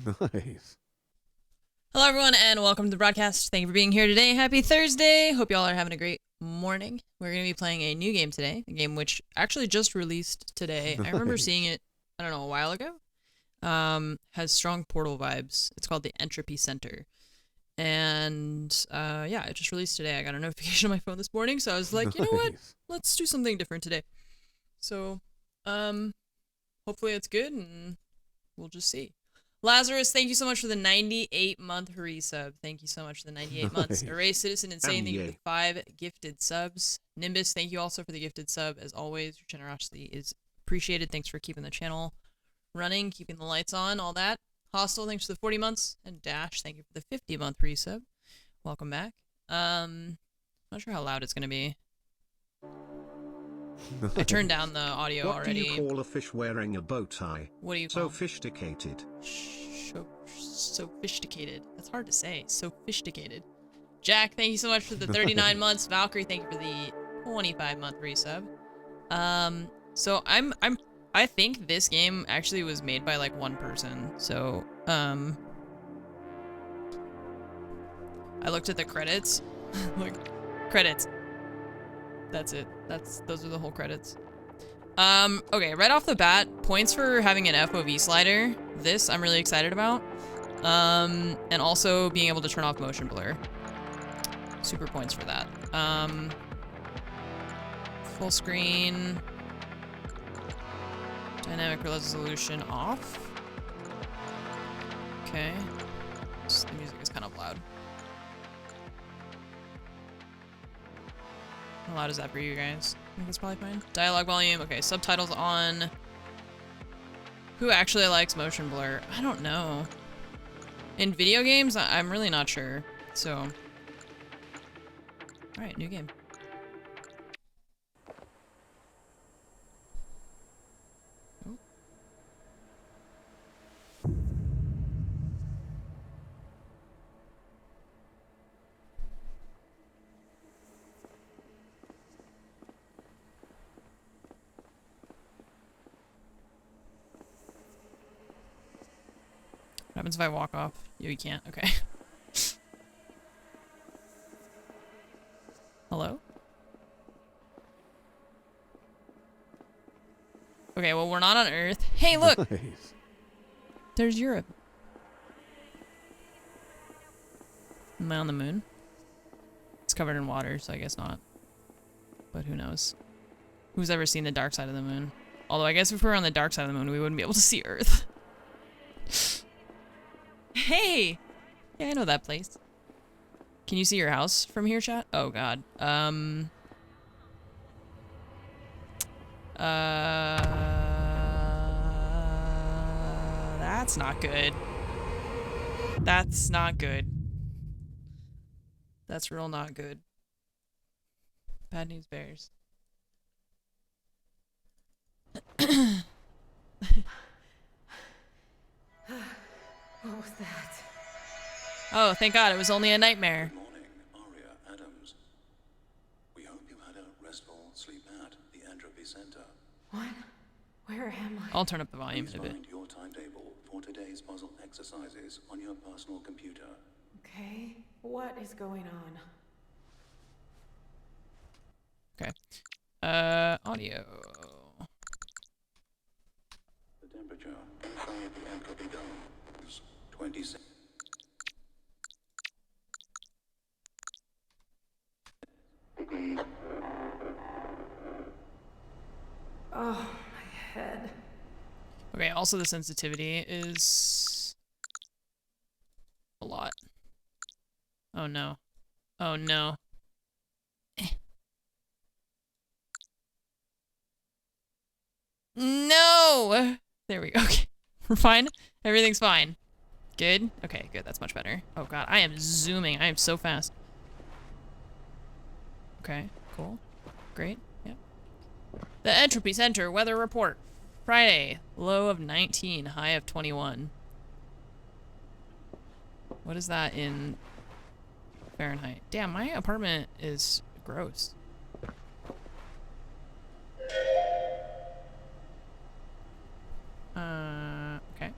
Nice. Hello, everyone, and welcome to the broadcast. Thank you for being here today. Happy Thursday. Hope y'all are having a great morning. We're going to be playing a new game today, a game which actually just released today. Nice. I remember seeing it, I don't know, a while ago. Has strong Portal vibes. It's called the Entropy Center. And, yeah, it just released today. I got a notification on my phone this morning, so I was like, you know what? Let's do something different today. So, hopefully it's good, and we'll just see. Lazarus, thank you so much for the 98-month resub. Thank you so much for the 98 months. Erase Citizen Insane, thank you for the 5 gifted subs. Nimbus, thank you also for the gifted sub. As always, your generosity is appreciated. Thanks for keeping the channel running, keeping the lights on, all that. Hostel, thanks for the 40 months. And Dash, thank you for the 50-month resub. Welcome back. Not sure how loud it's going to be. I turned down the audio already. What do you call a fish wearing a bow tie? What do you call? Sophisticated. Sophisticated. That's hard to say. Sophisticated. Jack, thank you so much for the 39 months. Valkyrie, thank you for the 25-month resub. So I think this game actually was made by like one person. So, I looked at the credits. Like, credits. That's it. Those are the whole credits. Okay, right off the bat, points for having an FOV slider. This I'm really excited about. And also being able to turn off motion blur. Super points for that. Full screen. Dynamic resolution off. Okay. The music is kind of loud. How loud is that for you guys? I think it's probably fine. Dialogue volume. Okay, subtitles on. Who actually likes motion blur? I don't know. In video games, I'm really not sure. So. Alright, new game. Oh. What happens if I walk off? You can't. Okay. Hello? Okay, well, we're not on Earth. Hey, look! Nice. There's Europe. Am I on the moon? It's covered in water, so I guess not. But who knows? Who's ever seen the dark side of the moon? Although I guess if we were on the dark side of the moon, we wouldn't be able to see Earth. Hey! Yeah, I know that place. Can you see your house from here, chat? Oh, God. That's not good. That's not good. That's real not good. Bad news bears. What was that? Oh, thank God, it was only a nightmare. Good morning, Aria Adams. We hope you had a restful sleep at the Entropy Center. What? Where am I? I'll turn up the volume Please a bit. find your timetable for today's puzzle exercises on your personal computer. Okay. What is going on? Okay. Audio. The temperature inside the Entropy dome is 26. degrees. Oh, my head. Okay, also the sensitivity is a lot. Oh no. Oh no. No! There we go. Okay. We're fine. Everything's fine. Good? Okay, good. That's much better. Oh god, I am zooming. I am so fast. Okay, cool. Great. Yep. The Entropy Center weather report. Friday, low of 19, high of 21. What is that in Fahrenheit? Damn, my apartment is gross. Okay.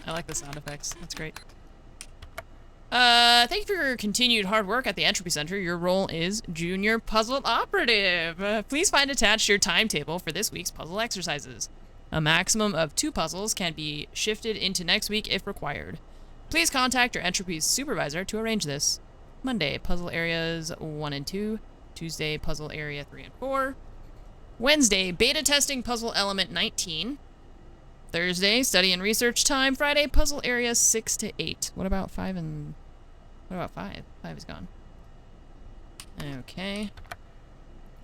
I like the sound effects. That's great. Thank you for your continued hard work at the Entropy Center. Your role is Junior Puzzle Operative. Please find attached your timetable for this week's puzzle exercises. A maximum of 2 puzzles can be shifted into next week if required. Please contact your Entropy's supervisor to arrange this. Monday, puzzle areas 1 and 2. Tuesday, puzzle area 3 and 4. Wednesday, beta testing puzzle element 19. Thursday, study and research time. Friday, puzzle area 6 to 8. What about 5 and... What about 5? 5 is gone. Okay.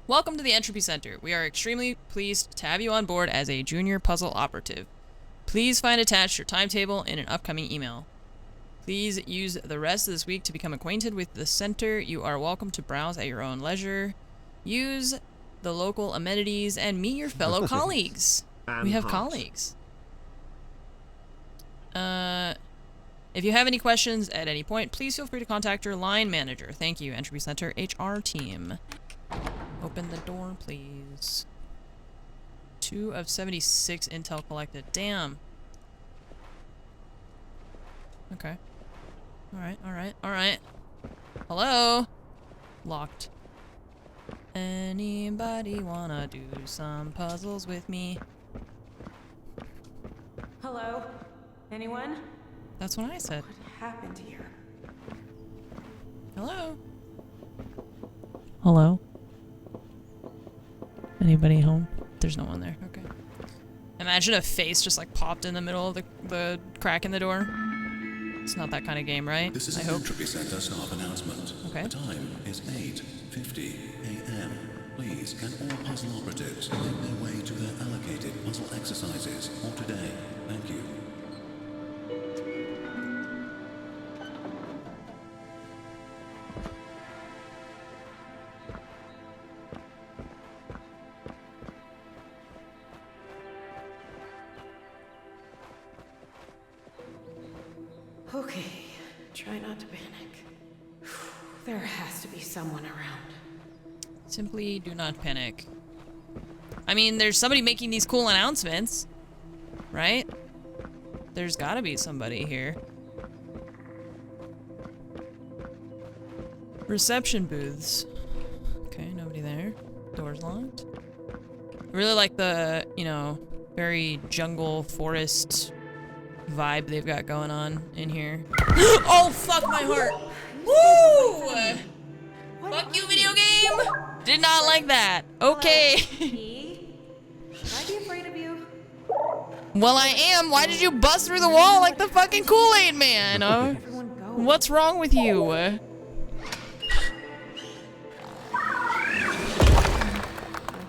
Welcome to the Entropy Center. We are extremely pleased to have you on board as a junior puzzle operative. Please find attached your timetable in an upcoming email. Please use the rest of this week to become acquainted with the center. You are welcome to browse at your own leisure. Use the local amenities and meet your fellow colleagues. We have colleagues. If you have any questions at any point, please feel free to contact your line manager. Thank you, Entropy Center HR team. Open the door, please. 2 of 76 intel collected. Damn. Okay. Alright. Hello? Locked. Anybody wanna do some puzzles with me? Hello? Anyone? That's what I said. What happened here? Hello? Hello? Anybody home? There's no one there. Okay. Imagine a face just like popped in the middle of the crack in the door. It's not that kind of game, right? This is I an hope. Entropy Center staff announcement. Okay. The time is 8:50 a.m. Please, can all puzzle operatives make their way to their allocated puzzle exercises for today? Thank you. Okay, try not to panic. There has to be someone around. Simply do not panic. I mean, there's somebody making these cool announcements, right? There's gotta be somebody here. Reception booths. Okay, nobody there. Door's locked. I really like the, you know, very jungle forest vibe they've got going on in here. Oh, fuck my heart. Woo! Fuck you, video game! Did not like that. Okay. Should I be afraid of you? Well, I am. Why did you bust through the wall like the fucking Kool-Aid man? Everyone go. What's wrong with you? Okay,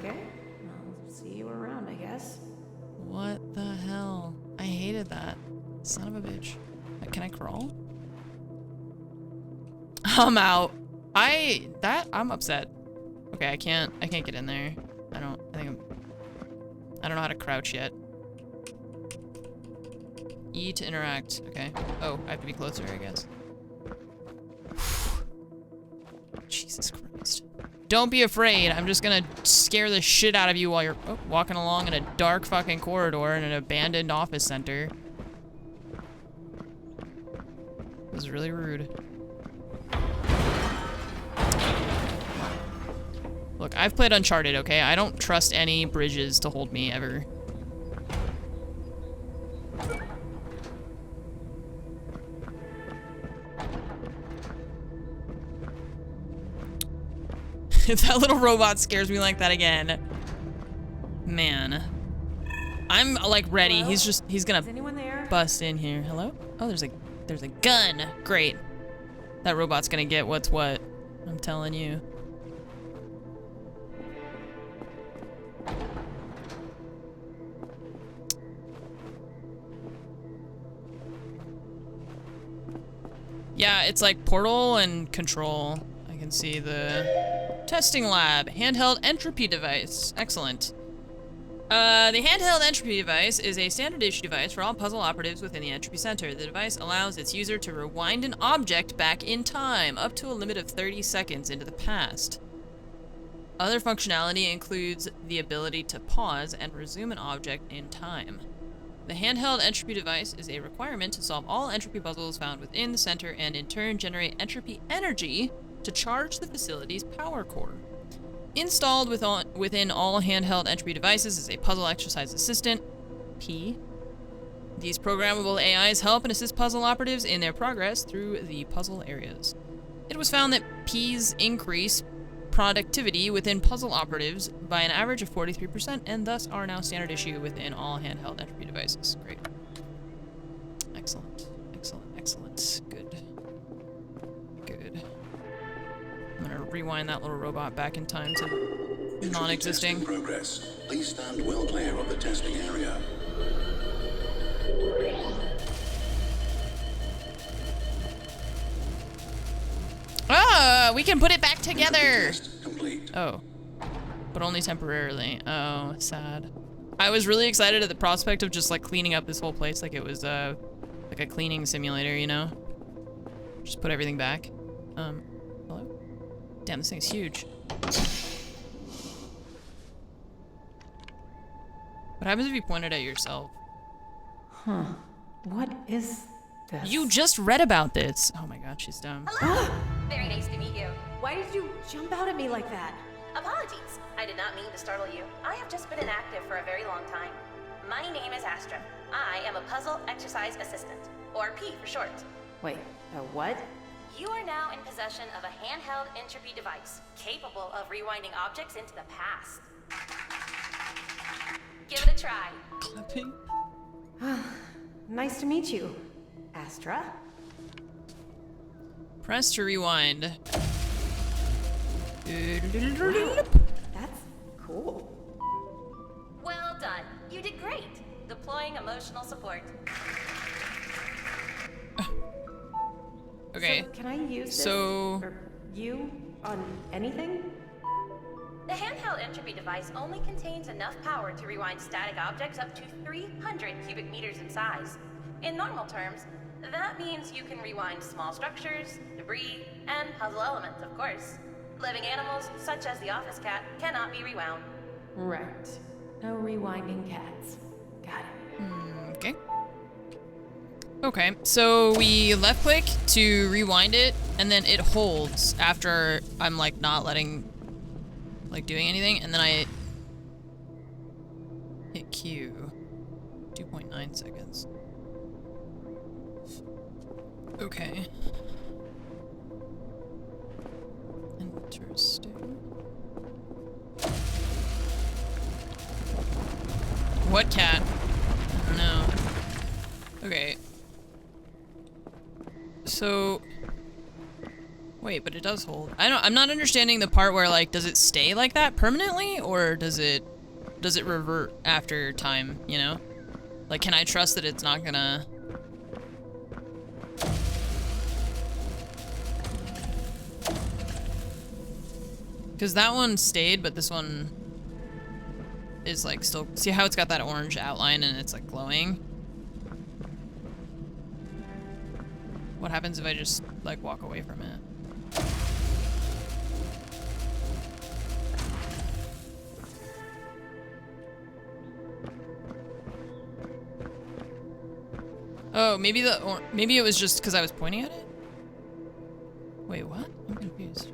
I'll see you around, I guess. What the hell? I hated that. Son of a bitch. Can I crawl? I'm out. I'm upset. Okay, I can't get in there. I don't know how to crouch yet. E to interact. Okay. Oh, I have to be closer, I guess. Jesus Christ. Don't be afraid. I'm just gonna scare the shit out of you while you're walking along in a dark fucking corridor in an abandoned office center. It was really rude. Look, I've played Uncharted, okay? I don't trust any bridges to hold me ever. If that little robot scares me like that again, man. I'm like ready. Hello? He's gonna Is anyone there? bust in here. Hello? Oh, there's a gun. Great. That robot's gonna get what's what. I'm telling you. Yeah, it's like Portal and Control. I can see the testing lab. Handheld entropy device. Excellent. The handheld entropy device is a standard issue device for all puzzle operatives within the Entropy Center. The device allows its user to rewind an object back in time, up to a limit of 30 seconds into the past. Other functionality includes the ability to pause and resume an object in time. The handheld entropy device is a requirement to solve all entropy puzzles found within the center and in turn generate entropy energy to charge the facility's power core. Installed within all handheld entropy devices is a puzzle exercise assistant, P. These programmable AIs help and assist puzzle operatives in their progress through the puzzle areas. It was found that P's increase productivity within puzzle operatives by an average of 43% and thus are now standard issue within all handheld entropy devices. Great. Excellent. Excellent. Excellent. Good. Good. I'm gonna rewind that little robot back in time to non-existing. Testing progress. Please stand well clear of the testing area. Ah, we can put it back together. Test complete. Oh, but only temporarily. Oh, sad. I was really excited at the prospect of just like cleaning up this whole place like it was like a cleaning simulator, you know? Just put everything back. Hello? Damn, this thing's huge. What happens if you point it at yourself? Huh. What is this? You just read about this. Oh my god, she's dumb. Hello! Very nice to meet you. Why did you jump out at me like that? Apologies. I did not mean to startle you. I have just been inactive for a very long time. My name is Astra. I am a puzzle exercise assistant, or P for short. Wait, a what? You are now in possession of a handheld entropy device, capable of rewinding objects into the past. Give it a try. Clapping? Nice to meet you, Astra. Press to rewind. Wow, that's cool. Well done. You did great. Deploying emotional support. Okay. So can I use this, So- or you, on anything? The handheld entropy device only contains enough power to rewind static objects up to 300 cubic meters in size. In normal terms, that means you can rewind small structures, debris, and puzzle elements, of course. Living animals, such as the office cat, cannot be rewound. Right. No rewinding cats. Got it. Okay. Okay, so we left click to rewind it, and then it holds after I'm like not doing anything, and then I hit Q. 2.9 seconds. Okay. Interesting. What cat? I don't know. Okay. So wait, but it does hold. I'm not understanding the part where like does it stay like that permanently or does it revert after time, you know? Like can I trust that it's not gonna Cause that one stayed, but this one is like still, see how it's got that orange outline and it's like glowing? What happens if I just like walk away from it? Oh, maybe maybe it was just because I was pointing at it? Wait, what? I'm confused.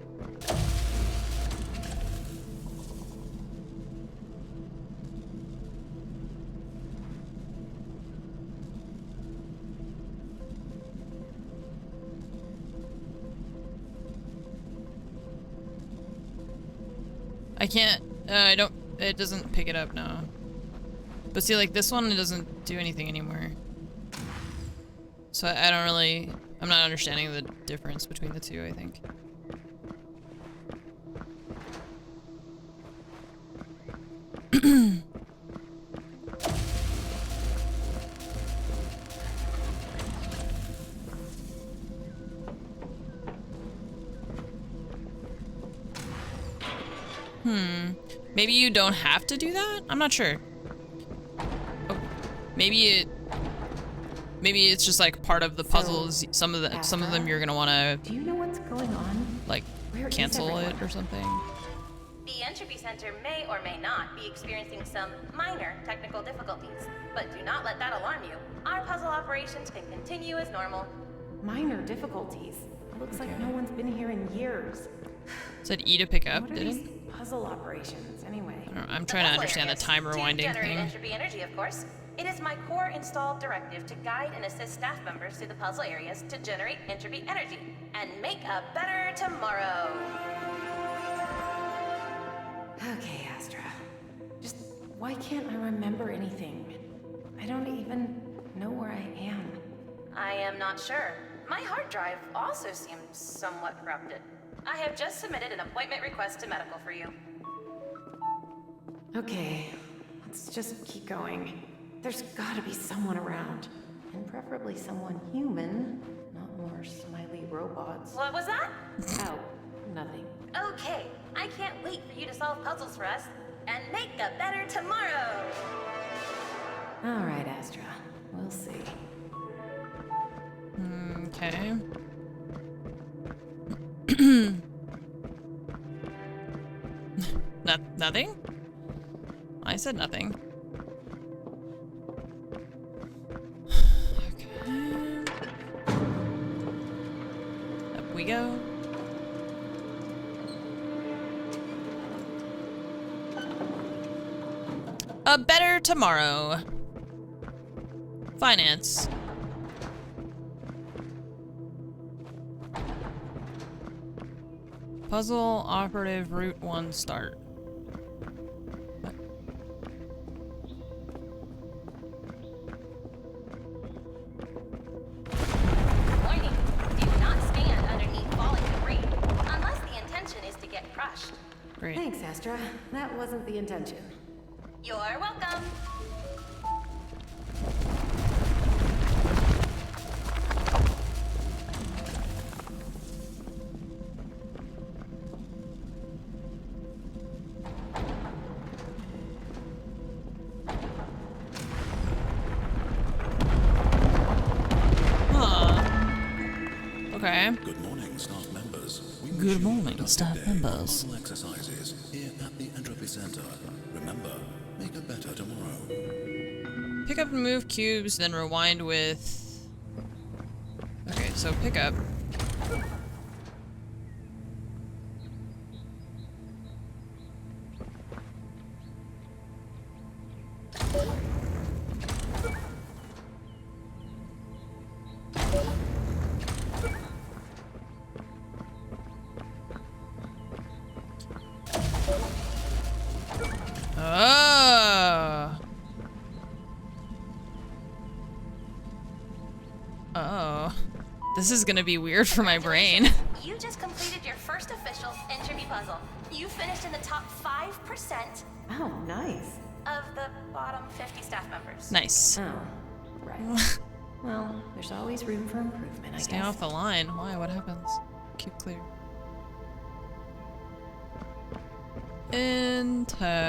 I can't, it doesn't pick it up now. But see, like, this one, it doesn't do anything anymore. So I don't really, I'm not understanding the difference between the two, I think. Maybe you don't have to do that? I'm not sure. Oh, maybe it's just like part of the puzzles. Some of them you're gonna wanna Do you know what's going on? like Where is cancel it everyone? or something. The Entropy Center may or may not be experiencing some minor technical difficulties, but do not let that alarm you. Our puzzle operations can continue as normal. Minor difficulties. Looks like no one's been here in years. Said E to pick up, What are did these it? puzzle operations, anyway? I don't know, I'm trying to understand the time rewinding to generate thing. Entropy energy, of course. It is my core installed directive to guide and assist staff members through the puzzle areas to generate Entropy energy and make a better tomorrow. Okay, Astra. Just why can't I remember anything? I don't even know where I am. I am not sure. My hard drive also seems somewhat corrupted. I have just submitted an appointment request to medical for you. Okay, let's just keep going. There's gotta be someone around. And preferably someone human, not more smiley robots. What was that? Oh, nothing. Okay, I can't wait for you to solve puzzles for us and make a better tomorrow. All right, Astra. We'll see. Okay. Nothing? I said nothing. Okay. Up we go. A better tomorrow. Finance. Puzzle operative route 1 start. What? Warning, do not stand underneath falling debris, unless the intention is to get crushed. Great. Thanks, Astra. That wasn't the intention. You're welcome. Okay. Good morning, staff members. We Good wish you a morning, productive staff day of members. puzzle exercises here at the Entropy Center. Remember, make a better tomorrow. Pick up and move cubes, then rewind with... Okay, so pick up. Oh. Oh. This is gonna be weird for my brain. You just completed your first official Entropy puzzle. You finished in the top 5% Oh, nice. of the bottom 50 staff members. Nice. Oh, right. Well, there's always room for improvement, I Stay guess. off the line. Why? What happens? Keep clear. Interesting.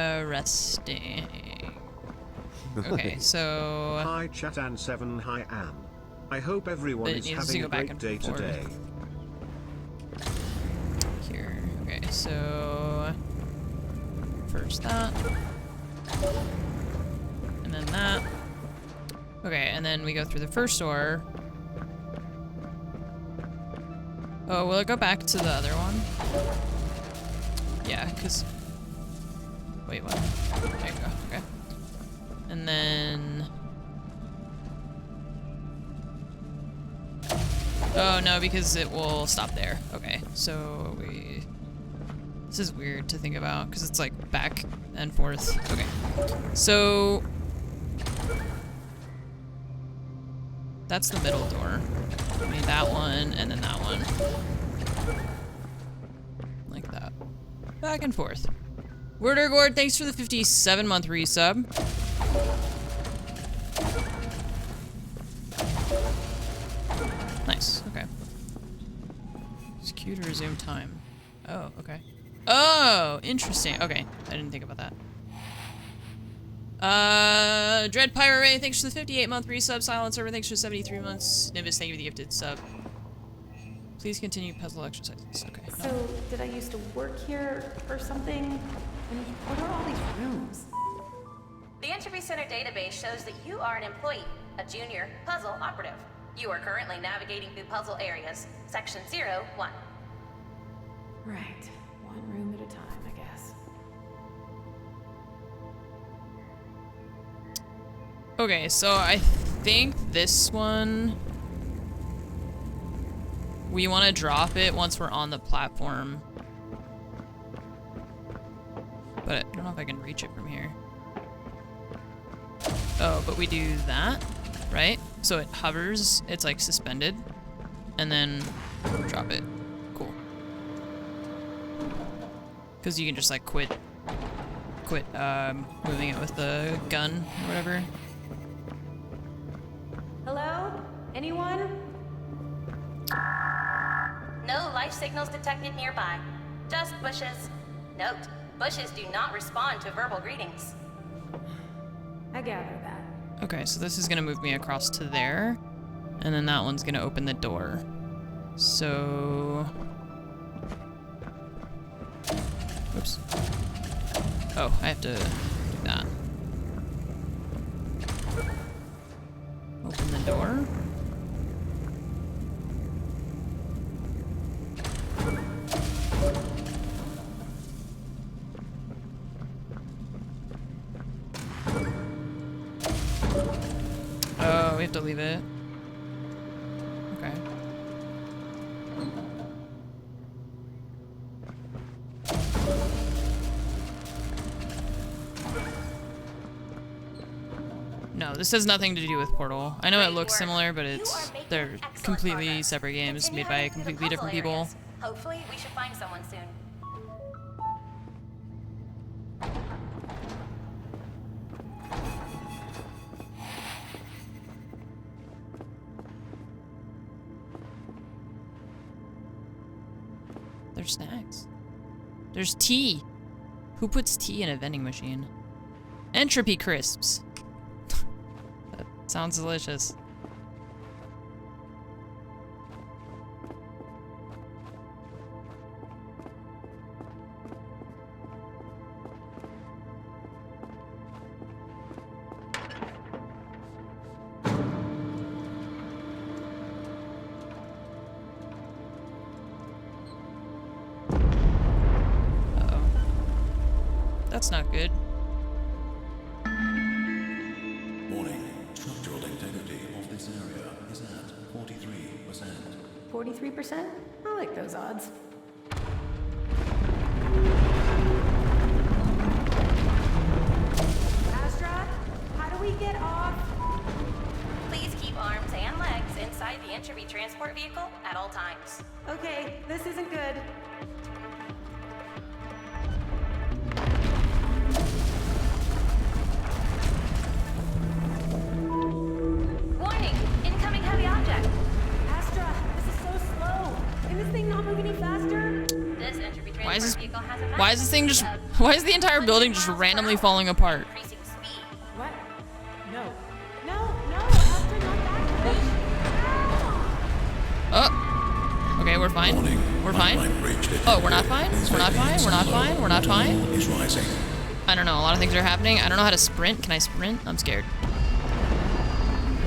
Okay, so... Hi chat and 7 hi Anne. I hope everyone But it is needs to having go a back great and day forth. today. Here. Okay, so... First that. And then that. Okay, and then we go through the first door. Oh, will it go back to the other one? Yeah, because... Wait, what? There you go, okay. And then... Oh, no, because it will stop there. Okay, so we... This is weird to think about, because it's like back and forth. Okay, so... That's the middle door. I mean, that one, and then that one. Like that. Back and forth. Wordergord, thanks for the 57-month resub. Nice, okay. It's Q to resume time. Oh, okay. Oh, interesting. Okay, I didn't think about that. Dread Pirate Ray, thanks for the 58-month resub. Silent Server, thanks for the 73 months. Nimbus, thank you for the gifted sub. Please continue puzzle exercises. Okay. No. So, did I used to work here or something? And what are all these rooms? The Entropy Center database shows that you are an employee, a junior puzzle operative. You are currently navigating through puzzle areas, section 01. Right. One room at a time, I guess. Okay, so I think this one... We want to drop it once we're on the platform. But I don't know if I can reach it from here. Oh, but we do that, right? So it hovers, it's like suspended, and then drop it. Cool. Because you can just like quit moving it with the gun or whatever. Hello? Anyone? No life signals detected nearby. Just bushes. Note, bushes do not respond to verbal greetings. I gather that. Okay, so this is gonna move me across to there, and then that one's gonna open the door. So... Oops. Oh, I have to do that. Open the door. Oh, we have to leave it. Okay. No, this has nothing to do with Portal. I know it looks similar, but they're completely separate games made by completely different people. Hopefully, we should find someone soon. There's snacks. There's tea. Who puts tea in a vending machine? Entropy crisps. That sounds delicious. That's not good. Warning. Structural integrity of this area is at 43%. 43%? I like those odds. Astra, how do we get off? Please keep arms and legs inside the Entropy transport vehicle at all times. Okay, this isn't good. Warning! Incoming heavy object! Astra, this is so slow. Can this thing not move any faster? This Entropy Why is this? transport vehicle has a Why is this thing just? maximum Why is the entire of building just 100 randomly miles per falling hour, apart? increasing speed. What? No. No, Astra, not that way. Oh. Okay, we're fine. Warning. We're fine. Pipeline breach detected. Oh, we're not fine. We're not fine. We're not fine. We're not fine. Is rising. I don't know. A lot of things are happening. I don't know how to sprint. Can I sprint? I'm scared.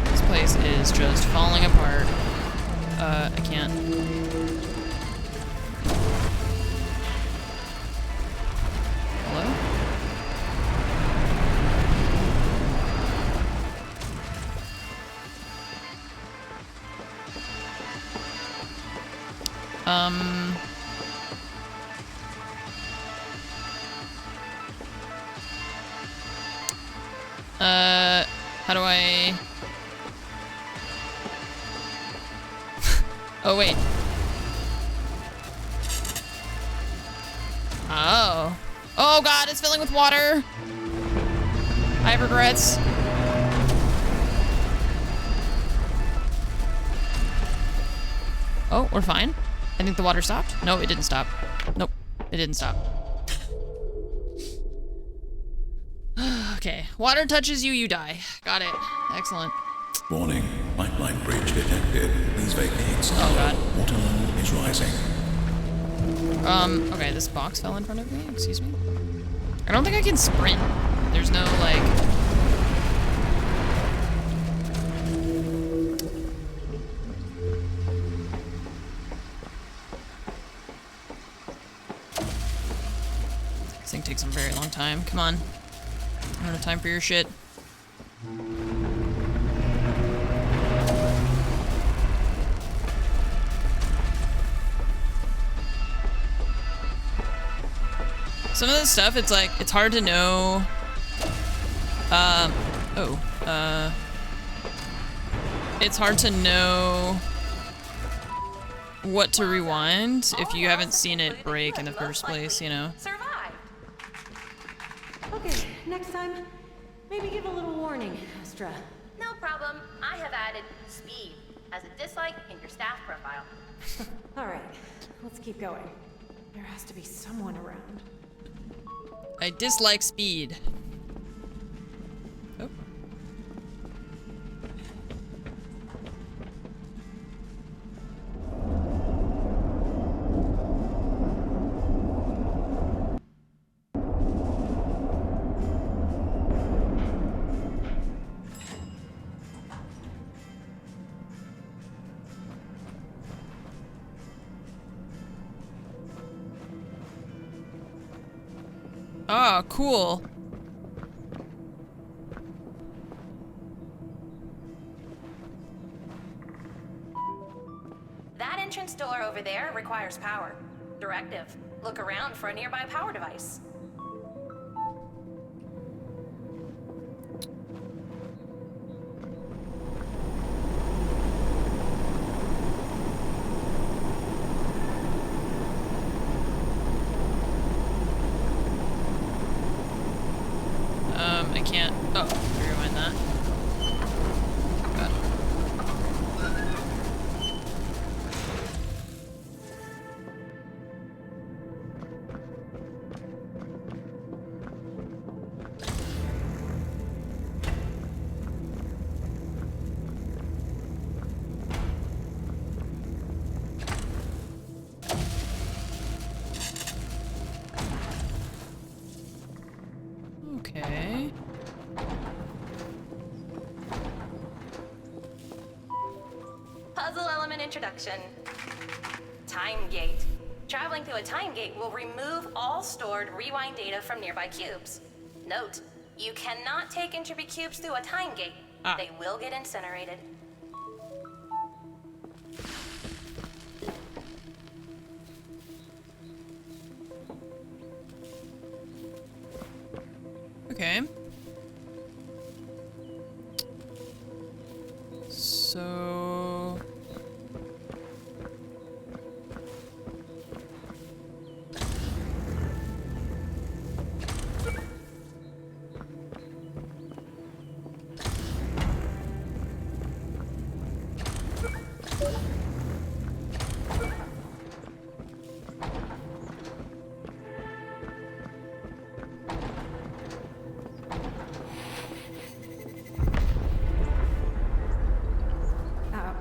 This place is just falling apart. I can't. Hello? How do I... Oh, wait. Oh. Oh, God, it's filling with water. I have regrets. Oh, we're fine. I think the water stopped. No, it didn't stop. Nope, it didn't stop. Okay, water touches you, you die. Got it. Excellent. Warning. Pipeline breach detected. Please vacate. Oh god. Water level is rising. Okay, this box fell in front of me, excuse me. I don't think I can sprint. There's no, like... This thing takes a very long time. Come on. I don't have time for your shit. Some of this stuff, it's like, it's hard to know. It's hard to know what to rewind if you haven't seen it break in the first place, you know? Survive. Okay, next time, maybe give a little warning, Astra. No problem. I have added speed as a dislike in your staff profile. All right, let's keep going. There has to be someone around. I dislike speed. Oh. Ah, cool. That entrance door over there requires power. Directive. Look around for a nearby power device. I can't. Oh, rewind that. God. Okay. Puzzle element introduction. Time gate. Traveling through a time gate will remove all stored rewind data from nearby cubes. Note, you cannot take Entropy cubes through a time gate. Ah. They will get incinerated. Okay. So...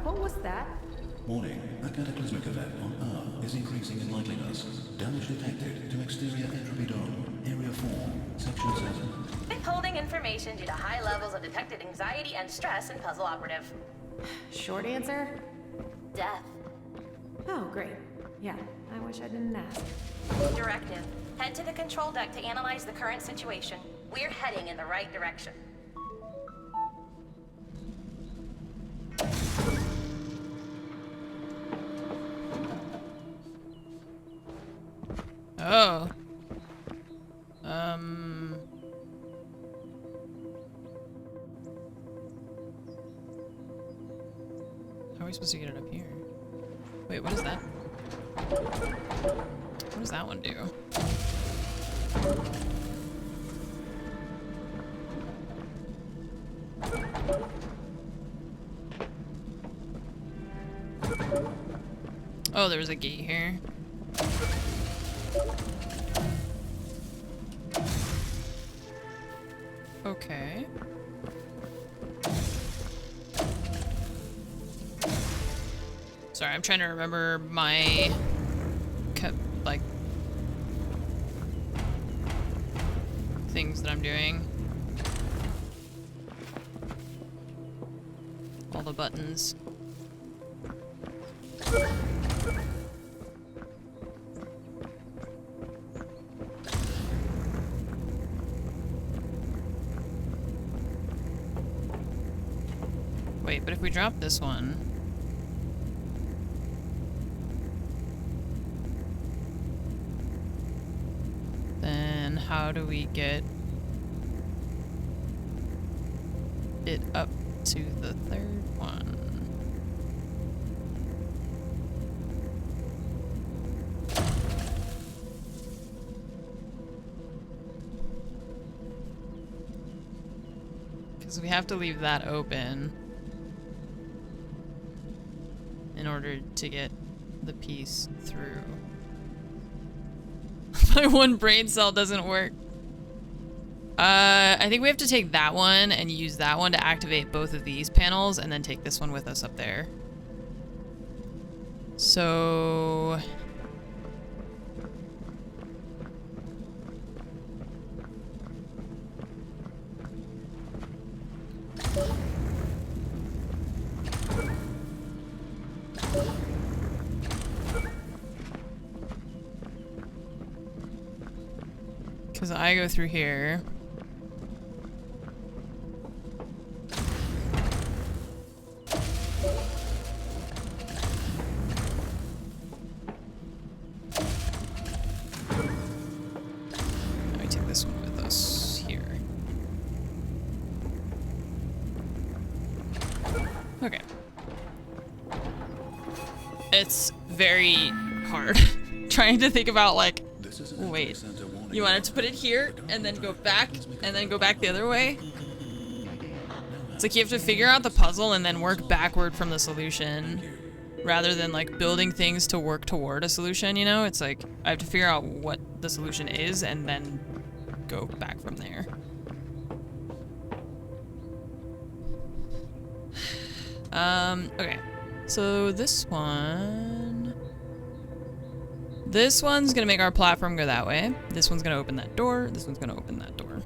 What was that? Warning. A cataclysmic event on Earth is increasing in likeliness. Damage detected to exterior entropy dome. Area 4, Section 7. Withholding information due to high levels of detected anxiety and stress in Puzzle Operative. Short answer? Death. Oh, great. Yeah, I wish I didn't ask. Directive. Head to the control deck to analyze the current situation. We're heading in the right direction. Oh. How are we supposed to get it up here? Wait, what is that? What does that one do? Oh, there was a gate here. Okay. Sorry, I'm trying to remember my like things that I'm doing. All the buttons. Wait, but if we drop this one... then how do we get it up to the third one? Because we have to leave that open in order to get the piece through. My one brain cell doesn't work. I think we have to take that one and use that one to activate both of these panels and then take this one with us up there. So... because I go through here. Let me take this one with us here. Okay. It's very hard trying to think about like, wait. You wanted to put it here, and then go back, and then go back the other way? It's like you have to figure out the puzzle and then work backward from the solution, rather than like building things to work toward a solution, you know? It's like, I have to figure out what the solution is, and then go back from there. Okay. So this one... this one's gonna make our platform go that way. This one's gonna open that door. This one's gonna open that door.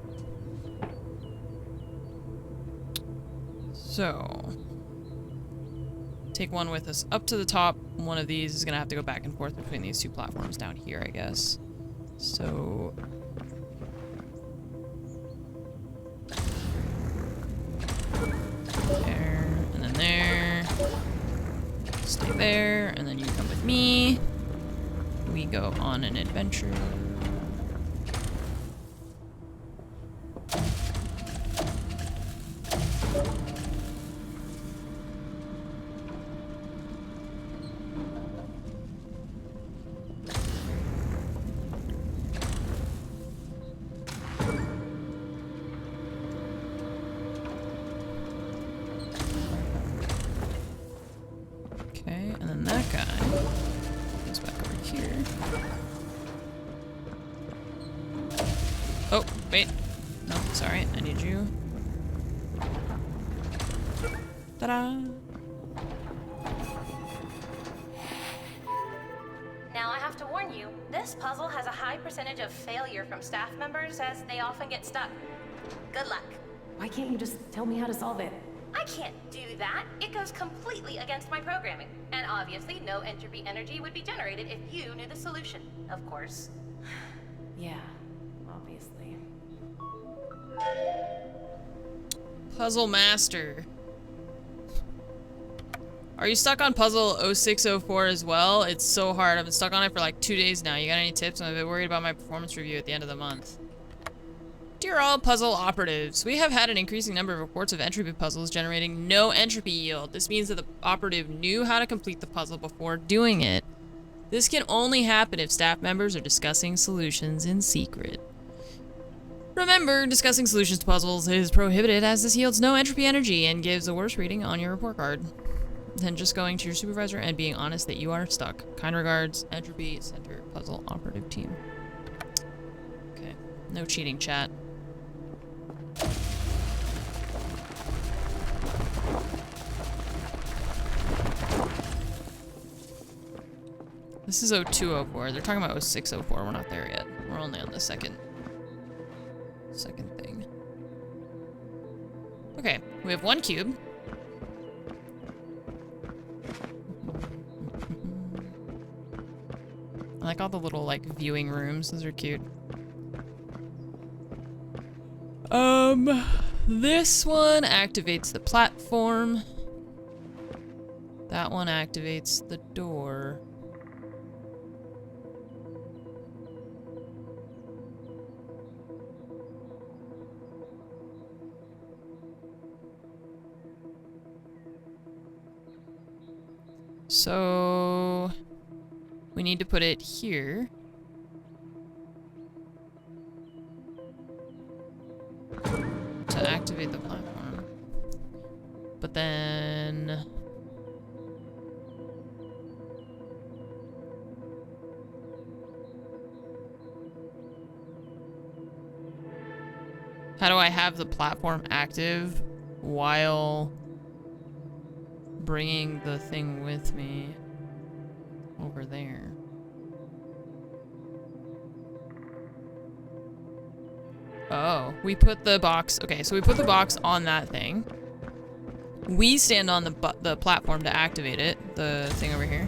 So... take one with us up to the top. One of these is gonna have to go back and forth between these two platforms down here, I guess. So... there, and then there. Stay there, and then you come with me. We go on an adventure. Okay, and then that guy goes back over here. Oh, wait. No, sorry. I need you. Ta-da! Now I have to warn you, this puzzle has a high percentage of failure from staff members as they often get stuck. Good luck. Why can't you just tell me how to solve it? I can't do that. It goes completely against my programming. And obviously, no entropy energy would be generated if you knew the solution, of course. Yeah, obviously. Puzzle Master. Are you stuck on puzzle 0604 as well? It's so hard. I've been stuck on it for like 2 days now. You got any tips? I'm a bit worried about my performance review at the end of the month. Dear all puzzle operatives, we have had an increasing number of reports of entropy puzzles generating no entropy yield. This means that the operative knew how to complete the puzzle before doing it. This can only happen if staff members are discussing solutions in secret. Remember, discussing solutions to puzzles is prohibited as this yields no entropy energy and gives a worse reading on your report card than just going to your supervisor and being honest that you are stuck. Kind regards, Entropy Center Puzzle Operative Team. Okay, no cheating, chat. This is 0204. They're talking about 0604. We're not there yet. We're only on the second thing. Okay, we have 1 cube. I like all the little, like, viewing rooms. Those are cute. This one activates the platform. That one activates the door. So we need to put it here. To activate the platform. But then how do I have the platform active while bringing the thing with me over there? Oh, we put the box. Okay, so we put the box on that thing. We stand on the platform to activate it. The thing over here.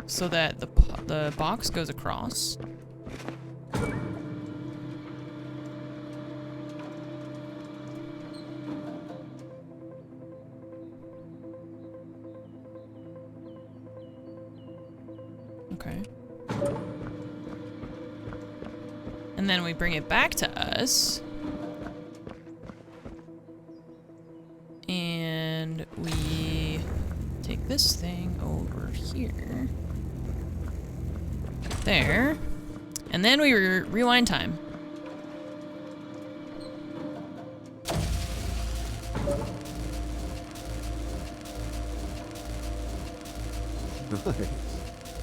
So that the box goes across. Okay. And then we bring it back to us. And we take this thing over here. There. And then we rewind time. Nice.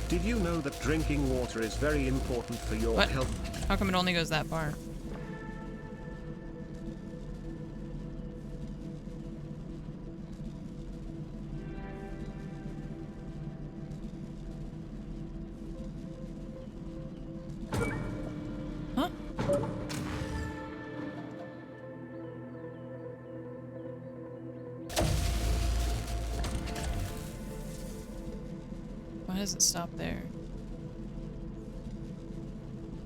Did you know that drinking water is very important for your What? health? How come it only goes that far? Huh? Why does it stop there?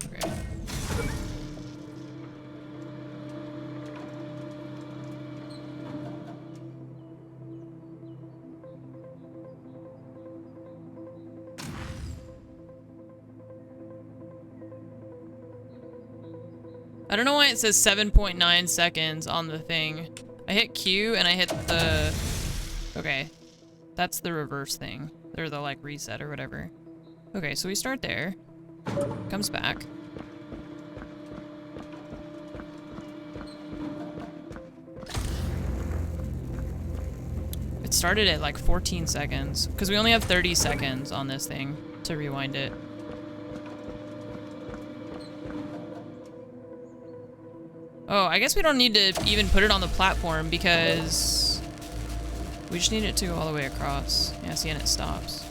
Okay. I don't know why it says 7.9 seconds on the thing. I hit Q and I hit the... Okay. That's the reverse thing. Or the, like, reset or whatever. Okay, so we start there. Comes back. It started at, like, 14 seconds. Because we only have 30 seconds on this thing to rewind it. Oh, I guess we don't need to even put it on the platform because we just need it to go all the way across. Yeah, see, and it stops.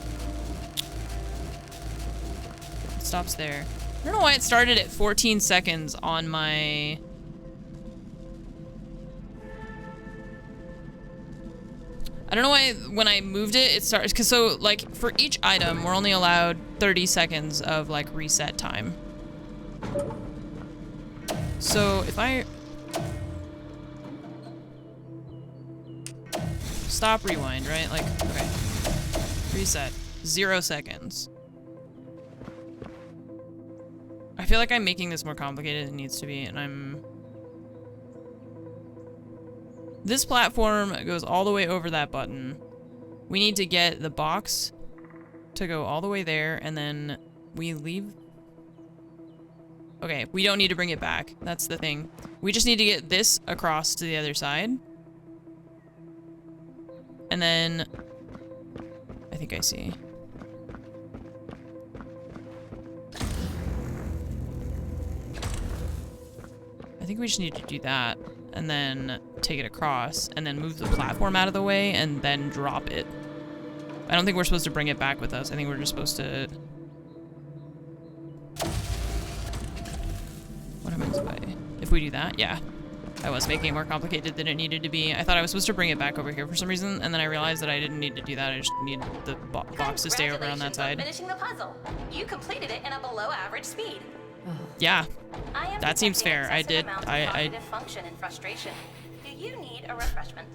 It stops there. I don't know why it started at 14 seconds on my... I don't know why when I moved it, it started... Because so, like, for each item, we're only allowed 30 seconds of, like, reset time. So, if I... Stop, rewind, right? Like, okay. Reset. 0 seconds. I feel like I'm making this more complicated than it needs to be, and I'm... This platform goes all the way over that button. We need to get the box to go all the way there, and then we leave... Okay, we don't need to bring it back. That's the thing. We just need to get this across to the other side. And then... I think I see. I think we just need to do that. And then take it across. And then move the platform out of the way. And then drop it. I don't think we're supposed to bring it back with us. I think we're just supposed to... What am I supposed to buy? If we do that, yeah. I was making it more complicated than it needed to be. I thought I was supposed to bring it back over here for some reason, and then I realized that I didn't need to do that. I just needed the box to stay over on that side. Finishing the puzzle. You completed it in a below average speed. Yeah, I am that seems detecting fair. I excessive did. amounts of cognitive function and frustration. Do you need a refreshment?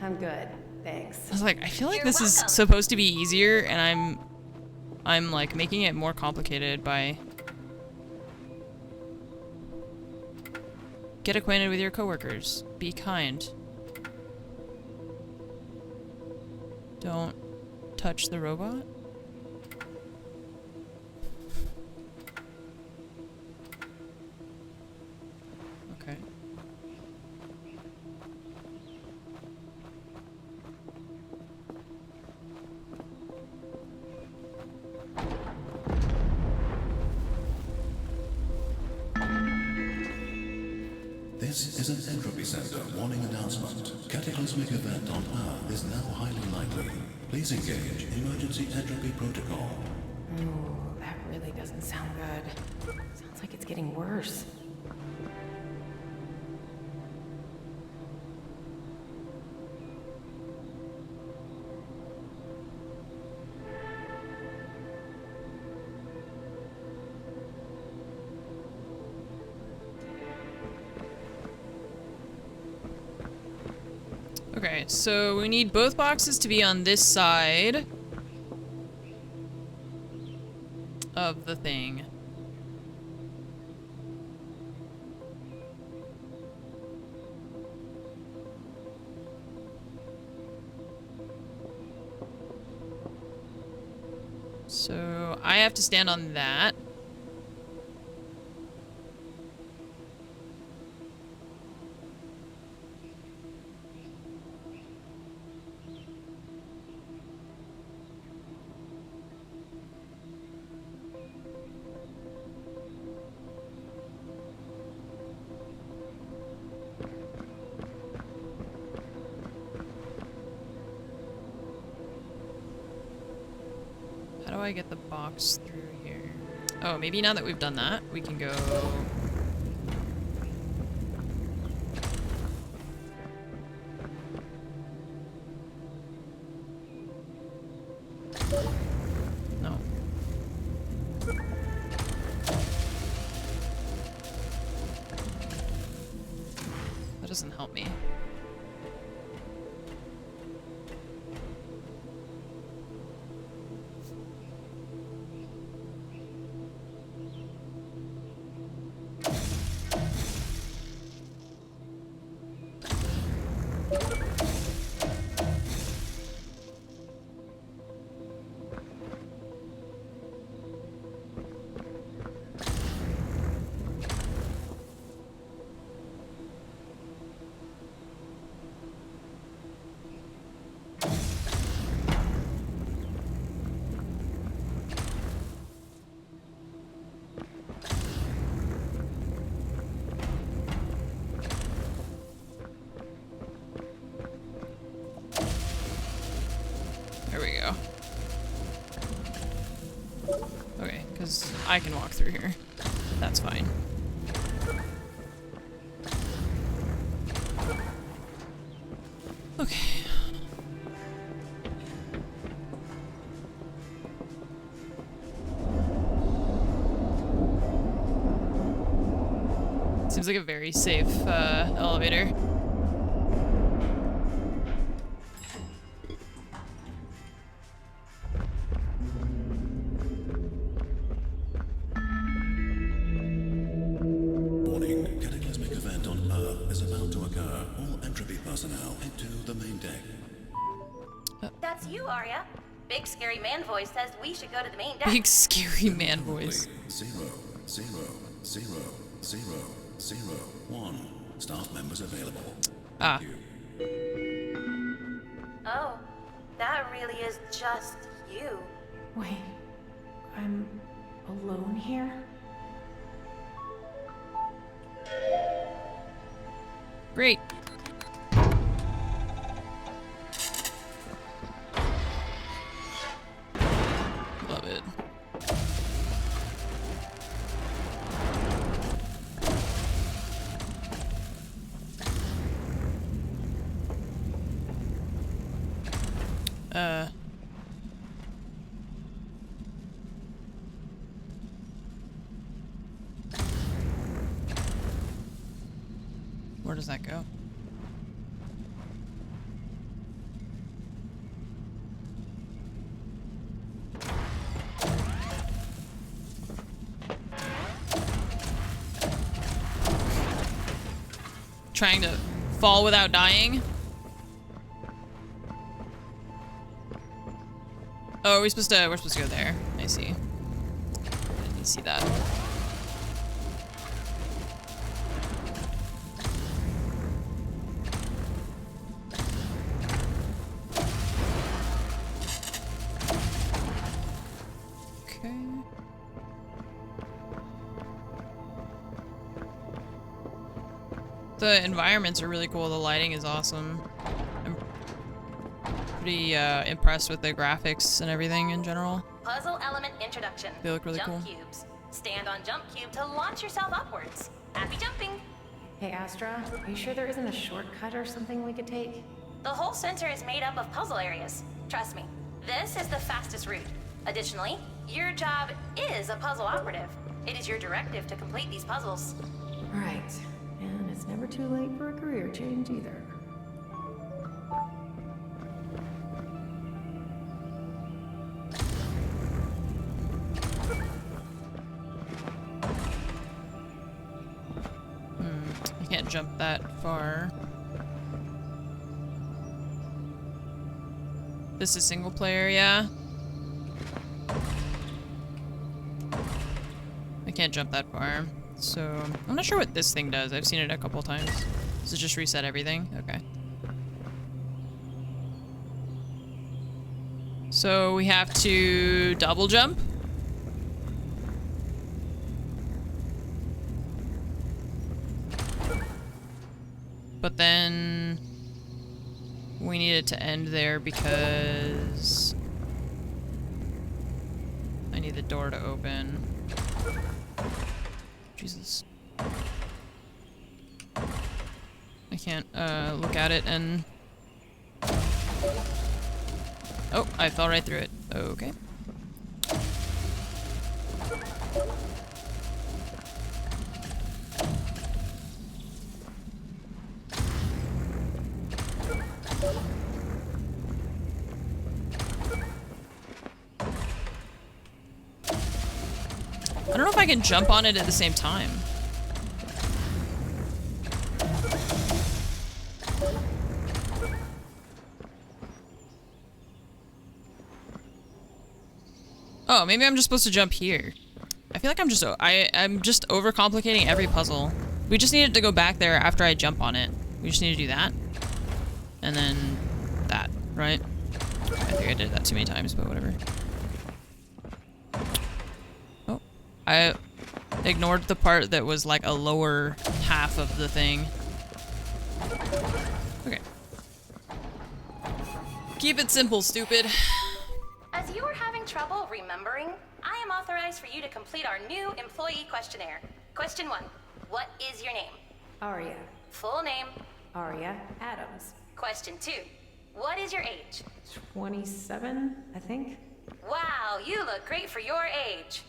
I'm good, thanks. I was like, I feel like You're this is welcome. supposed to be easier, and I'm like making it more complicated by... Get acquainted with your coworkers. Be kind. Don't touch the robot. Okay. This is an Entropy Center warning announcement. Cataclysmic event on Earth is now highly likely. Please engage emergency entropy protocol. Ooh, that really doesn't sound good. Sounds like it's getting worse. Okay, so we need both boxes to be on this side of the thing. So I have to stand on that. How do I get the box through here? Oh, maybe now that we've done that, we can go... No. That doesn't help me. There we go. Okay, because I can walk through here. That's fine. Okay. Seems like a very safe elevator. Warning, cataclysmic event on Earth is about to occur. All entropy personnel head to the main deck. That's you, Arya. Big scary man voice says we should go to the main deck. Big scary man voice. 0, 0, 0, 0, 0, 1. Staff members available. Ah. Thank you. Oh, that really is just you. Wait, I'm alone here? Great. Where does that go? Trying to fall without dying. Oh, we're supposed to go there. I see. I didn't see that. Okay. The environments are really cool. The lighting is awesome. I'm pretty impressed with the graphics and everything in general. Puzzle element introduction. They look really jump cool. cubes. Stand on jump cube to launch yourself upwards. Happy jumping. Hey, Astra, are you sure there isn't a shortcut or something we could take? The whole center is made up of puzzle areas. Trust me, this is the fastest route. Additionally, your job is a puzzle operative. It is your directive to complete these puzzles. Right. And it's never too late for a career change either. You can't jump that far. This is single player, yeah. I can't jump that far. So, I'm not sure what this thing does. I've seen it a couple times. Does it just reset everything? Okay. So, we have to double jump. But then we need it to end there because I need the door to open. Jesus. I can't look at it and... Oh, I fell right through it. Okay. I don't know if I can jump on it at the same time. Oh, maybe I'm just supposed to jump here. I feel like I'm just overcomplicating every puzzle. We just needed to go back there after I jump on it. We just need to do that. And then that, right? I think I did that too many times, but whatever. Oh, I ignored the part that was like a lower half of the thing. Okay. Keep it simple, stupid. As you are having trouble remembering, I am authorized for you to complete our new employee questionnaire. Question 1. What is your name? Arya. Full name. Arya Adams. Question 2. What is your age? 27, I think. Wow, you look great for your age.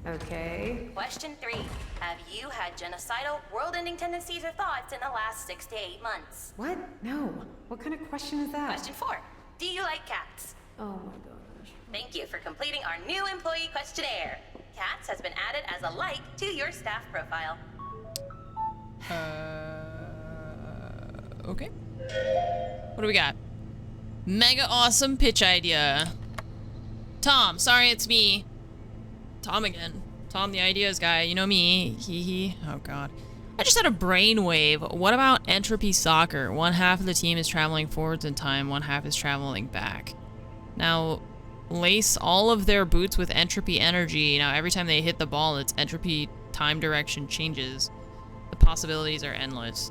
Okay. Question 3. Have you had genocidal, world-ending tendencies or thoughts in the last 6 to 8 months? What? No. What kind of question is that? Question 4. Do you like cats? Oh my gosh. Thank you for completing our new employee questionnaire. Cats has been added as a like to your staff profile. Okay. What do we got? Mega awesome pitch idea. Tom, sorry, it's me. Tom again. Tom, the ideas guy. You know me. Hee. Oh, God. I just had a brainwave. What about Entropy Soccer? One half of the team is traveling forwards in time, one half is traveling back. Now, lace all of their boots with Entropy energy. Now, every time they hit the ball, its Entropy time direction changes. The possibilities are endless.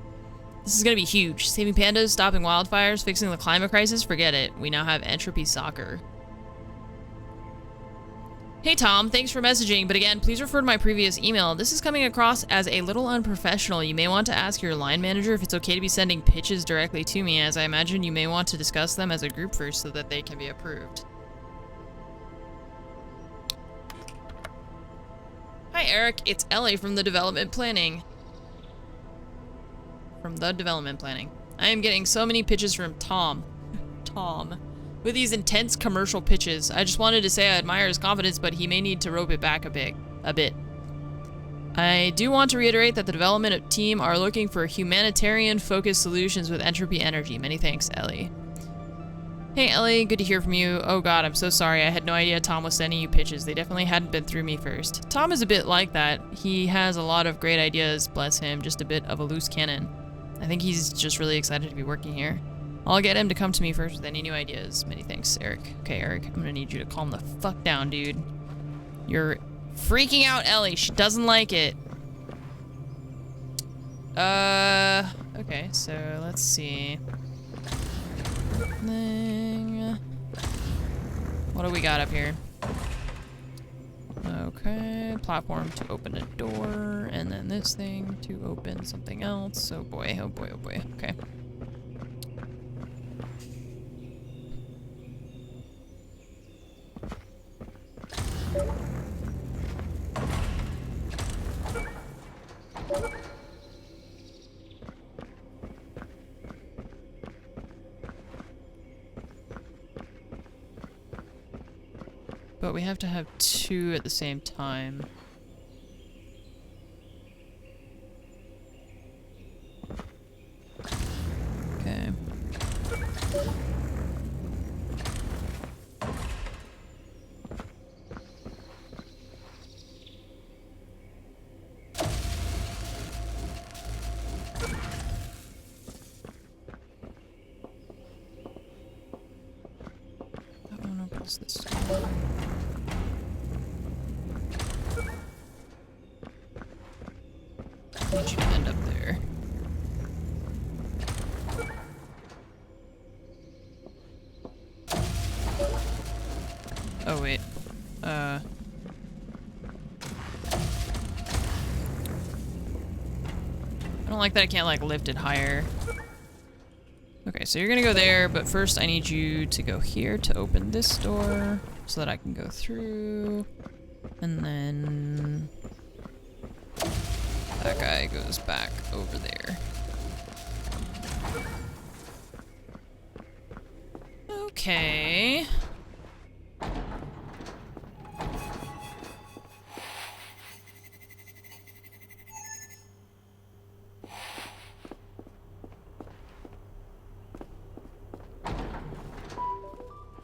This is gonna be huge. Saving pandas, stopping wildfires, fixing the climate crisis, forget it. We now have Entropy Soccer. Hey Tom, thanks for messaging, but again, please refer to my previous email. This is coming across as a little unprofessional. You may want to ask your line manager if it's okay to be sending pitches directly to me, as I imagine you may want to discuss them as a group first so that they can be approved. Hi Eric, it's Ellie from the Development Planning. I am getting so many pitches from Tom. With these intense commercial pitches. I just wanted to say I admire his confidence, but he may need to rope it back a bit. I do want to reiterate that the development team are looking for humanitarian-focused solutions with Entropy Energy. Many thanks, Ellie. Hey, Ellie, good to hear from you. Oh god, I'm so sorry. I had no idea Tom was sending you pitches. They definitely hadn't been through me first. Tom is a bit like that. He has a lot of great ideas, bless him, just a bit of a loose cannon. I think he's just really excited to be working here. I'll get him to come to me first with any new ideas. Many thanks, Eric. Okay, Eric, I'm gonna need you to calm the fuck down, dude. You're freaking out Ellie. She doesn't like it. Okay, so let's see. What do we got up here? Okay, platform to open a door, and then this thing to open something else. Oh boy, oh boy, oh boy. Okay. But we have to have two at the same time. Okay. That one opens this door. I need you to end up there. Oh wait. I don't like that I can't like lift it higher. Okay, so you're gonna go there, but first I need you to go here to open this door so that I can go through. And then that guy goes back over there. Okay.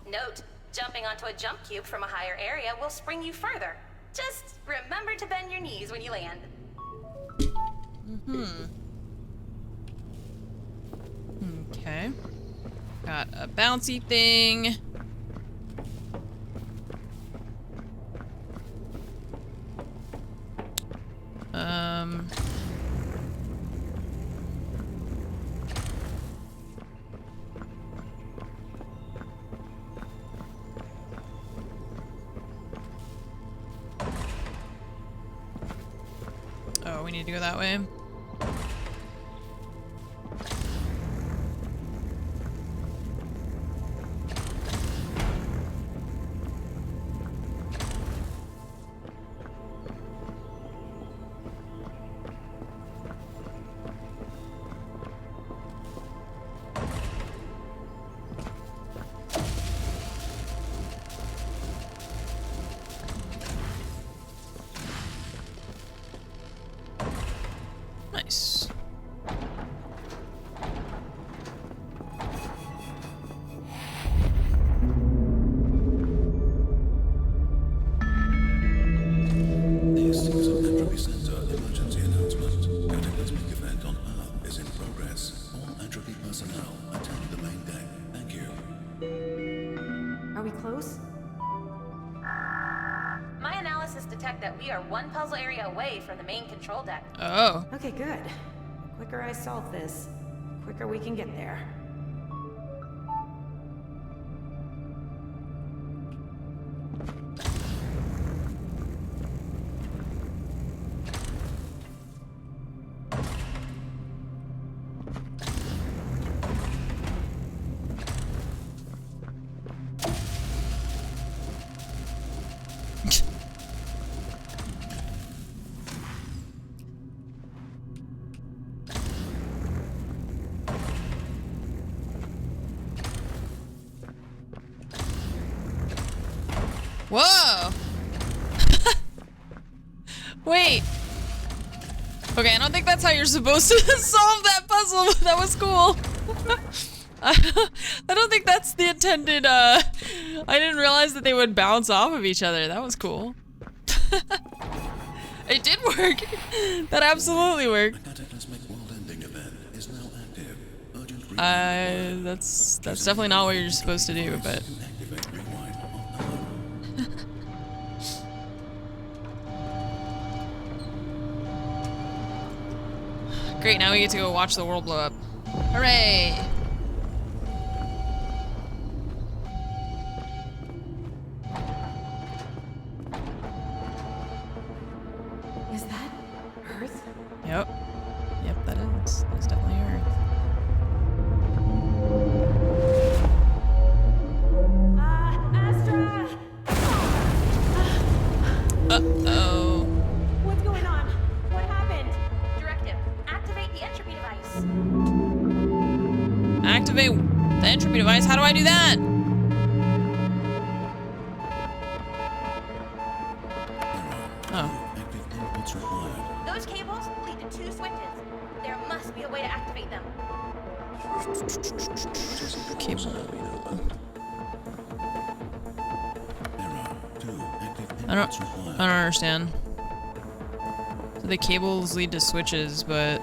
Note, jumping onto a jump cube from a higher area will spring you further. Just remember to bend your knees when you land. Okay. Got a bouncy thing. Oh, we need to go that way. Nice. This is an Entropy Center emergency announcement. Cataclysmic event on Earth is in progress. All Entropy personnel attend the main deck. Thank you. Are we close? My analysis detect that we are one puzzle area away from the main control deck. Oh. Okay, good. The quicker I solve this, the quicker we can get there. think that's how you're supposed to solve that puzzle, but that was cool. I don't think that's the intended, I didn't realize that they would bounce off of each other. That was cool. It did work. That absolutely worked. A cataclysmic world-ending event is now active. Urgent That's definitely not what you're supposed to do, but... activate rewind on Great, now we get to go watch the world blow up. Hooray! Is that Earth? Yep. Yep, that is. That's definitely Earth. Astra! Uh-oh. What's going on? What happened? Directive, activate the entropy device. Activate the entropy device. How do I do that? Oh. active inputs required. Those cables lead to 2 switches. There must be a way to activate them. Cable. Error 2 active I don't inputs required. understand. So the cables lead to switches, but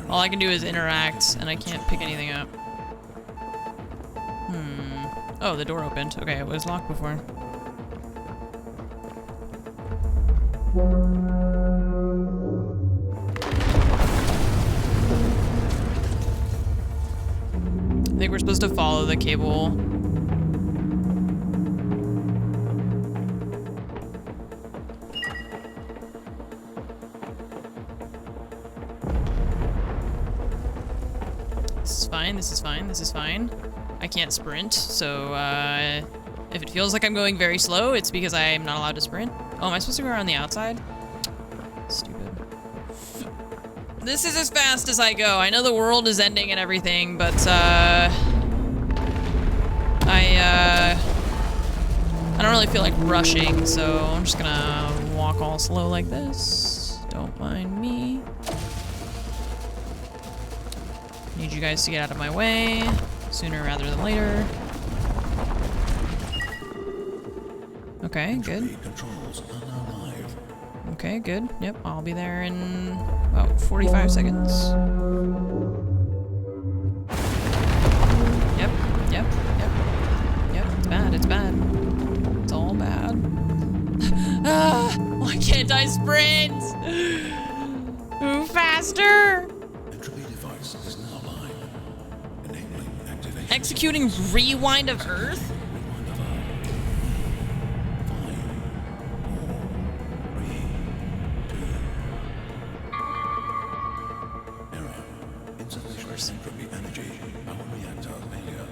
all I can do is interact, and I can't pick anything up. Oh, the door opened. Okay, it was locked before. I think we're supposed to follow the cable. This is fine, this is fine, this is fine. I can't sprint, so if it feels like I'm going very slow, it's because I'm not allowed to sprint. Oh, am I supposed to go around the outside? Stupid. This is as fast as I go. I know the world is ending and everything, but I don't really feel like rushing, so I'm just gonna walk all slow like this. Don't mind me. Need you guys to get out of my way sooner rather than later. Okay, good. Controls are now live. Okay, good. Yep, I'll be there in about 45 seconds. Yep, yep, yep. Yep, it's bad, it's bad. It's all bad. Ah, why can't I sprint? Move faster! Entropy device is now live. Enabling activation. Executing Rewind of Earth? Rewind of Earth. 5, 4, 3, 2. Error. Insufficient entropy energy. Power reactor failure.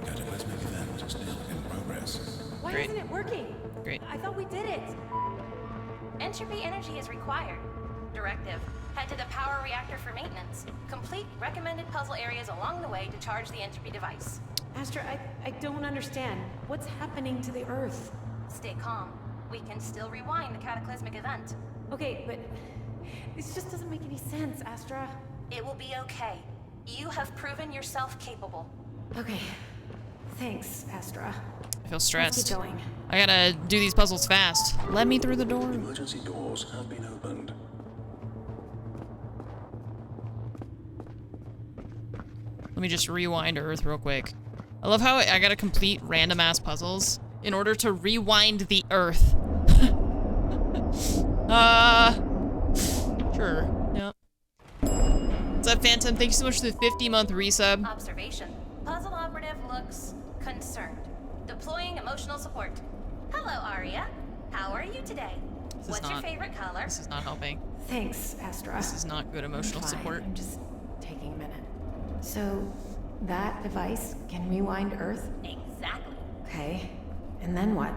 Cataclysmic event still in progress. Why Great. isn't it working? Great. I thought we did it. Entropy energy is required. Directive, head to the power reactor for maintenance. Complete recommended puzzle areas along the way to charge the entropy device. Astra, I don't understand. What's happening to the Earth? Stay calm. We can still rewind the cataclysmic event. Okay, but this just doesn't make any sense, Astra. It will be okay. You have proven yourself capable. Okay. Thanks, Astra. I feel Let's stressed. keep going. I gotta do these puzzles fast. Let me through the door. Emergency doors have been opened. Let me just rewind Earth real quick. I love how I gotta complete random ass puzzles in order to rewind the Earth. Sure. Yep. What's up, Phantom? Thank you so much for the 50-month resub. Observation. Puzzle operative looks concerned. Deploying emotional support. Hello, Aria. How are you today? This is What's your not- favorite color? This is not helping. Thanks, Astra. This is not good emotional I'm fine. support. I'm just taking a minute. So, that device can rewind Earth? Exactly. Okay. And then what?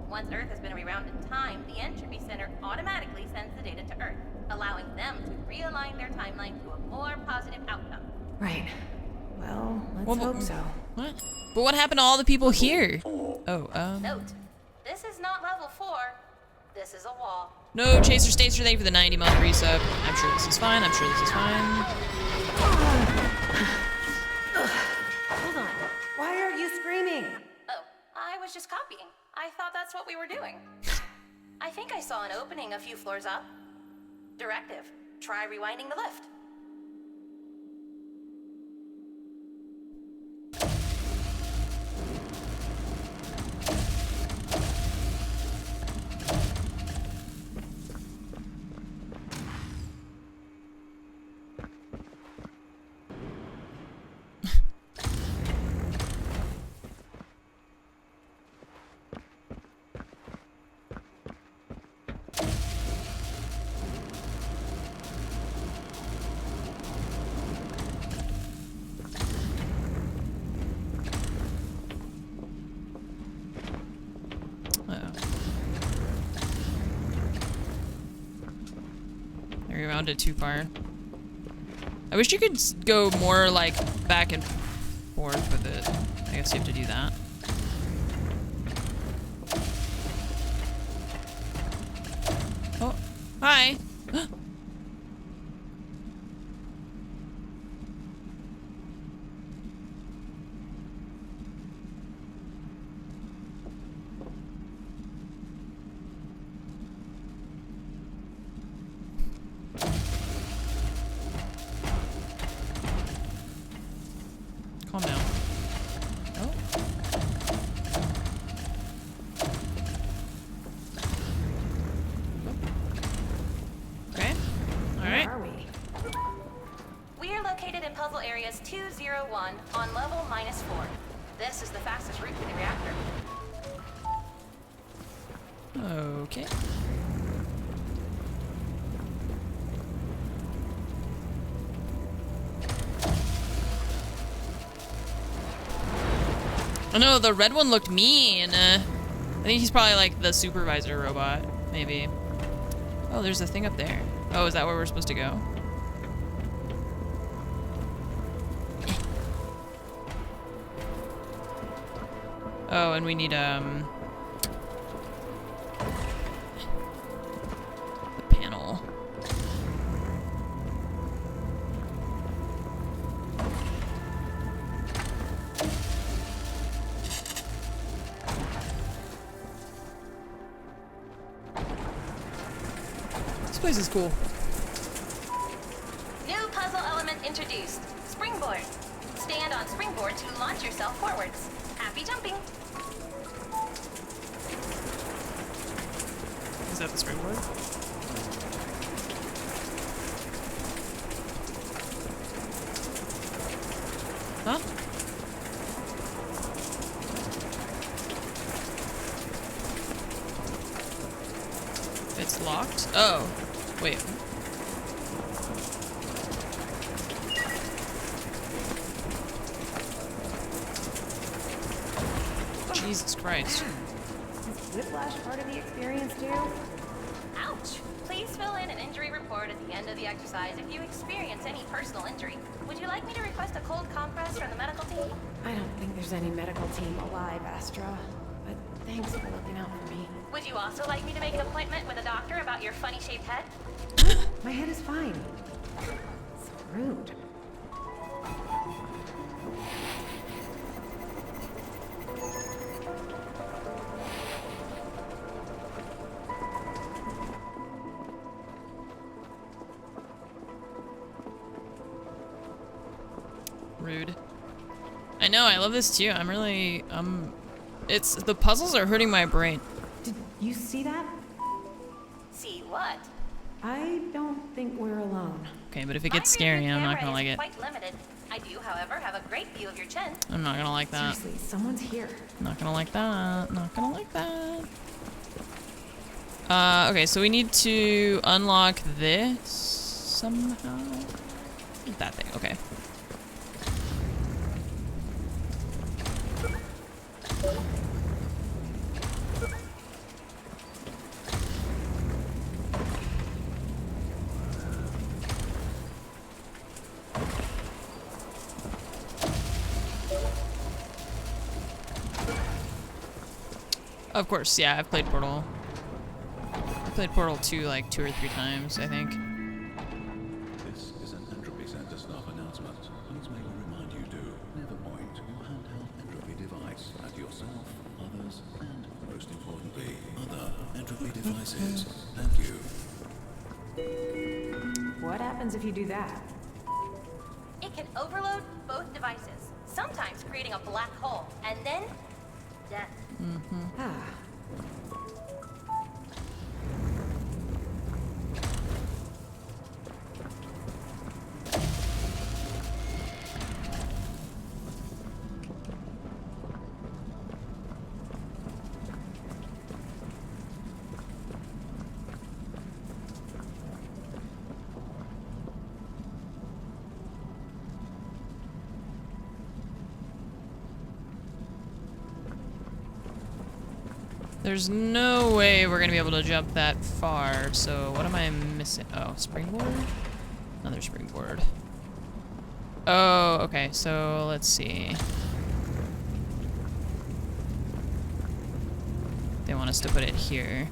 Once Earth has been rewound in time, the Entropy Center automatically sends the data to Earth, allowing them to realign their timeline to a more positive outcome. Right. Well, let's Well, hope so. What? But what happened to all the people here? Oh, Note, this is not level 4. This is a wall. No, Chaser Stacer, thank you for the 90-month resub. I'm sure this is fine. I'm sure this is fine. Hold on. Why are you screaming? Oh, I was just copying. I thought that's what we were doing. I think I saw an opening a few floors up. Directive. Try rewinding the lift. We rounded too far. I wish you could go more like back and forth with it. I guess you have to do that. Oh, hi. Calm down. Oh. Okay. All right. Where are we? We are located in puzzle areas 201 on level -4. This is the fastest route to the reactor. Okay. Oh no, the red one looked mean. I think he's probably like the supervisor robot, maybe. Oh, there's a thing up there. Oh, is that where we're supposed to go? Oh, and we need, the panel. This place is cool. New puzzle element introduced. Springboard. Stand on springboard to launch yourself forwards. Happy jumping. Is that the springboard? Huh? It's locked? Oh. Wait. Jesus Christ. Is whiplash part of the experience too? Ouch. Please fill in an injury report at the end of the exercise if you experience any personal injury. Would you like me to request a cold compress from the medical team? I don't think there's any medical team alive, Astra. But thanks for looking out for me. Would you also like me to make an appointment with a doctor about your funny-shaped head? My head is fine. So rude. Rude. I know, I love this too. I'm really, it's, the puzzles are hurting my brain. Did you see that? See what? I don't think we're alone. Okay, but if it gets My scary, rear-view I'm not camera gonna like is it. Quite limited. I do, however, have a great view of your chin. I'm not gonna like that. Seriously, someone's here. Not gonna like that. Not gonna like that. Okay, so we need to unlock this somehow. That thing, okay. Of course, yeah, I've played Portal. played Portal 2 like 2 or 3 times, I think. This is an Entropy Center staff announcement. Please may we remind you to never point your handheld Entropy device at yourself, others, and most importantly, other Entropy devices. Thank you. What happens if you do that? It can overload both devices, sometimes creating a black hole, and then death. Ah. There's no way we're gonna be able to jump that far, so what am I missing? Oh, springboard? Another springboard. Oh, okay, so let's see. They want us to put it here.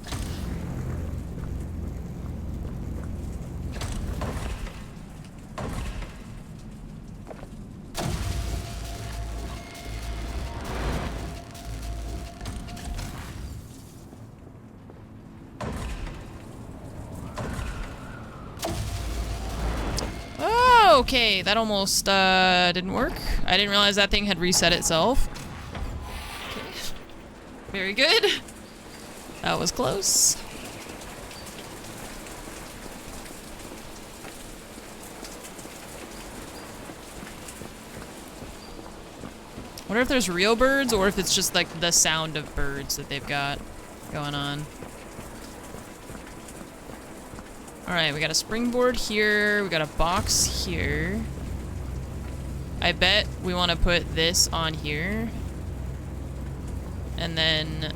Okay, that almost didn't work. I didn't realize that thing had reset itself. Okay. Very good. That was close. Wonder if there's real birds or if it's just like the sound of birds that they've got going on. Alright, we got a springboard here, we got a box here. I bet we want to put this on here. And then...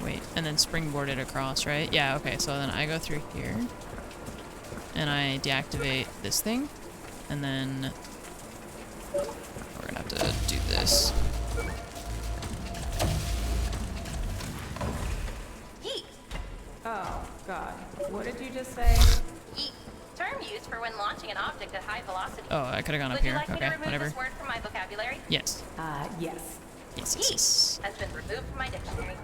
Wait, and then springboard it across, right? Yeah, okay, so then I go through here. And I deactivate this thing. And then... We're gonna have to do this. Oh, God. What did you just say? Yeet. Term used for when launching an object at high velocity. Oh, I could have gone up Would you here. like me Okay, to remove whatever. this word from my vocabulary? Yes. Yes. Yes, yes, Yeet yes. has been removed from my dictionary.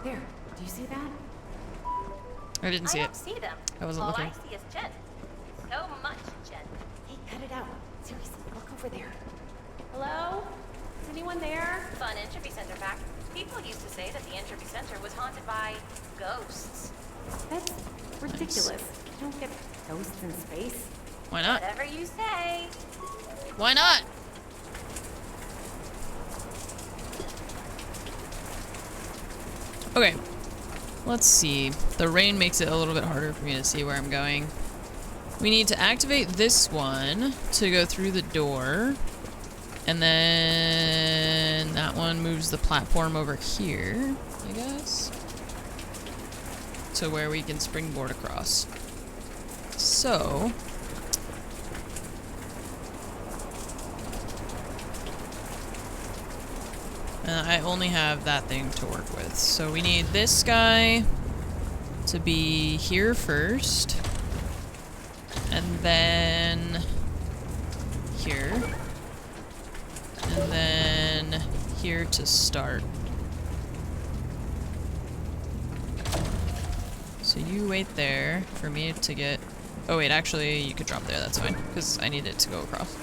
There. Do you see that? I didn't see I it. don't see them. I wasn't All looking. I see is Jen. So much Jen. Hey, cut it out. Seriously, look over there. Hello? Is anyone there? Fun Entropy Center fact. People used to say that the Entropy Center was haunted by ghosts. That's ridiculous. You don't get ghosts in space. Why not? Whatever you say. Why not? Okay. Let's see. The rain makes it a little bit harder for me to see where I'm going. We need to activate this one to go through the door. And then that one moves the platform over here, I guess. To where we can springboard across. So... I only have that thing to work with. So we need this guy to be here first. And then here. And then here to start. So you wait there for me to get... Oh wait, actually you could drop there, that's fine. Because I need it to go across.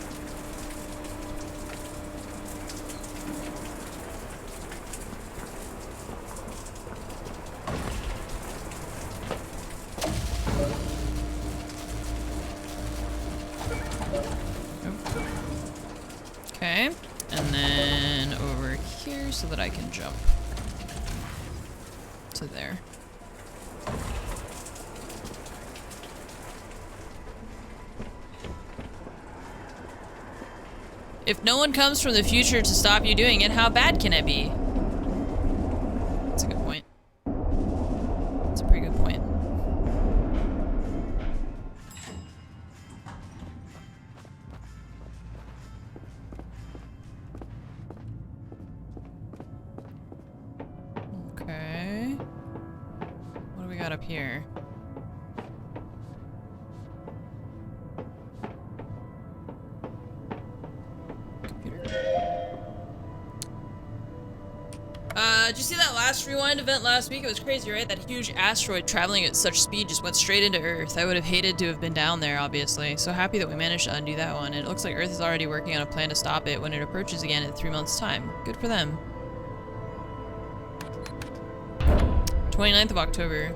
Okay, and then over here so that I can jump to there. If no one comes from the future to stop you doing it, how bad can it be? That's a good point. That's a pretty good point. got up here? Did you see that last Rewind event last week? It was crazy, right? That huge asteroid traveling at such speed just went straight into Earth. I would have hated to have been down there, obviously. So happy that we managed to undo that one. And it looks like Earth is already working on a plan to stop it when it approaches again in 3 months' time. Good for them. 29th of October.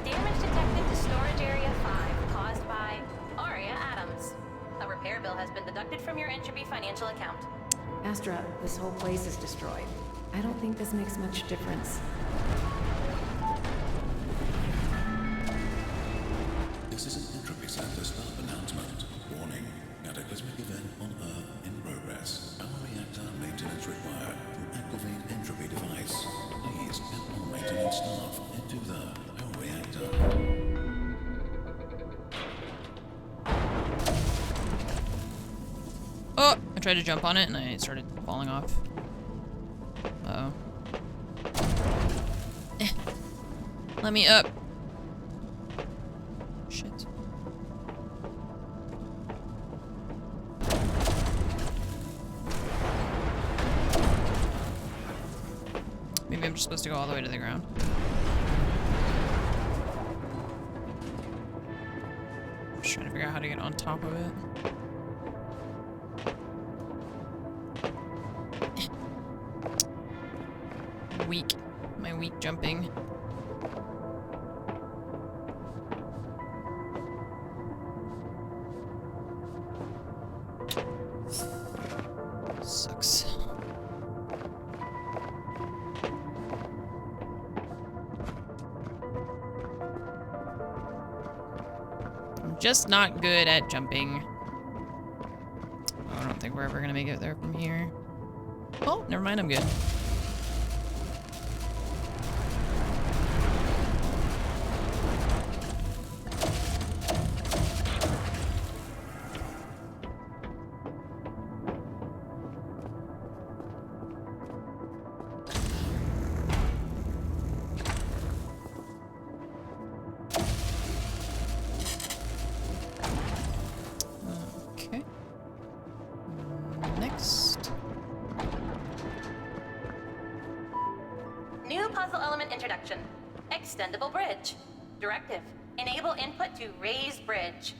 Damage detected to storage area 5 caused by Aria Adams. A repair bill has been deducted from your Entropy financial account. Astra, this whole place is destroyed. I don't think this makes much difference. This is an Entropy Center staff announcement. Warning, cataclysmic event on Earth in progress. Power reactor maintenance required to activate Entropy device. Please get all maintenance staff into the power reactor. Oh! I tried to jump on it and I started falling off. Uh-oh. Let me up. Shit. Maybe I'm just supposed to go all the way to the ground. Just trying to figure out how to get on top of it. Weak. My weak jumping. Sucks. I'm just not good at jumping. I don't think we're ever gonna make it there from here. Oh, never mind, I'm good. Okay. Next. New puzzle element introduction. Extendable bridge. Directive. Enable input to raise bridge.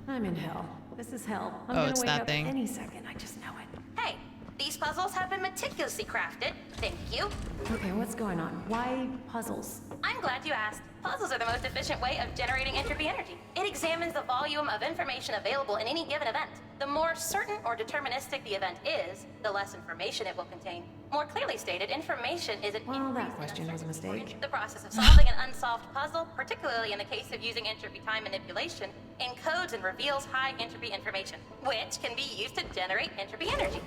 I'm in hell. This is hell. I'm Oh, gonna it's wake that up thing. any second. I just know it. Hey, these puzzles have been meticulously crafted. Thank you. Okay, what's going on? Why puzzles? I'm glad you asked. Puzzles are the most efficient way of generating entropy energy. It examines the volume of information available in any given event. The more certain or deterministic the event is, the less information it will contain. More clearly stated, information is an Well, that increase in question was a mistake. The process of solving an unsolved puzzle, particularly in the case of using entropy time manipulation, encodes and reveals high entropy information, which can be used to generate entropy energy.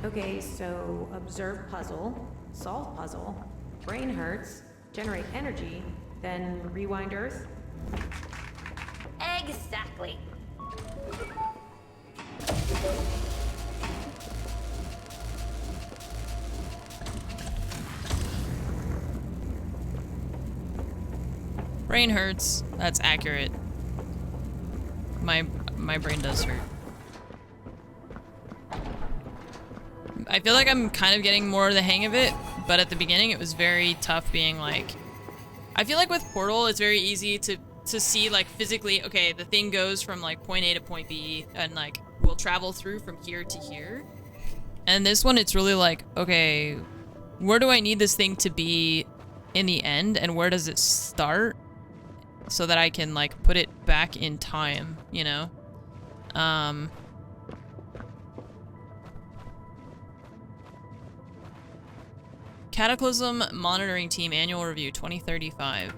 Okay, so observe puzzle, solve puzzle, brain hurts, generate energy, then rewind Earth? Exactly. Brain hurts. That's accurate. My brain does hurt. I feel like I'm kind of getting more of the hang of it, but at the beginning it was very tough being like... I feel like with Portal, it's very easy to see like physically, okay, the thing goes from like point A to point B and like will travel through from here to here. And this one, it's really like, okay, where do I need this thing to be in the end and where does it start so that I can like put it back in time, you know? Cataclysm Monitoring Team Annual Review 2035.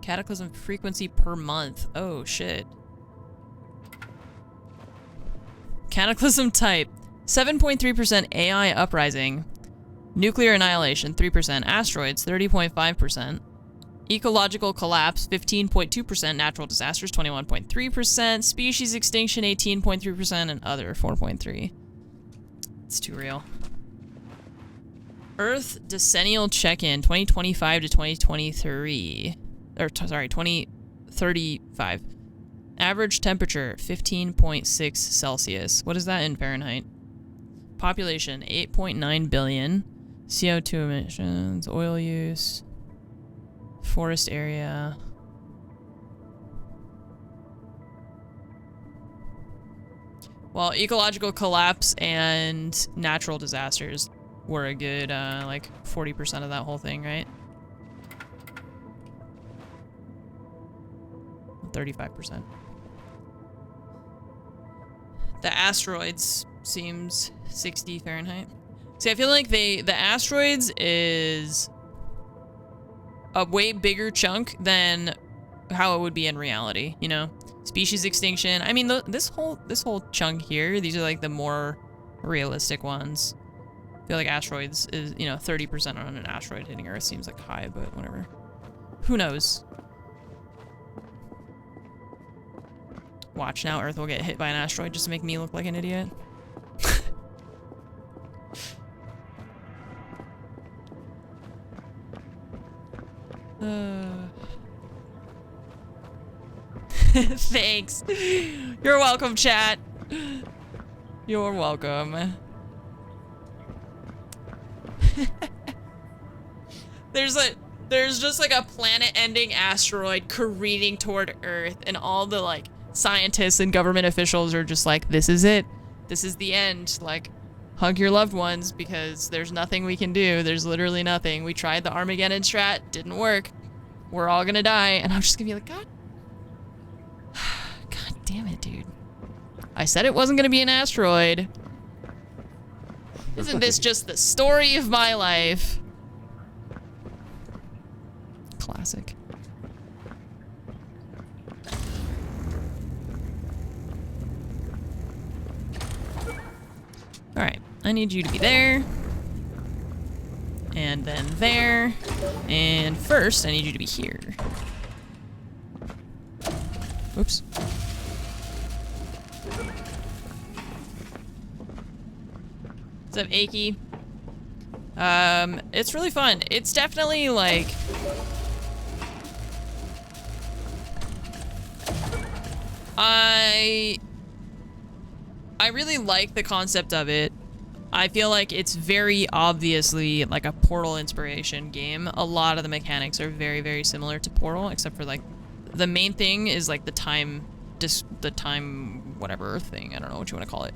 Cataclysm frequency per month. Oh, shit. Cataclysm type. 7.3% AI uprising. Nuclear annihilation, 3%. Asteroids, 30.5%. Ecological collapse, 15.2%. Natural disasters, 21.3%. Species extinction, 18.3%. And other, 4.3%. It's too real. Earth decennial check-in 2025 to 2023. Or sorry, 2035. Average temperature 15.6 Celsius. What is that in Fahrenheit? Population 8.9 billion. CO2 emissions, oil use, forest area. Well, ecological collapse and natural disasters were a good, like, 40% of that whole thing, right? 35%. The asteroids seems 60 Fahrenheit. See, I feel like the asteroids is a way bigger chunk than how it would be in reality, you know? Species extinction. I mean, this whole chunk here, these are like the more realistic ones. I feel like asteroids is, you know, 30% on an asteroid hitting Earth seems like high, but whatever. Who knows? Watch now, Earth will get hit by an asteroid just to make me look like an idiot. Thanks. You're welcome, chat. You're welcome. There's just like a planet-ending asteroid careening toward Earth, and all the like scientists and government officials are just like, this is it. This is the end. Like, hug your loved ones because there's nothing we can do. There's literally nothing. We tried the Armageddon strat, didn't work. We're all gonna die. And I'm just gonna be like, God damn it, dude. I said it wasn't gonna be an asteroid. Isn't this just the story of my life? Classic. Alright, I need you to be there. And then there. And first, I need you to be here. Oops. What's up, Achy? It's really fun. It's definitely like... I really like the concept of it. I feel like it's very obviously like a Portal inspiration game. A lot of the mechanics are very, very similar to Portal, except for like the main thing is like the time whatever thing. I don't know what you want to call it.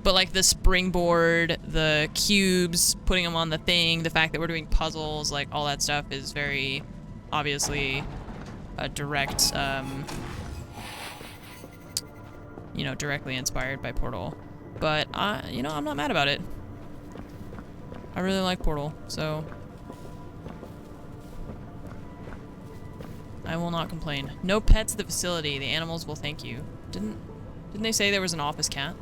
But like the springboard, the cubes, putting them on the thing, the fact that we're doing puzzles, like all that stuff is very obviously a direct, you know, directly inspired by Portal. But, you know, I'm not mad about it. I really like Portal, so I will not complain. No pets at the facility. The animals will thank you. Didn't they say there was an office cat?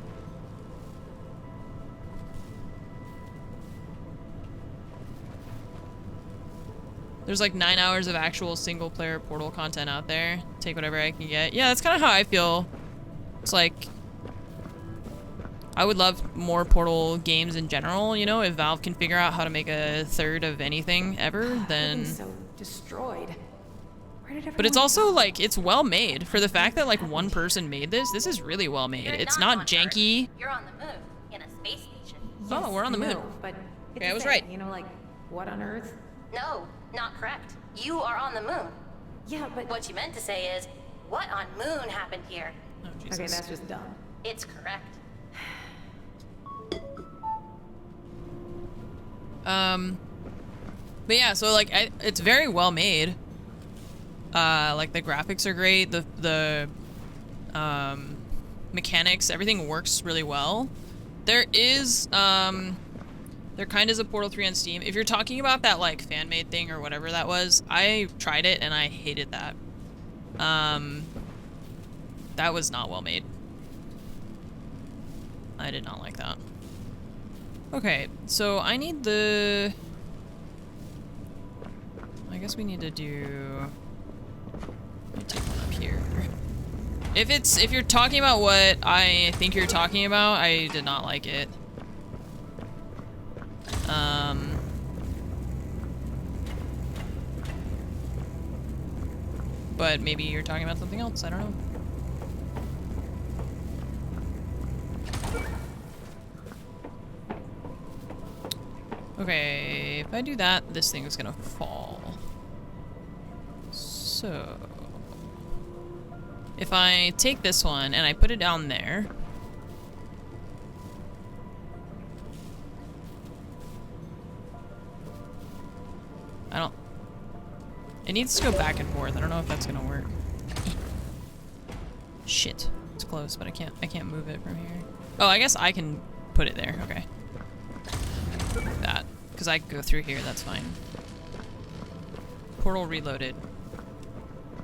There's like 9 hours of actual single-player Portal content out there. Take whatever I can get. Yeah, that's kind of how I feel. It's like, I would love more Portal games in general, you know? If Valve can figure out how to make a third of anything ever, then... So destroyed. Where did But it's also, like, it's well made. For the fact that, like, one person made this is really well made. You're It's not on janky. Earth. You're on the moon, in a space station. Oh, we're on the moon. No, but it's Okay, I the was same, right. You know, like, what on Earth? No, not correct. You are on the moon. Yeah, but... What you meant to say is, what on moon happened here? Oh, Jesus. Okay, that's just dumb. It's correct. But yeah, so like it's very well made. Like the graphics are great, the mechanics, everything works really well. There is there kind of is a Portal 3 on Steam. If you're talking about that like fan-made thing or whatever that was, I tried it and I hated that. That was not well made. I did not like that. Okay, so I need the... I guess we need to do... Let me take one up here. If you're talking about what I think you're talking about, I did not like it. but maybe you're talking about something else. I don't know. Okay, if I do that, this thing is gonna fall. So... if I take this one and I put it down there... I don't... it needs to go back and forth. I don't know if that's gonna work. Shit. It's close, but I can't move it from here. Oh, I guess I can put it there. Okay. Like that. Because I can go through here, that's fine. Portal reloaded.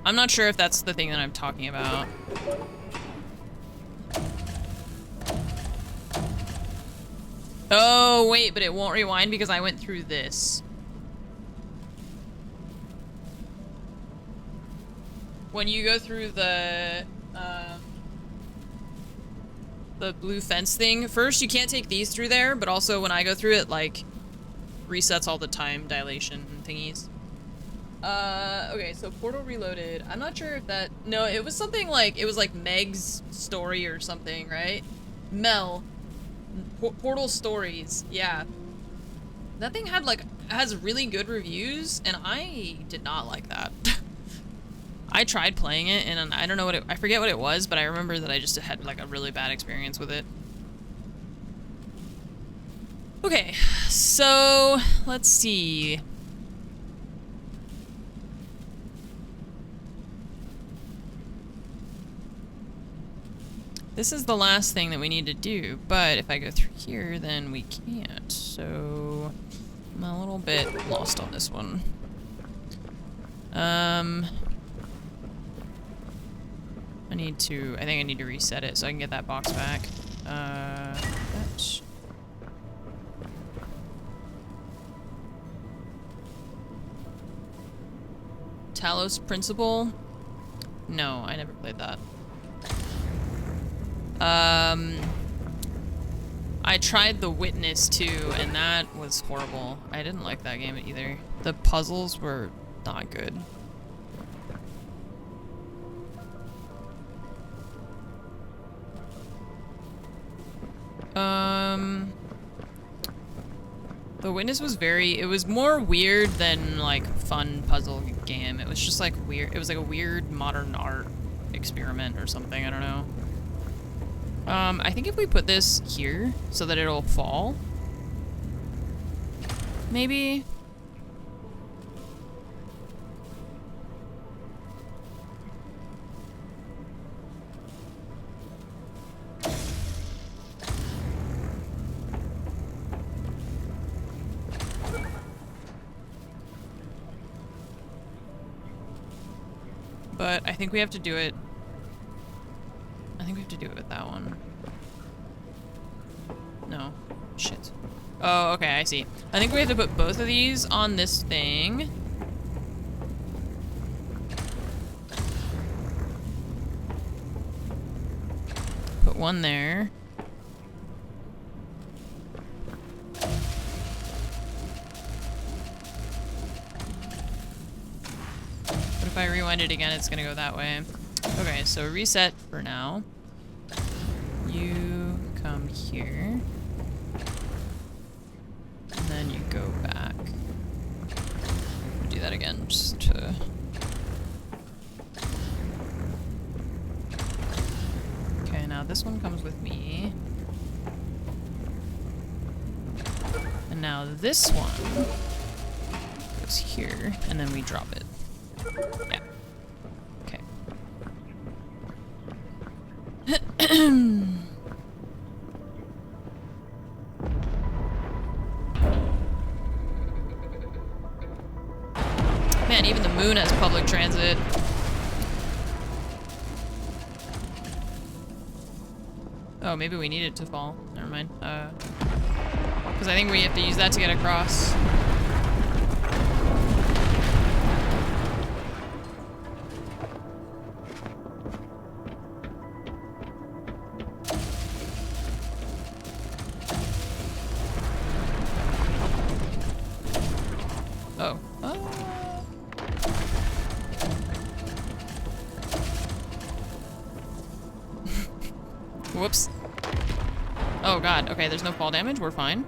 I'm not sure if that's the thing that I'm talking about. Oh, wait, but it won't rewind because I went through this. When you go through the blue fence thing, first you can't take these through there, but also when I go through it, like, resets all the time dilation thingies. Okay, so Portal reloaded. I'm not sure if that... no, it was something like... it was like Meg's story or something, right? Mel. Portal Stories, yeah. That thing had, like, has really good reviews, and I did not like that. I tried playing it, and I don't know what it... I forget what it was, but I remember that I just had, like, a really bad experience with it. Okay, so... let's see... this is the last thing that we need to do, but if I go through here, then we can't. So... I'm a little bit lost on this one. I think I need to reset it so I can get that box back. Talos Principle? No, I never played that. I tried The Witness too, and that was horrible. I didn't like that game either. The puzzles were not good. The Witness was it was more weird than, like, fun puzzle game. It was just, like, weird. It was, like, a weird modern art experiment or something. I don't know. I think if we put this here so that it'll fall, maybe. But I think we have to do it. I think we have to do it with that one. No. Shit. Oh, okay, I see. I think we have to put both of these on this thing. Put one there. But if I rewind it again, it's gonna go that way. Okay, so reset for now. You come here. And then you go back. Do that again, just to... okay, now this one comes with me. And now this one goes here, and then we drop it. Yeah. Okay. Man, even the moon has public transit. Oh, maybe we need it to fall. Never mind. Because I think we have to use that to get across. Whoops. Oh god, okay, there's no fall damage, we're fine.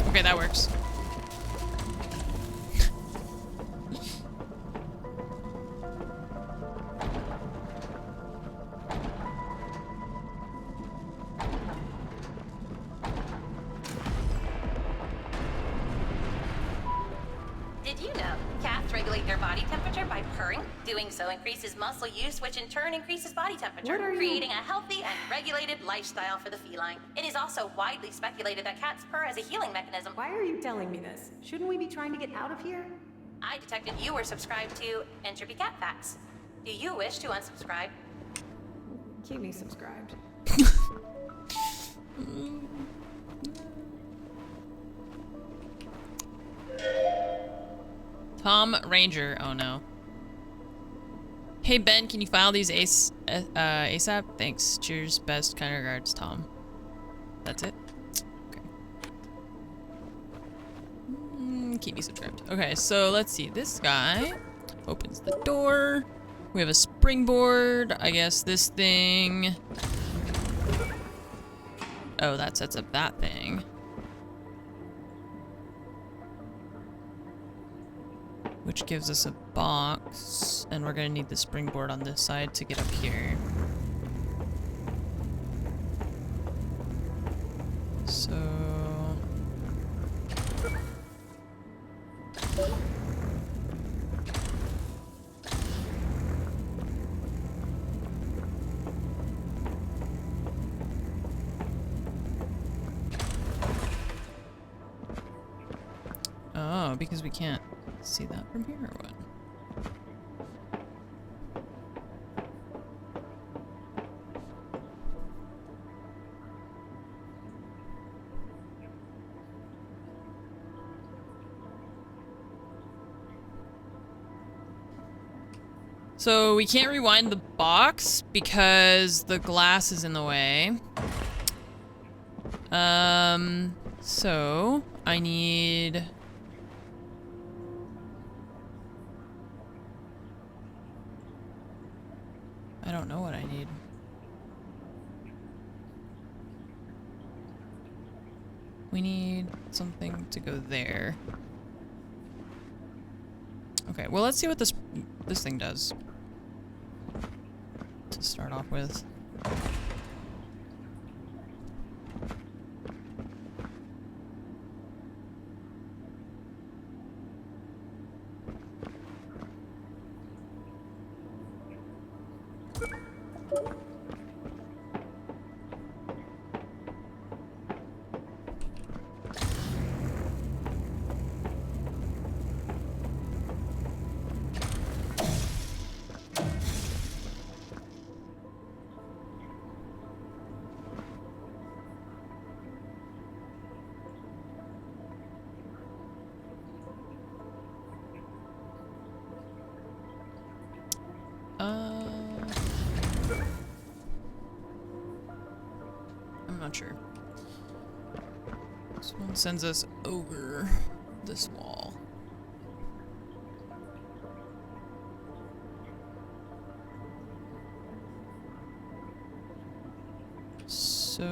Okay, that works. Did you know cats regulate their body temperature by purring? Doing so increases muscle use, which in turn increases body temperature, What are you- creating a healthy and regulated lifestyle for the feline. It is also widely speculated that cats purr as a healing mechanism. Why are you telling me this? Shouldn't we be trying to get out of here? I detected you were subscribed to Entropy Cat Facts. Do you wish to unsubscribe? Keep me subscribed. Tom Ranger. Oh no. Hey Ben, can you file these ASAP? Thanks. Cheers. Best. Kind regards, Tom. That's it? Okay. Keep me subscribed. Okay, so let's see. This guy opens the door. We have a springboard. I guess this thing. Oh, that sets up that thing. Which gives us a box, and we're gonna need the springboard on this side to get up here. So... Oh, because we can't see that from here or what? So we can't rewind the box because the glass is in the way. So I need... I don't know what I need. We need something to go there. Okay, well let's see what this thing does. To start off with. I'm not sure. This one sends us over this wall. So...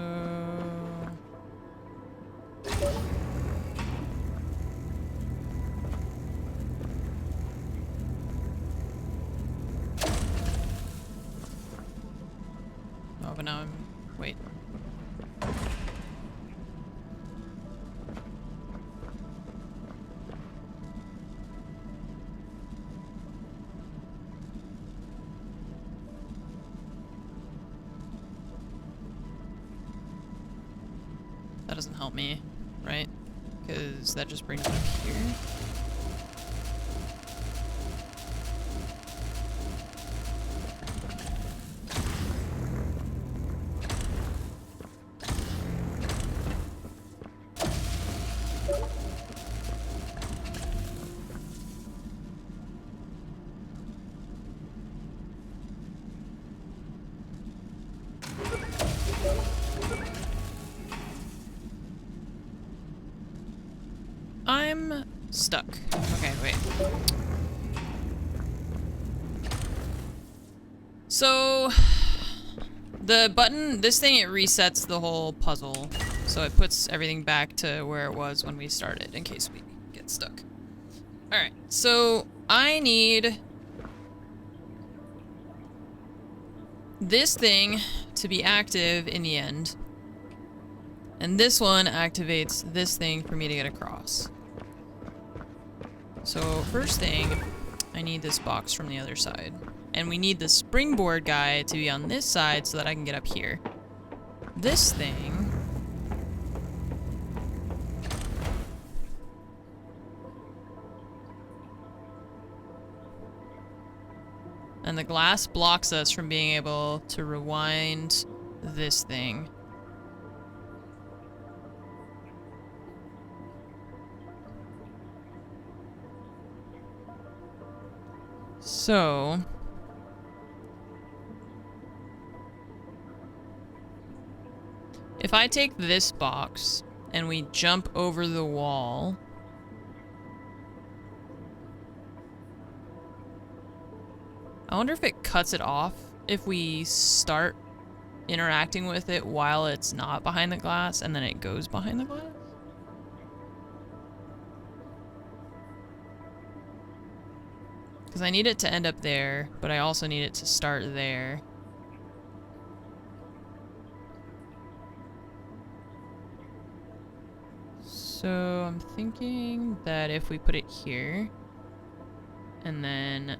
Oh, but now I'm... Wait. That doesn't help me, right? Because that just brings it up here. Stuck. Okay, wait. So, the button, this thing, it resets the whole puzzle. So it puts everything back to where it was when we started, in case we get stuck. Alright, so I need this thing to be active in the end. And this one activates this thing for me to get across. So first thing, I need this box from the other side. And we need the springboard guy to be on this side so that I can get up here. This thing... And the glass blocks us from being able to rewind this thing. So... if I take this box and we jump over the wall... I wonder if it cuts it off if we start interacting with it while it's not behind the glass and then it goes behind the glass? Because I need it to end up there, but I also need it to start there. So I'm thinking that if we put it here and then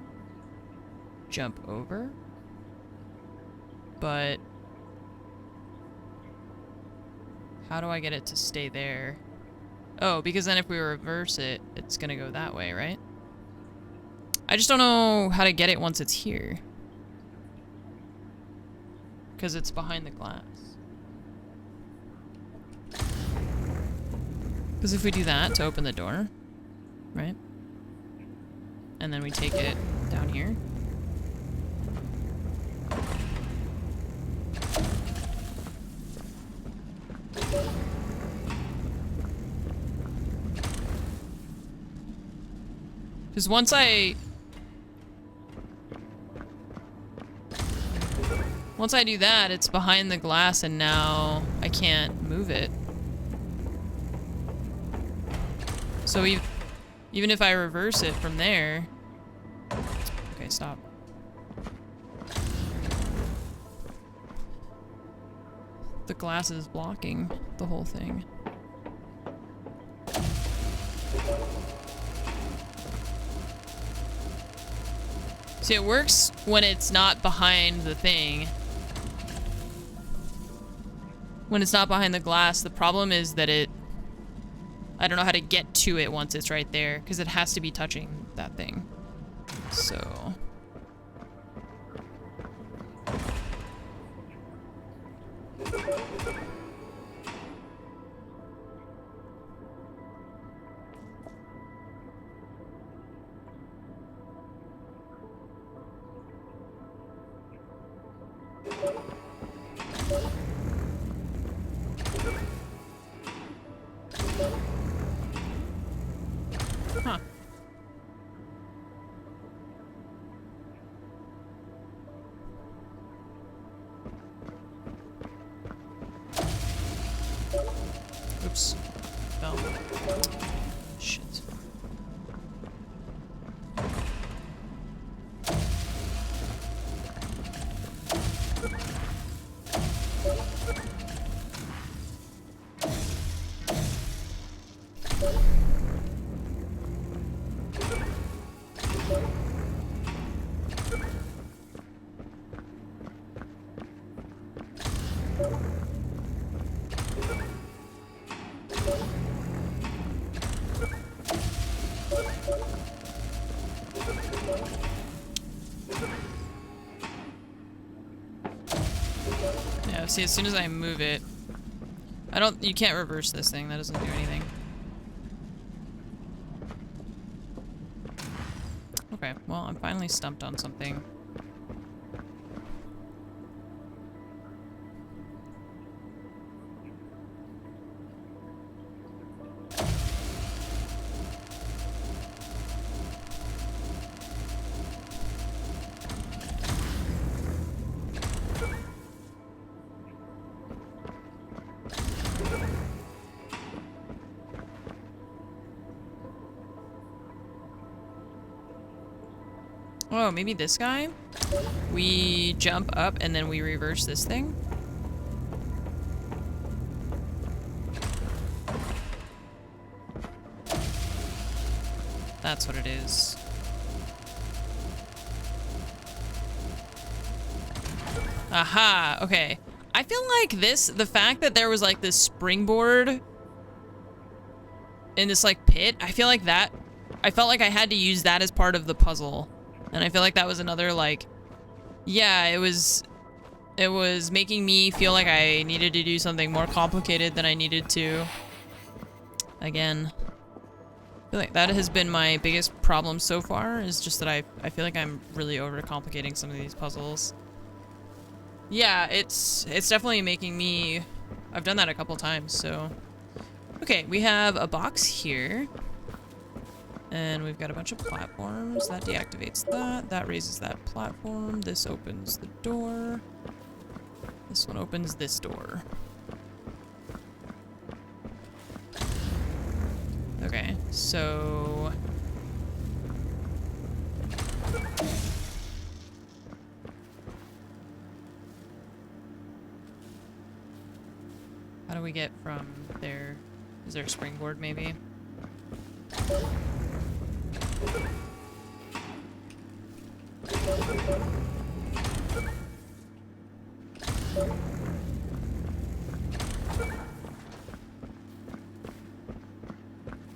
jump over, but how do I get it to stay there? Oh, because then if we reverse it, it's gonna go that way, right? I just don't know how to get it once it's here. Because it's behind the glass. Because if we do that to open the door, right? And then we take it down here. Because once I do that, it's behind the glass and now I can't move it. So even if I reverse it from there... Okay, stop. The glass is blocking the whole thing. See, it works when it's not behind the thing. When it's not behind the glass, the problem is that I don't know how to get to it once it's right there, because it has to be touching that thing. So... Huh. Oops. Fell. Shit. Yeah, see, as soon as I move it, you can't reverse this thing, that doesn't do anything. Okay, well, I'm finally stumped on something. Oh, maybe this guy? We jump up and then we reverse this thing? That's what it is. Aha, okay. I feel like the fact that there was like this springboard in this like pit, I feel like that, I felt like I had to use that as part of the puzzle. And I feel like that was another like, yeah, it was making me feel like I needed to do something more complicated than I needed to. Again, I feel like that has been my biggest problem so far, is just that I feel like I'm really overcomplicating some of these puzzles. Yeah, it's definitely making me, I've done that a couple times, so. Okay, we have a box here. And we've got a bunch of platforms. That deactivates that. That raises that platform. This opens the door. This one opens this door. Okay, so... how do we get from there? Is there a springboard, maybe?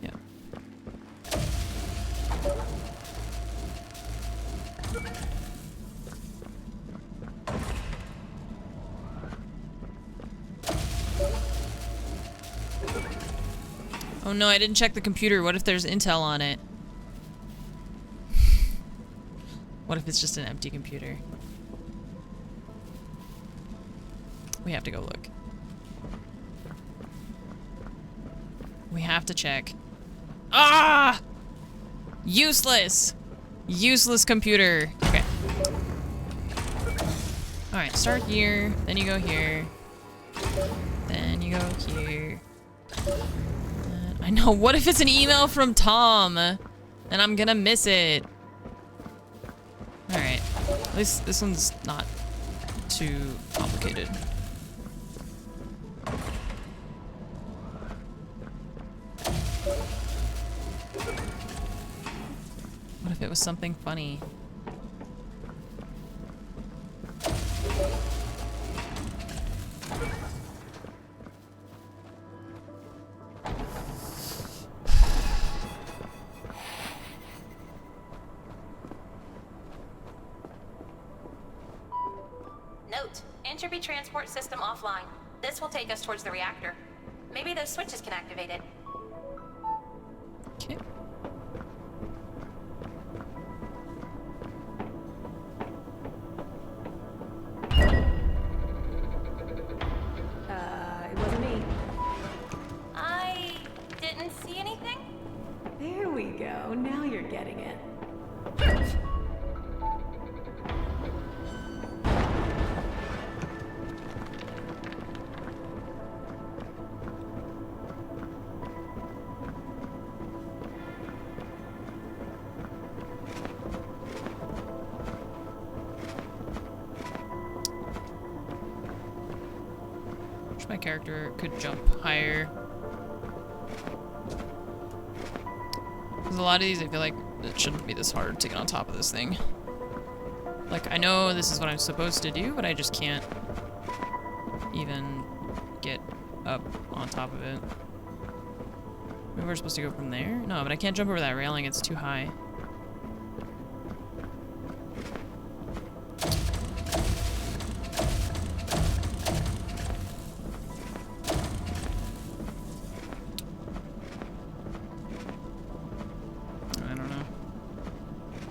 Yeah. Oh no, I didn't check the computer. What if there's intel on it? What if it's just an empty computer? We have to go look. We have to check. Ah! Useless! Useless computer. Okay. Alright, start here, then you go here. Then you go here. I know, what if it's an email from Tom? And I'm gonna miss it. Alright. At least this one's not too complicated. What if it was something funny? Note, Entropy transport system offline. This will take us towards the reactor. Maybe those switches can activate it. Okay. It wasn't me. I didn't see anything. There we go. Now you're getting it. Wish my character could jump higher. Because a lot of these, I feel like it shouldn't be this hard to get on top of this thing. Like, I know this is what I'm supposed to do, but I just can't even get up on top of it. Maybe we're supposed to go from there? No, but I can't jump over that railing, it's too high.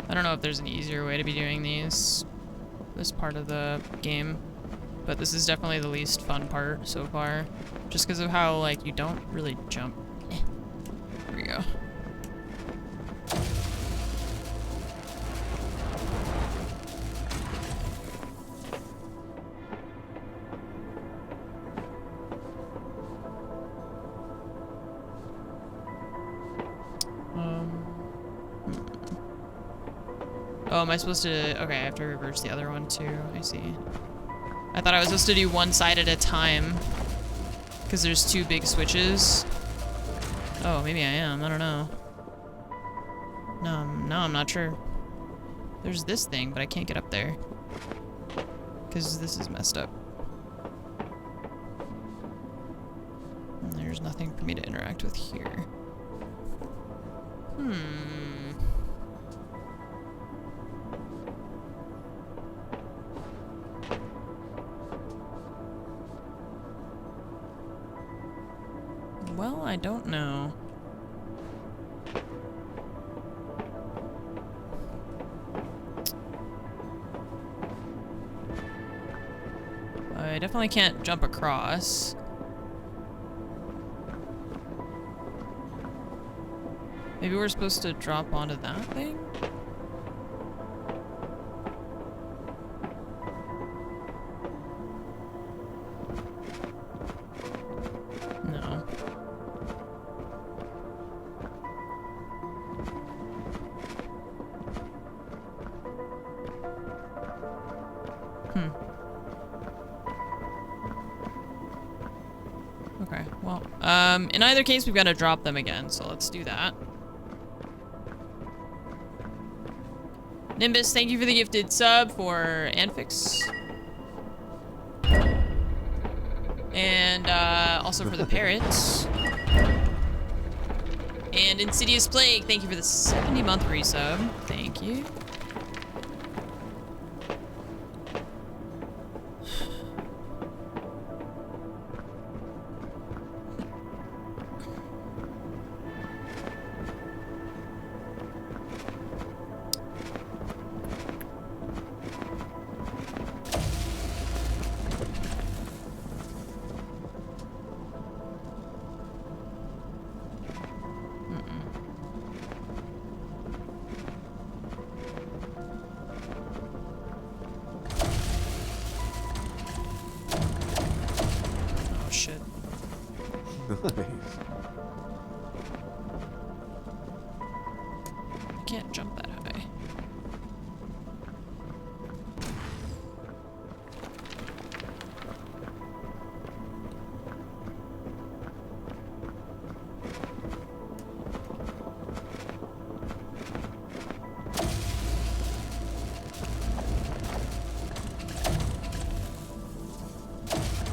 I don't know if there's an easier way to be doing this part of the game, but this is definitely the least fun part so far, just because of how, like, you don't really jump. Here we go. Oh, am I supposed to... Okay, I have to reverse the other one too. I see. I thought I was supposed to do one side at a time. Because there's 2 big switches. Oh, maybe I am. I don't know. No, I'm not sure. There's this thing, but I can't get up there. Because this is messed up. And there's nothing for me to interact with here. Well, I don't know. I definitely can't jump across. Maybe we're supposed to drop onto that thing? No. Okay, well, in either case, we've got to drop them again, so let's do that. Nimbus, thank you for the gifted sub for Anfix. And, also for the parrots. And Insidious Plague, thank you for the 70-month resub. Thank you.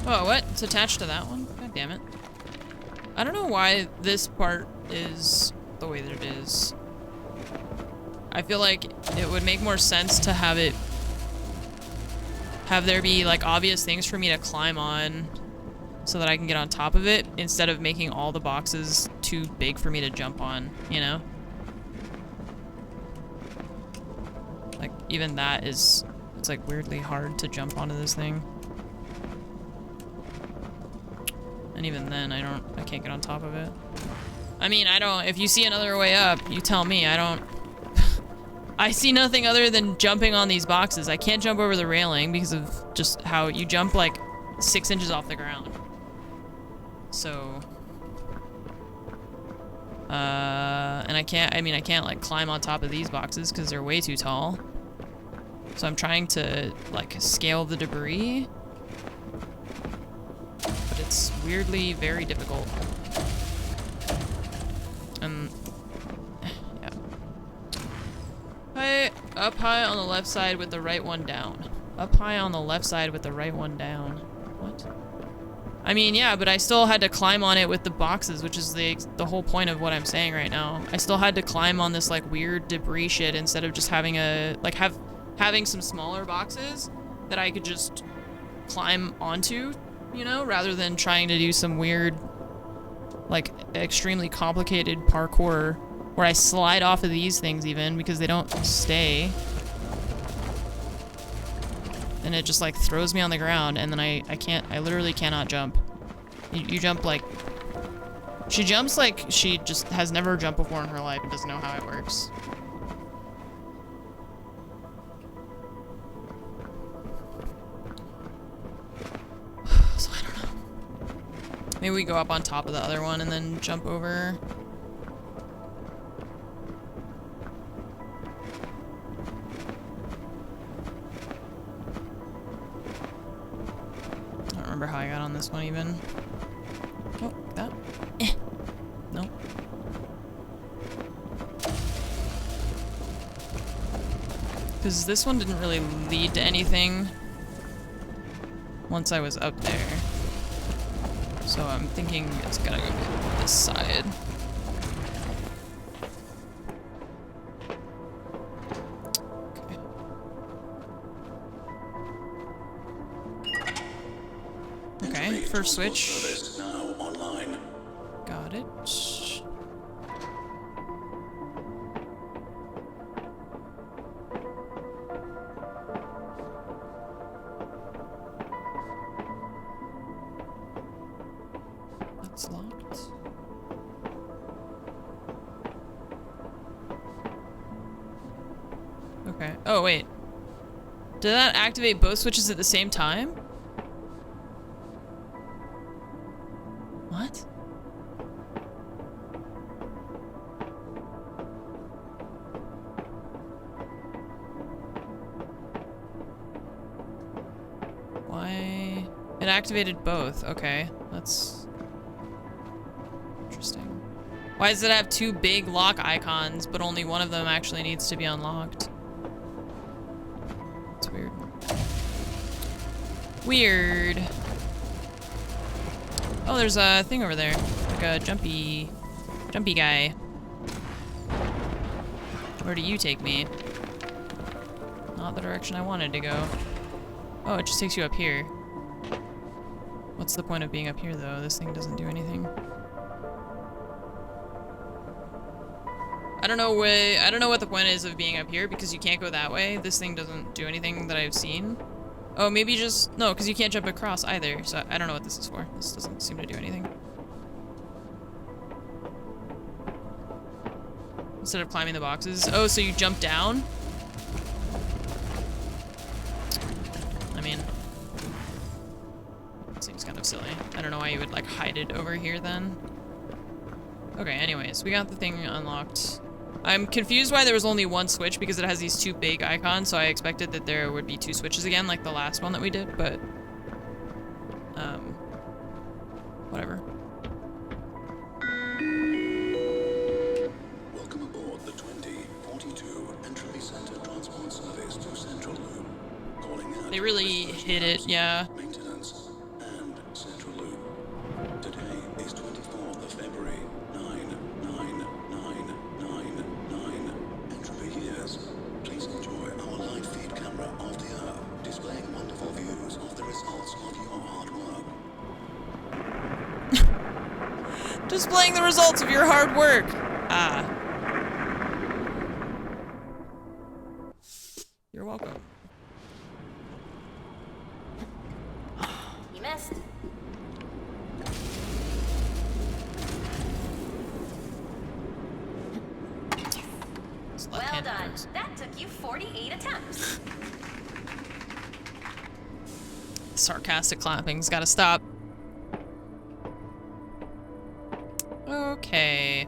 Oh, what? It's attached to that one? God damn it. I don't know why this part is the way that it is. I feel like it would make more sense to have there be like obvious things for me to climb on so that I can get on top of it instead of making all the boxes too big for me to jump on, you know? Like, even that is, it's like weirdly hard to jump onto this thing. And even then, I can't get on top of it. I mean, if you see another way up, you tell me. I see nothing other than jumping on these boxes. I can't jump over the railing because of just how you jump like 6 inches off the ground. So, and I can't like climb on top of these boxes because they're way too tall. So I'm trying to like scale the debris. But it's weirdly very difficult. Yeah. Up high on the left side with the right one down. Up high on the left side with the right one down. What? I mean, yeah, but I still had to climb on it with the boxes, which is the whole point of what I'm saying right now. I still had to climb on this like weird debris shit instead of just having having some smaller boxes that I could just climb onto, you know, rather than trying to do some weird, like, extremely complicated parkour where I slide off of these things even because they don't stay. And it just, like, throws me on the ground and then I literally cannot jump. You jump like... She jumps like she just has never jumped before in her life and doesn't know how it works. So I don't know. Maybe we go up on top of the other one and then jump over. remember how I got on this one even. Oh, that. Eh. Nope. Because this one didn't really lead to anything once I was up there. So I'm thinking it's gotta go this side. Okay, first switch. Now online. Got it. That's locked. Okay. Oh, wait. Did that activate both switches at the same time? What? Why? It activated both. Okay, that's interesting. Why does it have two big lock icons, but only one of them actually needs to be unlocked? That's weird. Weird. Oh, there's a thing over there. Like a jumpy guy. Where do you take me? Not the direction I wanted to go. Oh, it just takes you up here. What's the point of being up here, though? This thing doesn't do anything. I don't know what the point is of being up here, because you can't go that way. This thing doesn't do anything that I've seen. Oh, maybe just... No, because you can't jump across either, so I don't know what this is for. This doesn't seem to do anything. Instead of climbing the boxes. Oh, so you jump down? I mean... Seems kind of silly. I don't know why you would, like, hide it over here, then. Okay, anyways, we got the thing unlocked. I'm confused why there was only one switch, because it has these two big icons, so I expected that there would be two switches again, like the last one that we did, but... whatever. Welcome aboard the 2042 Entropy Center Transport Service to Central Loop. Calling out They really hit it, yeah. maintenance and Central Loop. Today is 24th of February, 99999 Entropy years. Please enjoy our live feed camera of the Earth, displaying wonderful views of the results of your hard work. Displaying the results of your hard work. Ah. You're welcome. You missed. It's Well left-handed done. moves. That took you 48 attempts. Sarcastic clapping's gotta stop. Okay.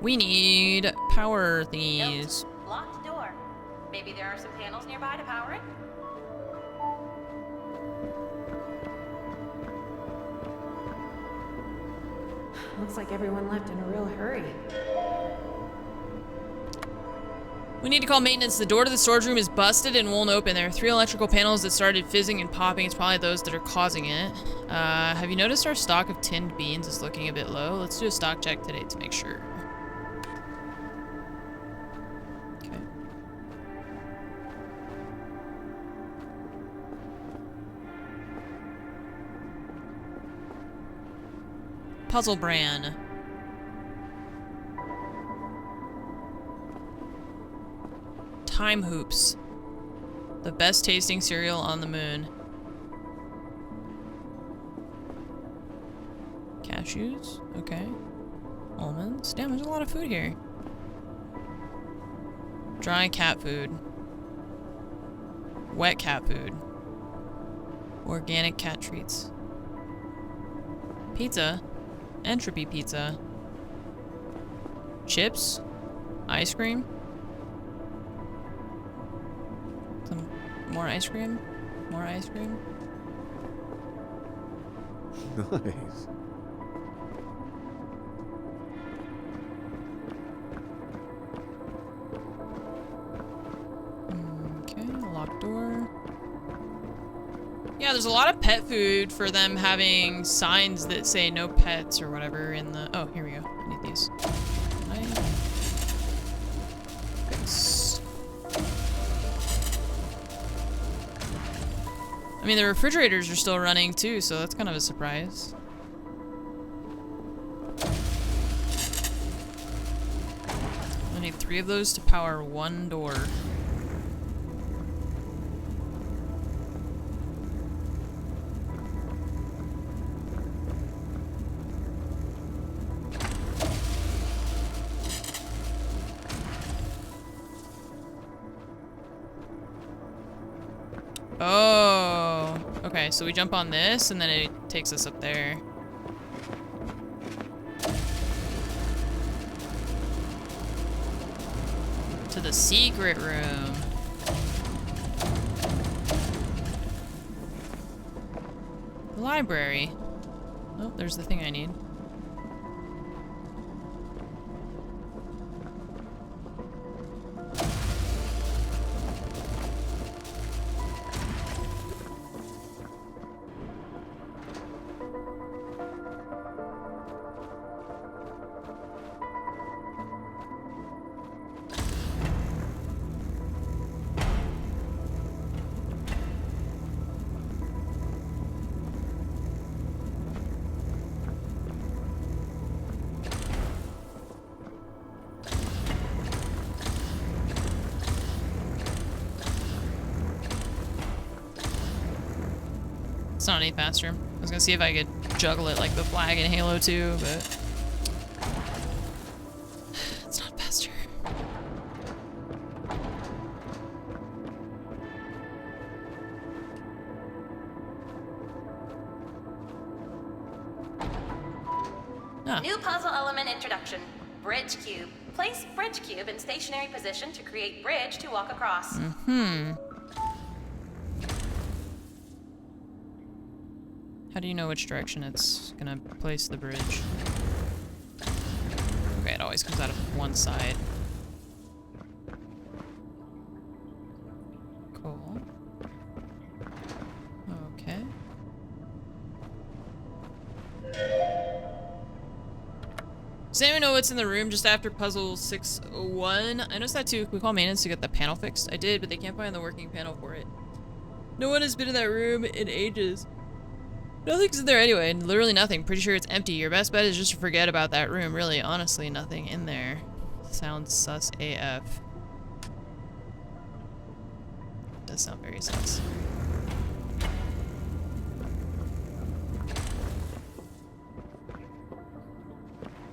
We need power thingies. Nope. Locked door. Maybe there are some panels nearby to power it? Looks like everyone left in a real hurry. We need to call maintenance. The door to the storage room is busted and won't open. There are 3 electrical panels that started fizzing and popping. It's probably those that are causing it. Have you noticed our stock of tinned beans is looking a bit low? Let's do a stock check today to make sure. Okay. Puzzle Bran. Time Hoops. The best tasting cereal on the moon. Cashews. Okay. Almonds. Damn, there's a lot of food here. Dry cat food. Wet cat food. Organic cat treats. Pizza. Entropy pizza. Chips. Ice cream. Some more ice cream. More ice cream. Nice. Okay, locked door. Yeah, there's a lot of pet food for them having signs that say no pets or whatever in the... Oh, here we go. I need these. Fix. I mean, the refrigerators are still running too, so that's kind of a surprise. I need 3 of those to power 1 door. Oh, okay, so we jump on this and then it takes us up there. To the secret room. The library. Oh, there's the thing I need. It's not any faster. I was gonna see if I could juggle it like the flag in Halo 2, but it's not faster. Ah. New puzzle element introduction. Bridge cube. Place bridge cube in stationary position to create bridge to walk across. How do you know which direction it's gonna place the bridge? Okay, it always comes out of one side. Cool. Okay. Does anyone know what's in the room just after puzzle 601? I noticed that too. Can we call maintenance to get the panel fixed? I did, but they can't find the working panel for it. No one has been in that room in ages. Nothing's in there anyway, literally nothing. Pretty sure it's empty. Your best bet is just to forget about that room. Really, honestly, nothing in there. Sounds sus AF. Does sound very sus.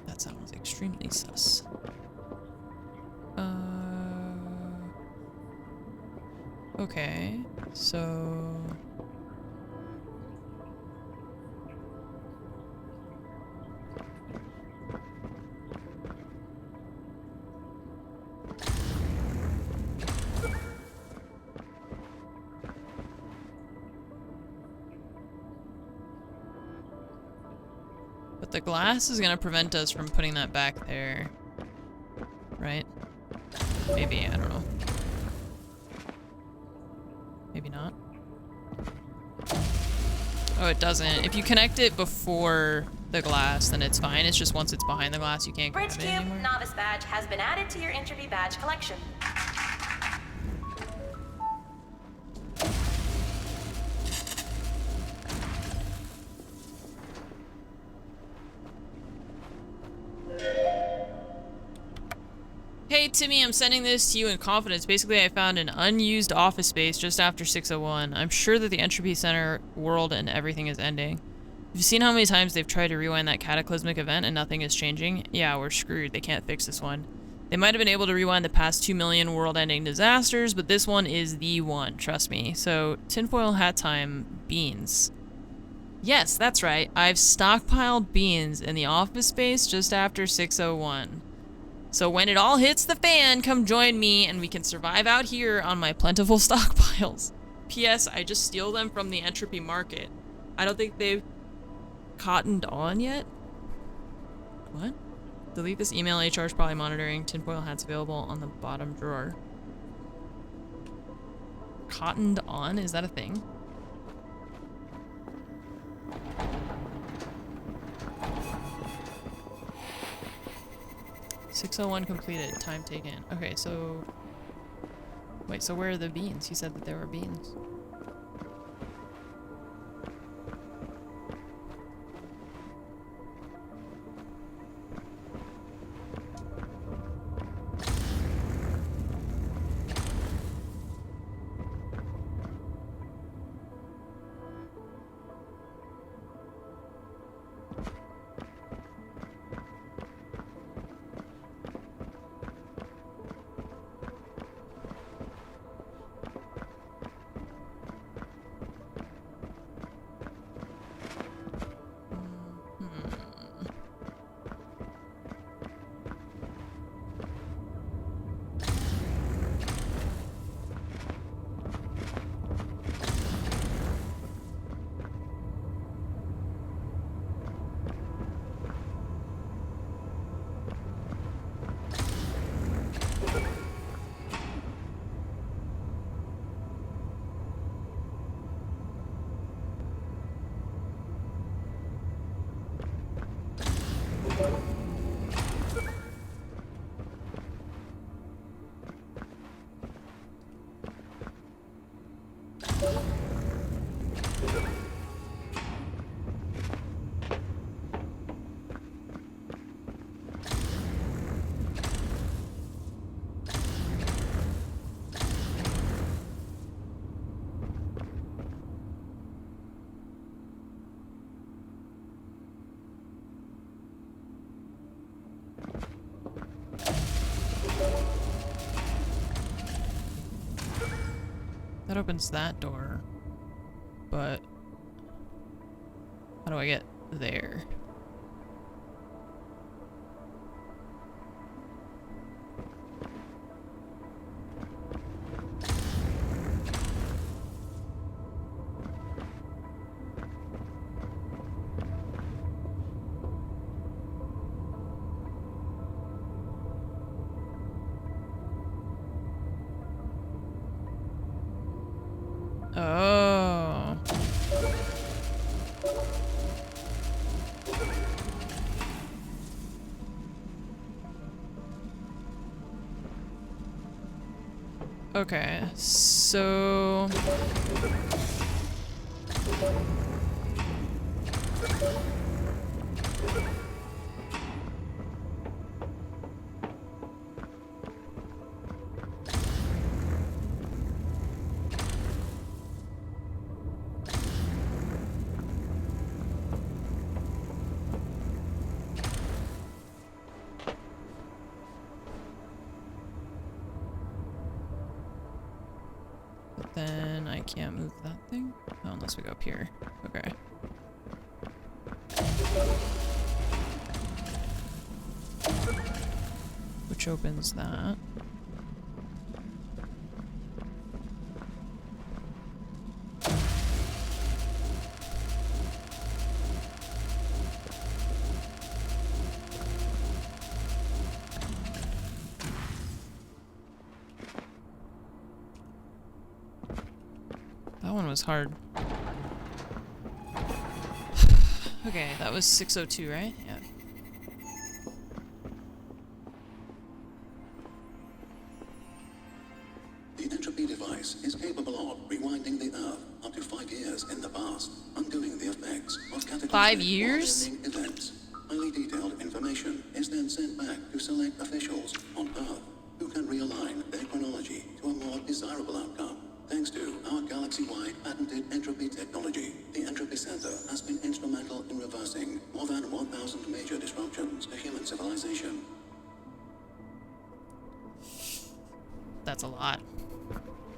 That sounds extremely sus. Okay, so... But the glass is gonna prevent us from putting that back there. Right? Maybe, I don't know. Maybe not. Oh, it doesn't. If you connect it before the glass, then it's fine. It's just once it's behind the glass, you can't grab Bridge it cube anymore. novice badge has been added to your Entropy badge collection. Hey Timmy, I'm sending this to you in confidence. Basically, I found an unused office space just after 601. I'm sure that the Entropy Center world and everything is ending. Have you seen how many times they've tried to rewind that cataclysmic event and nothing is changing? Yeah, we're screwed. They can't fix this one. They might have been able to rewind the past 2 million world-ending disasters, but this one is the one, trust me. So, tinfoil hat time, beans. Yes, that's right. I've stockpiled beans in the office space just after 601. So when it all hits the fan, come join me and we can survive out here on my plentiful stockpiles. P.S. I just steal them from the Entropy market. I don't think they've cottoned on yet? What? Delete this email. HR is probably monitoring. Tinfoil hats available on the bottom drawer. Cottoned on? Is that a thing? .601 completed. Time taken. Okay, so... Wait, so where are the beans? You said that there were beans. That opens that door. But how do I get there? Oh. Okay, so... Then I can't move that thing? Oh, unless we go up here. Okay. Which opens that. That one was hard. Okay, that was 602, right? Yeah. The Entropy device is capable of rewinding the Earth up to 5 years in the past, undoing the effects of cataclysmic 5 years? world-ending events. Highly detailed information is then sent back to select officials on Earth who can realign their chronology to a more desirable outcome. Thanks to our galaxy-wide patented entropy technology, the Entropy Center has been instrumental in reversing more than 1,000 major disruptions to human civilization. That's a lot.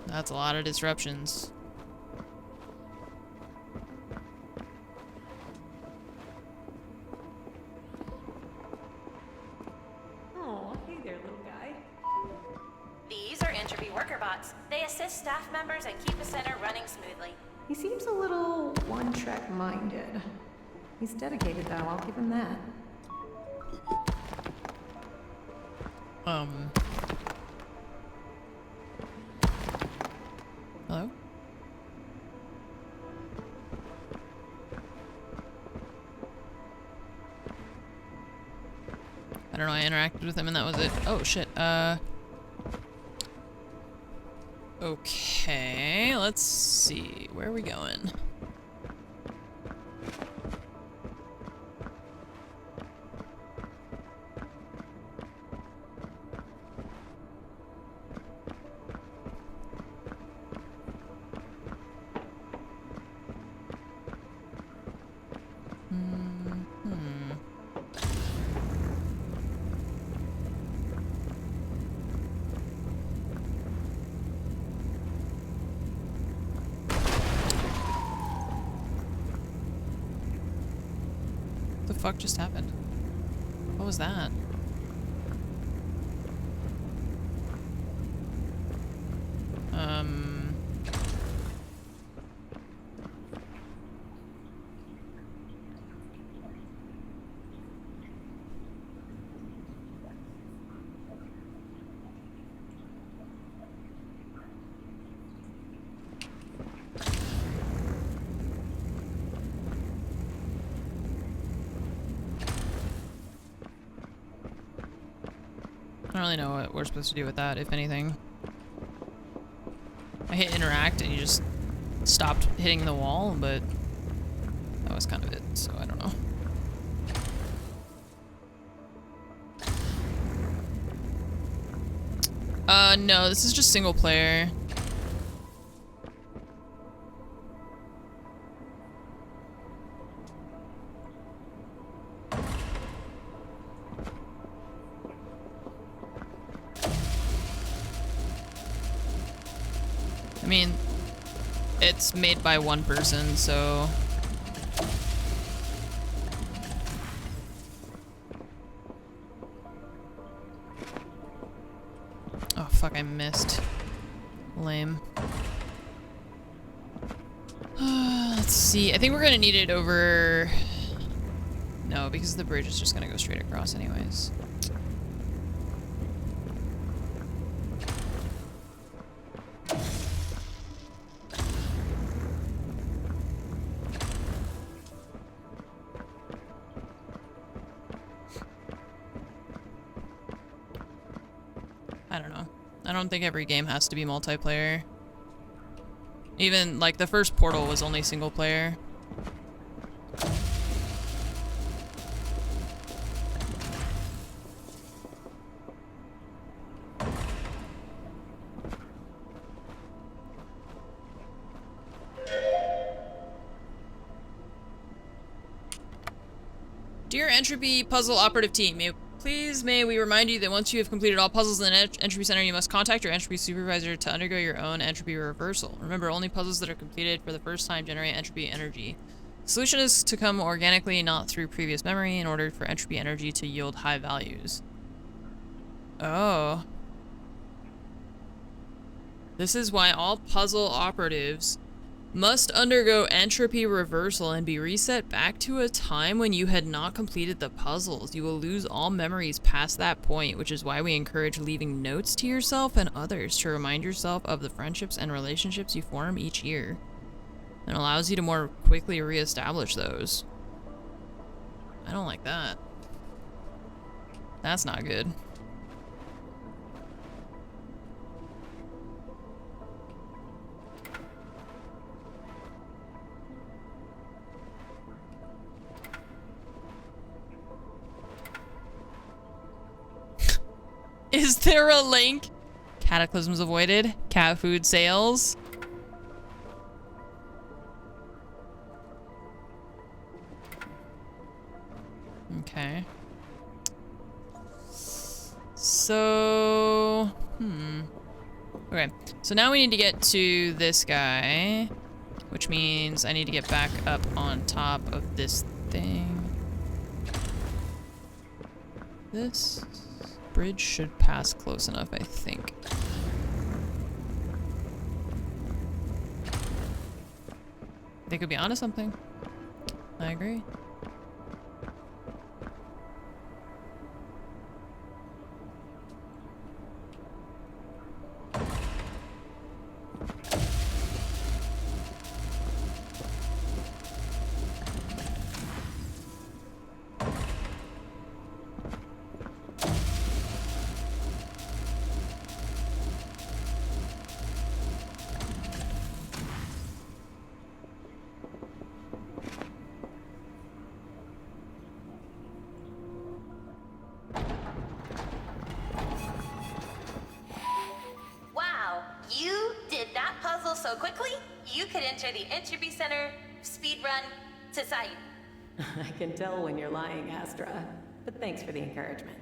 That's a lot of disruptions. Oh, hey there, little guy. These are Entropy worker bots. They assist staff members and keep the center running smoothly. He seems a little one-track minded. He's dedicated, though. I'll give him that. Hello? I don't know, I interacted with him and that was it. Oh shit, okay, let's see. Where are we going? What the fuck just happened? What was that? I don't really know what we're supposed to do with that, if anything. I hit interact and you just stopped hitting the wall, but that was kind of it, so I don't know. No, this is just single player. I mean, it's made by one person, so... Oh, fuck, I missed. Lame. Let's see. I think we're gonna need it over... No, because the bridge is just gonna go straight across anyways. I don't know. I don't think every game has to be multiplayer. Even, like, the first Portal was only single player. Dear Entropy Puzzle Operative Team, may we remind you that once you have completed all puzzles in the Entropy Center, you must contact your Entropy Supervisor to undergo your own Entropy reversal. Remember, only puzzles that are completed for the first time generate Entropy energy. The solution is to come organically, not through previous memory, in order for Entropy energy to yield high values. Oh. This is why all puzzle operatives must undergo entropy reversal and be reset back to a time when you had not completed the puzzles. You will lose all memories past that point, which is why we encourage leaving notes to yourself and others to remind yourself of the friendships and relationships you form each year. It allows you to more quickly reestablish those. I don't like that. That's not good. Is there a link? Cataclysms avoided. Cat food sales. Okay. So... Okay. So now we need to get to this guy. Which means I need to get back up on top of this thing. This... bridge should pass close enough, I think. They could be onto something. I agree. you could enter the Entropy Center speedrun society. I can tell when you're lying, Astra. But thanks for the encouragement.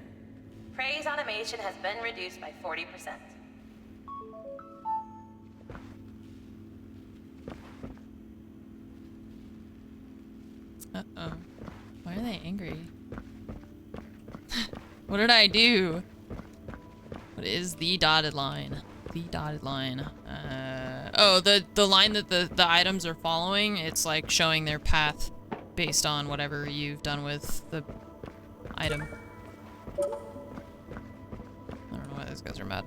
Prey's automation has been reduced by 40%. Uh-oh. Why are they angry? What did I do? What is the dotted line? The dotted line. Oh, the line that the items are following, it's like showing their path based on whatever you've done with the item. I don't know why those guys are mad.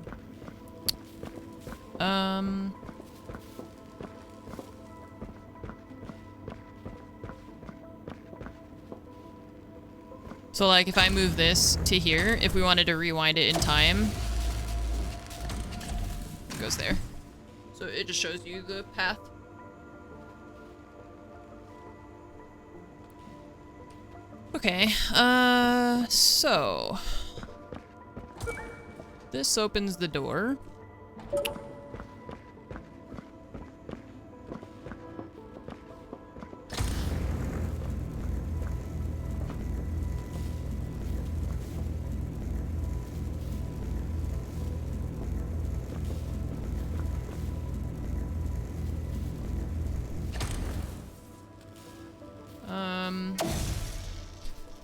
So like if I move this to here, if we wanted to rewind it in time, it goes there. So it just shows you the path. Okay, so this opens the door.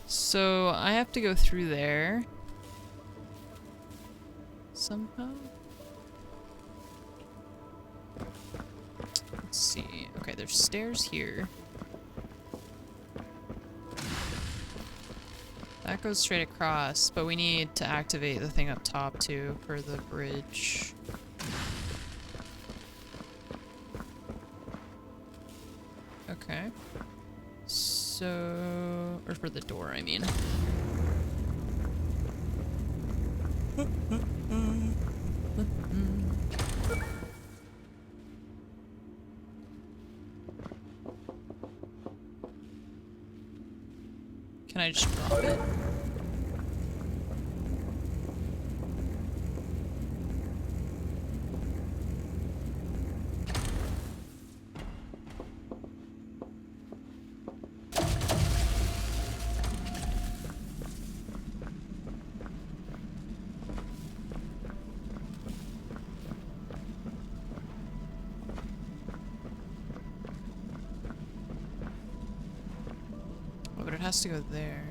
So I have to go through there somehow. Let's see. Okay, there's stairs here. That goes straight across, but we need to activate the thing up top too for the bridge. Okay. So, or for the door, I mean. Can I just drop it? But it has to go there.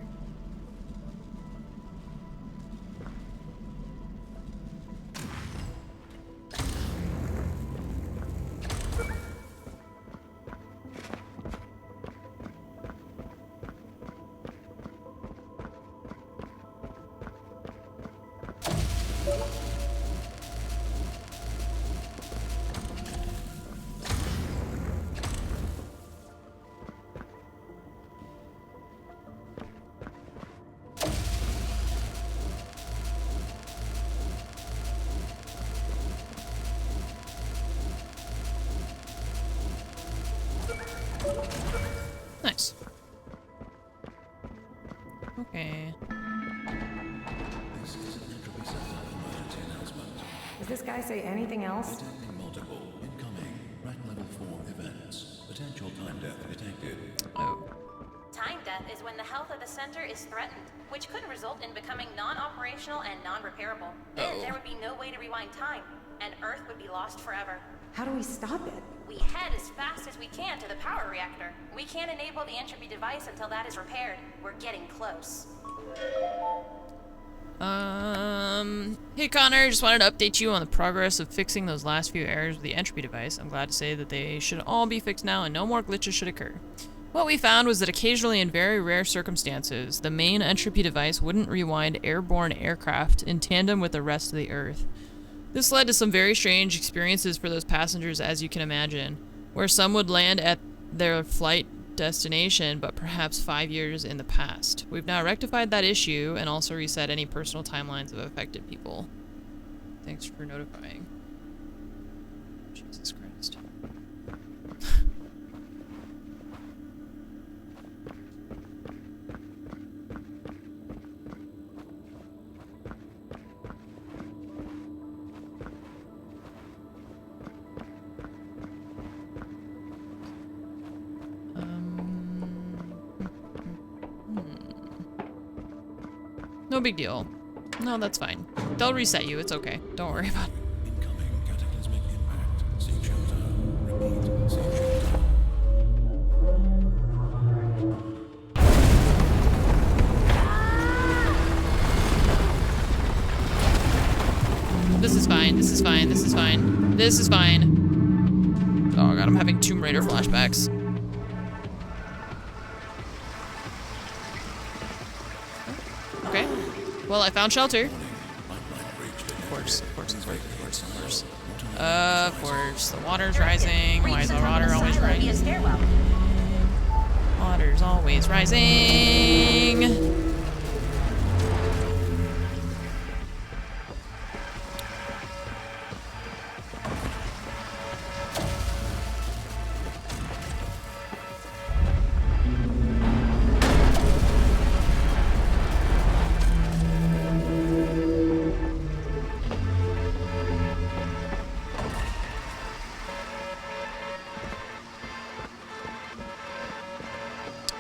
Nice. Okay. This is an Entropy Center emergency announcement. Does this guy say anything else? Detecting multiple incoming rat level 4 events. Potential time death detected. Oh. Time death is when the health of the center is threatened, which could result in becoming non-operational and non-repairable. Then there would be no way to rewind time, and Earth would be lost forever. How do we stop it? We head as fast as we can to the power reactor. We can't enable the Entropy device until that is repaired. We're getting close. Hey Connor, just wanted to update you on the progress of fixing those last few errors with the Entropy device. I'm glad to say that they should all be fixed now and no more glitches should occur. What we found was that occasionally in very rare circumstances, the main Entropy device wouldn't rewind airborne aircraft in tandem with the rest of the Earth. This led to some very strange experiences for those passengers, as you can imagine, where some would land at their flight destination, but perhaps 5 years in the past. We've now rectified that issue and also reset any personal timelines of affected people. Thanks for notifying. Jesus Christ. No big deal. No, that's fine. They'll reset you. It's okay. Don't worry about it. Incoming cataclysmic impact. Seek shelter. Repeat. Seek shelter. This is fine. This is fine. This is fine. This is fine. Oh god, I'm having Tomb Raider flashbacks. Okay. Well, I found shelter. Of course, of course, of course, of course, of course. Of course, the water's rising. Why is the water always rising? Water's always rising.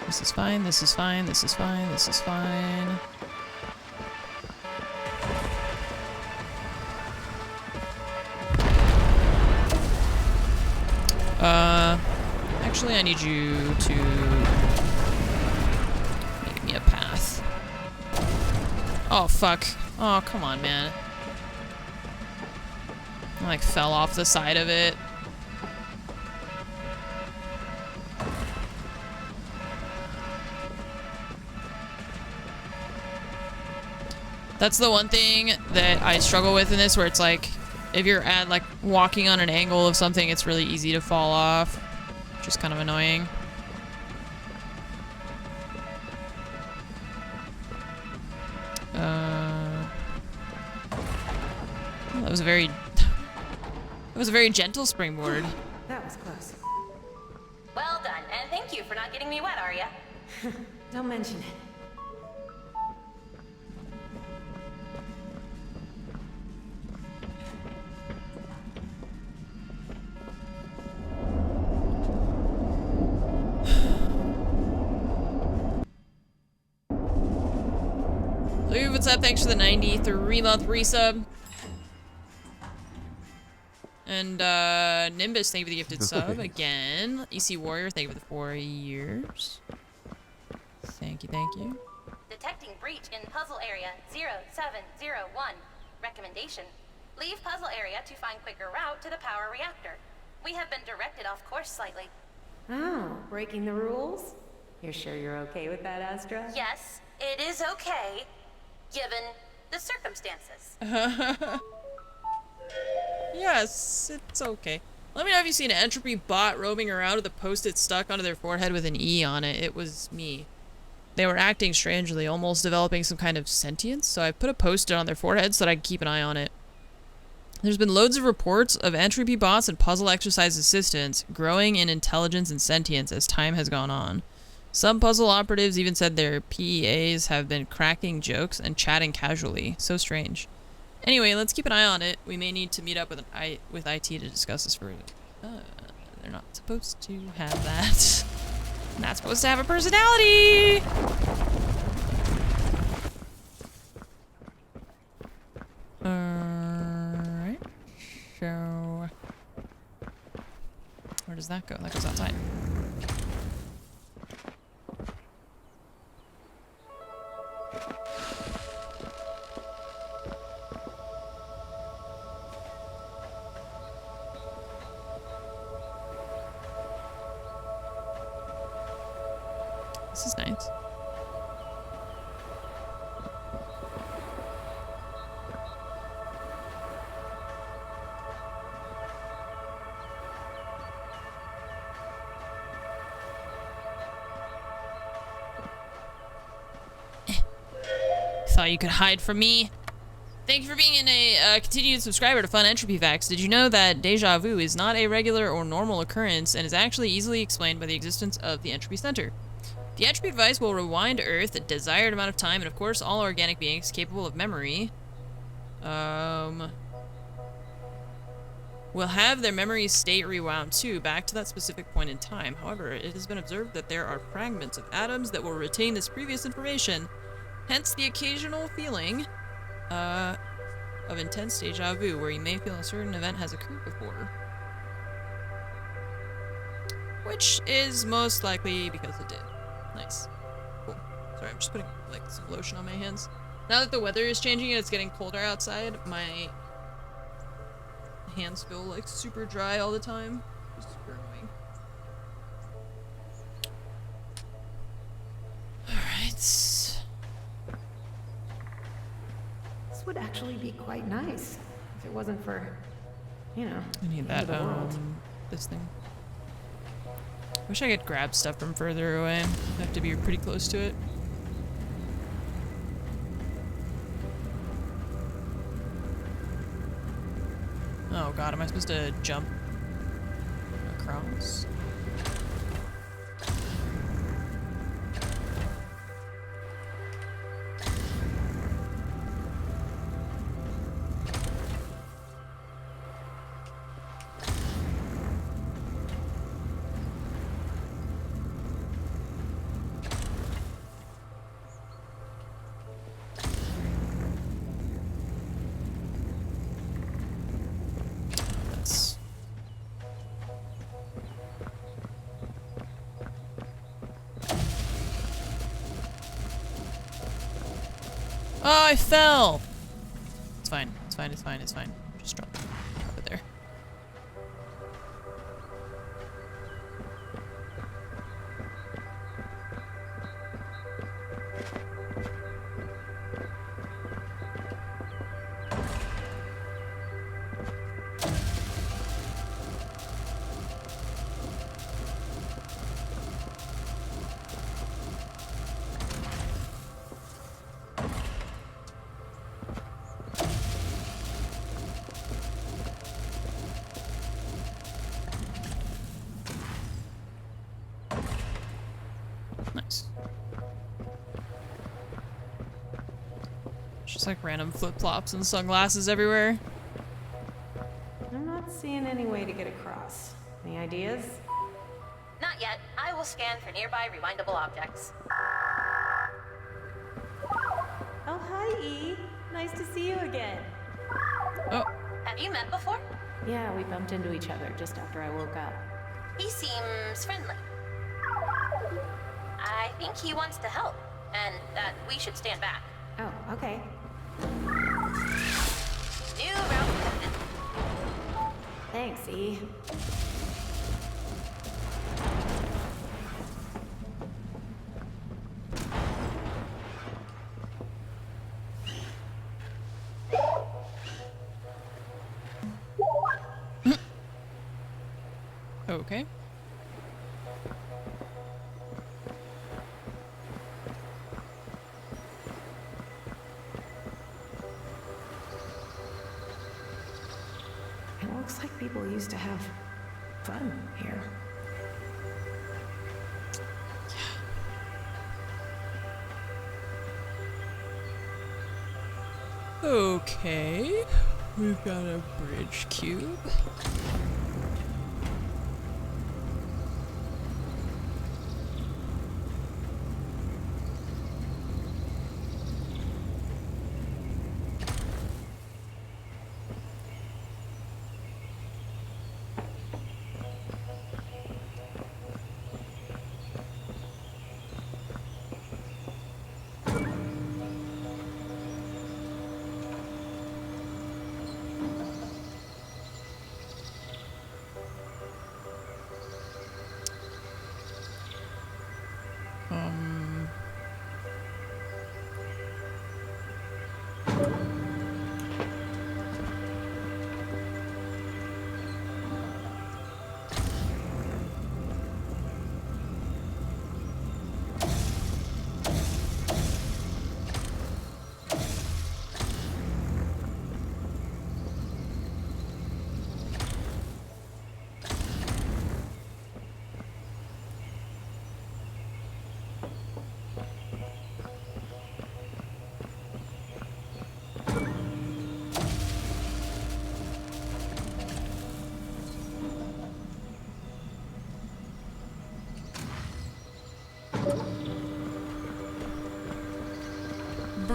This is fine, this is fine, this is fine, this is fine. Actually I need you to make me a path. Oh, fuck. Oh, come on, man. I, like, fell off the side of it. That's the one thing that I struggle with in this, where it's like, if you're at, like, walking on an angle of something, it's really easy to fall off, which is kind of annoying. That was a very, that was a very gentle springboard. That was close. Well done, and thank you for not getting me wet, Arya. Don't mention it. Lou, what's up? Thanks for the 93-month resub. And Nimbus, thank you for the gifted sub again. EC Warrior, thank you for the 4 years. Thank you, thank you. Detecting breach in puzzle area 0701. Recommendation: leave puzzle area to find quicker route to the power reactor. We have been directed off course slightly. Oh, breaking the rules? You're sure you're okay with that, Astra? Yes, it is okay, given the circumstances. Yes, it's okay. Let me know if you've seen an Entropy bot roaming around with a post-it stuck onto their forehead with an E on it. It was me. They were acting strangely, almost developing some kind of sentience, so I put a post-it on their forehead so that I could keep an eye on it. There's been loads of reports of Entropy bots and puzzle exercise assistants growing in intelligence and sentience as time has gone on. Some puzzle operatives even said their PEAs have been cracking jokes and chatting casually. So strange. Anyway, let's keep an eye on it. We may need to meet up with IT to discuss this further. They're not supposed to have that. Not supposed to have a personality! Alright. So... where does that go? That goes outside. This is nice. Thought you could hide from me. Thank you for being a continued subscriber to Fun Entropy Facts. Did you know that deja vu is not a regular or normal occurrence and is actually easily explained by the existence of the Entropy Center? The Entropy device will rewind Earth a desired amount of time, and of course all organic beings capable of memory will have their memory state rewound too, back to that specific point in time. However, it has been observed that there are fragments of atoms that will retain this previous information Hence the occasional feeling of intense deja vu, where you may feel a certain event has occurred before. Which is most likely because it did. Nice. Cool. Sorry, I'm just putting, like, some lotion on my hands. Now that the weather is changing and it's getting colder outside, my hands feel, like, super dry all the time. Just super annoying. Alright. This would actually be quite nice if it wasn't for, you know, I need the end that, of the world. this thing. Wish I could grab stuff from further away. I have to be pretty close to it. Oh god, am I supposed to jump across? That's... Oh, I fell! It's fine. It's fine. It's fine. It's fine. Just drop it there. Nice. Just like random flip-flops and sunglasses everywhere. I'm not seeing any way to get across. Any ideas? Not yet. I will scan for nearby rewindable objects. Oh, hi, E. Nice to see you again. Oh, Have you met before? Yeah, we bumped into each other just after I woke up. He seems friendly. I think he wants to help, and that we should stand back. Oh, okay. New route detected. Thanks, E. okay. It looks like people used to have fun here. Okay. We've got a bridge cube.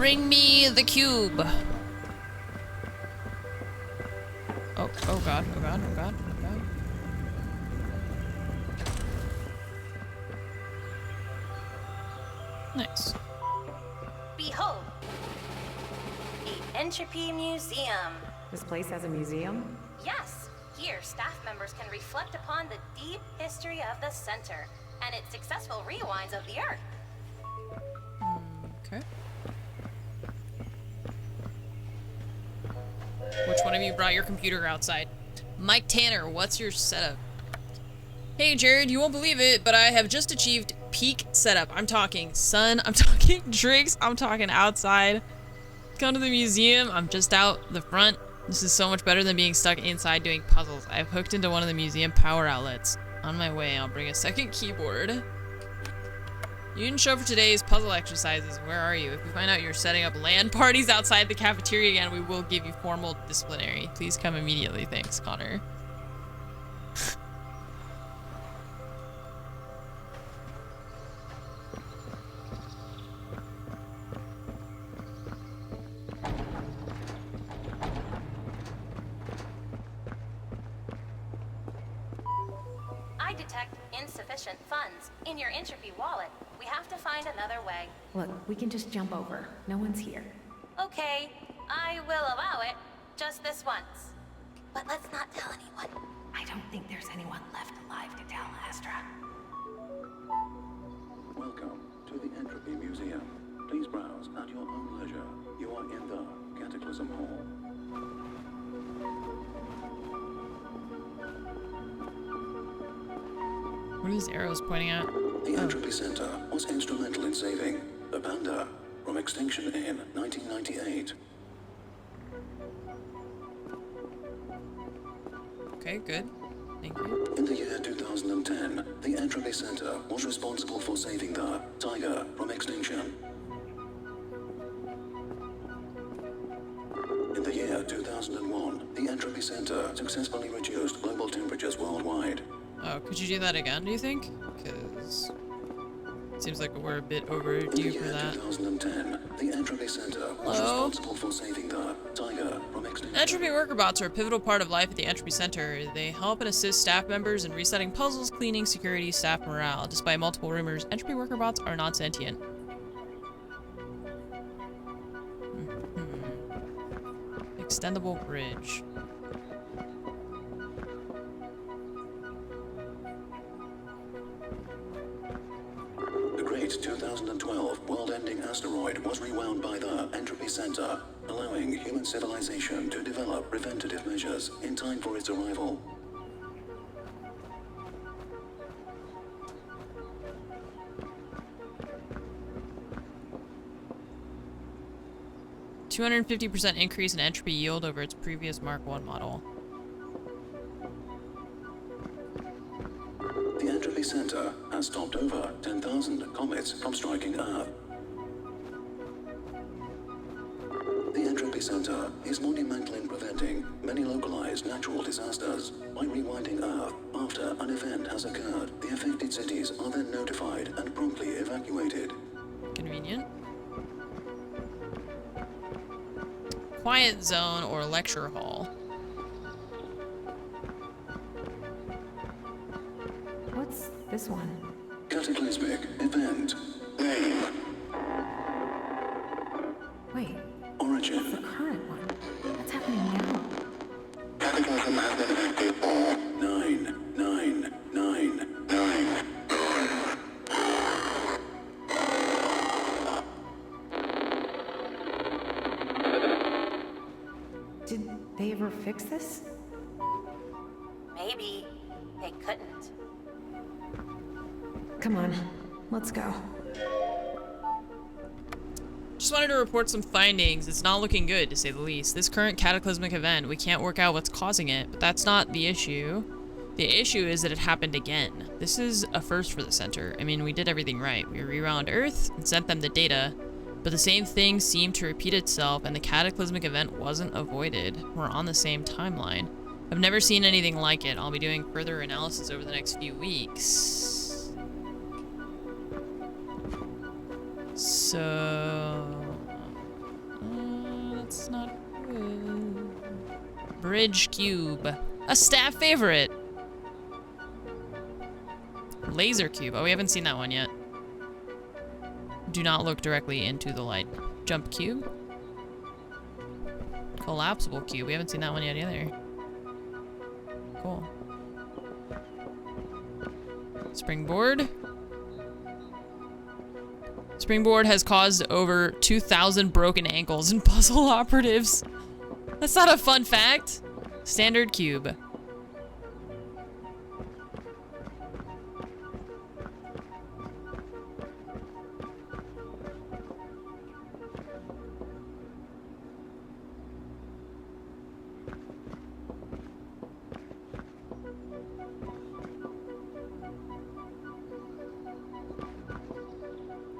Bring me the cube. Oh, oh god, oh god, oh god, oh god. Nice. Behold, the Entropy Museum. This place has a museum? Yes, here staff members can reflect upon the deep history of the center and its successful rewinds of the Earth. Okay. Which one of you brought your computer outside? Mike Tanner, what's your setup? Hey Jared, you won't believe it, but I have just achieved peak setup. I'm talking sun, I'm talking drinks, I'm talking outside. Come to the museum, I'm just out the front. This is so much better than being stuck inside doing puzzles. I've hooked into one of the museum power outlets. On my way, I'll bring a second keyboard. You didn't show for today's puzzle exercises. Where are you? If we find out you're setting up LAN parties outside the cafeteria again, we will give you formal disciplinary. Please come immediately. Thanks, Connor. I detect insufficient funds in your Entropy wallet. We have to find another way. Look, we can just jump over. No one's here. Okay, I will allow it. Just this once. But let's not tell anyone. I don't think there's anyone left alive to tell Astra. Welcome to the Entropy Museum. Please browse at your own leisure. You are in the Cataclysm Hall. What are these arrows pointing at? The Entropy Center was instrumental in saving the panda from extinction in 1998. Okay, good. Thank you. In the year 2010, the Entropy Center was responsible for saving the tiger from extinction. In the year 2001, the Entropy Center successfully reduced global temperatures worldwide. Oh, could you do that again, do you think? Because it seems like we're a bit In overdue the for year that. 2010, the Entropy Center was Hello? responsible for saving the tiger from extinction. Entropy worker bots are a pivotal part of life at the Entropy Center. They help and assist staff members in resetting puzzles, cleaning, security, staff morale. Despite multiple rumors, Entropy worker bots are not sentient. Extendable bridge. The great 2012 world-ending asteroid was rewound by the Entropy Center, allowing human civilization to develop preventative measures in time for its arrival. $250% increase in entropy yield over its previous Mark I model. The Entropy Center has stopped over 10,000 comets from striking Earth. The Entropy Center is monumental in preventing many localized natural disasters. By rewinding Earth after an event has occurred, the affected cities are then notified and promptly evacuated. Convenient. Quiet zone or lecture hall. What's this one? Cataclysmic event. Name. Wait, the Origin. current one. What's happening now? Cataclysm has been enacted for 9999. Did they ever fix this? Maybe they couldn't. Come on, let's go. Just wanted to report some findings. It's not looking good, to say the least. This current cataclysmic event, we can't work out what's causing it, but that's not the issue. The issue is that it happened again. This is a first for the center. I mean, we did everything right. We rewound Earth and sent them the data, but the same thing seemed to repeat itself, and the cataclysmic event wasn't avoided. We're on the same timeline. I've never seen anything like it. I'll be doing further analysis over the next few weeks. So... Bridge cube. A staff favorite. Laser cube. Oh, we haven't seen that one yet. Do not look directly into the light. Jump cube. Collapsible cube. We haven't seen that one yet either. Cool. Springboard. Springboard has caused over 2,000 broken ankles in puzzle operatives. That's not a fun fact. Standard cube.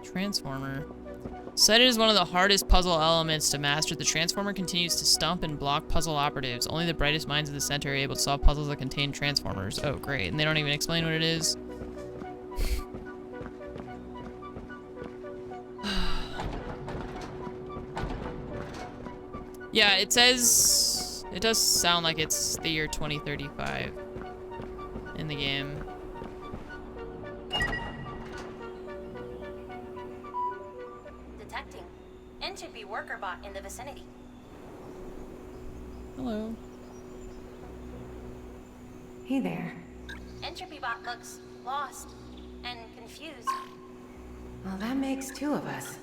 Transformer. Said it is one of the hardest puzzle elements to master. The transformer continues to stump and block puzzle operatives. Only the brightest minds of the center are able to solve puzzles that contain transformers. Oh, great. And they don't even explain what it is. Yeah, it says... It does sound like it's the year 2035 in the game. Detecting. Entropy worker bot in the vicinity. Hello. Hey there. Entropy bot looks lost and confused. Well, that makes two of us.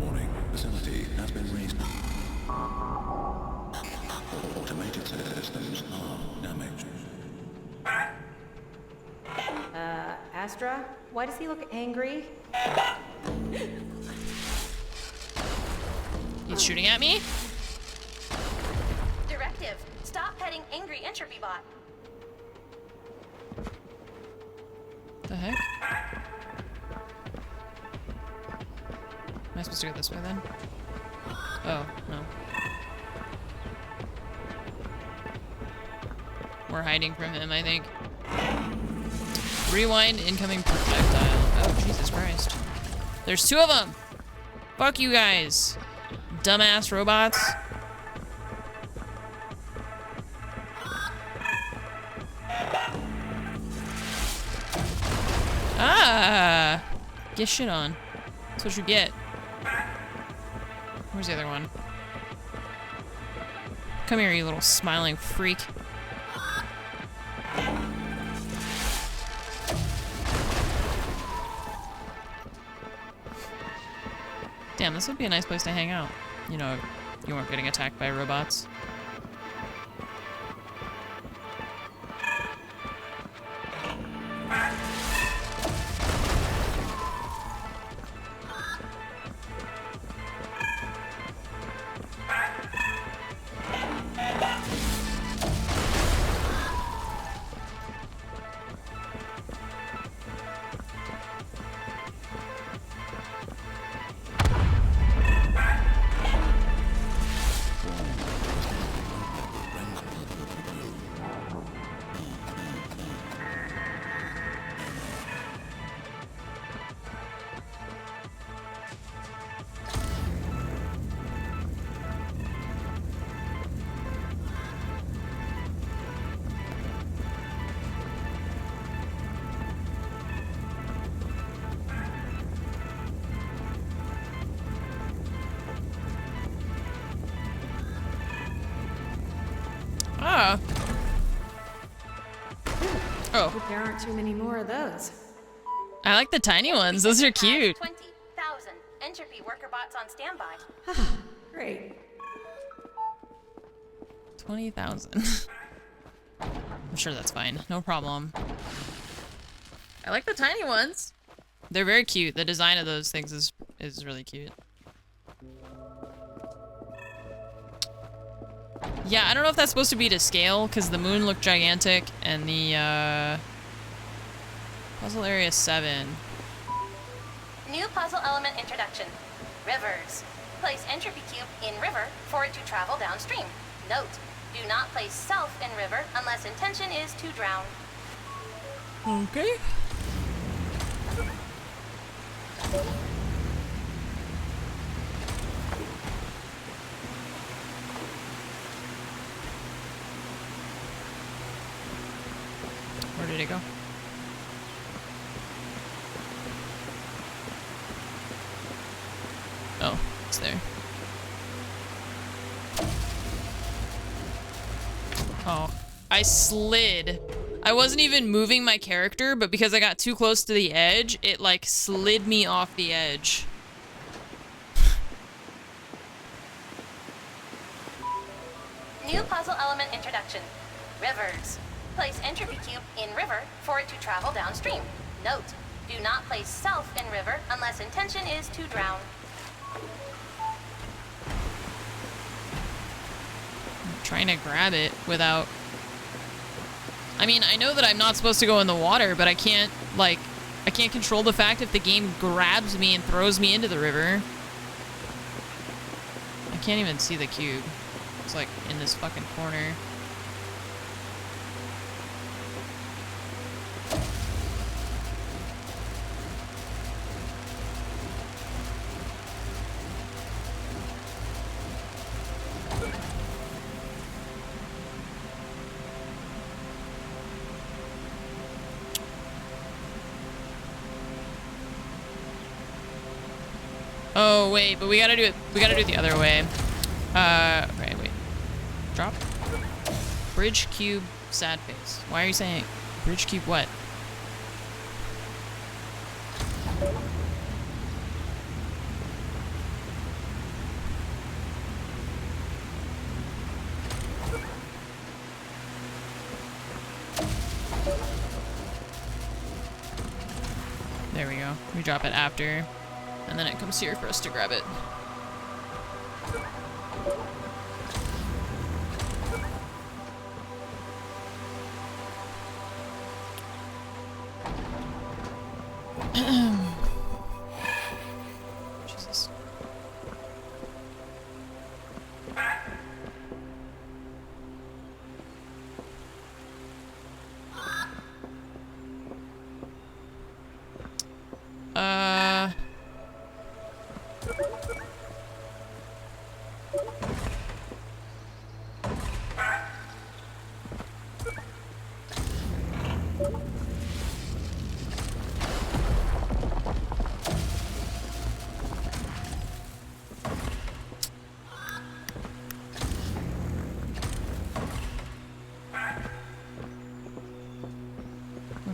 Warning, facility has been raised. Automated systems are damaged. Astra? Why does he look angry? He's shooting at me? Directive. Stop heading angry entropy bot. The heck? Am I supposed to go this way then? Oh, no. We're hiding from him, I think. Rewind incoming projectile. Oh, Jesus Christ. There's two of them! Fuck you guys! Dumbass robots. Ah! Get shit on. That's what you get. Where's the other one? Come here, you little smiling freak. Damn, this would be a nice place to hang out. You know, you weren't getting attacked by robots. Ah. Oh. Hope there aren't too many more of those. I like the tiny ones. Those are cute. 20,000 entropy worker bots on standby. Great. 20,000. I'm sure that's fine. No problem. I like the tiny ones. They're very cute. The design of those things is really cute. Yeah, I don't know if that's supposed to be to scale, because the moon looked gigantic, and the, Puzzle Area 7. New puzzle element introduction. Rivers. Place entropy cube in river for it to travel downstream. Note, do not place self in river unless intention is to drown. Okay. it go? Oh, it's there. Oh, I slid. I wasn't even moving my character, but because I got too close to the edge, it like slid me off the edge. New puzzle element introduction. Rivers. Place entropy cube in river for it to travel downstream. Note, do not place self in river unless intention is to drown. I'm trying to grab it without... I mean, I know that I'm not supposed to go in the water, but I can't, like... I can't control the fact if the game grabs me and throws me into the river. I can't even see the cube. It's like in this fucking corner. Oh, wait, but we gotta do it. We gotta do it the other way. Okay, wait. Drop. Bridge cube, sad face. Why are you saying bridge cube what? There we go. We drop it after. And then it comes here for us to grab it. Jesus.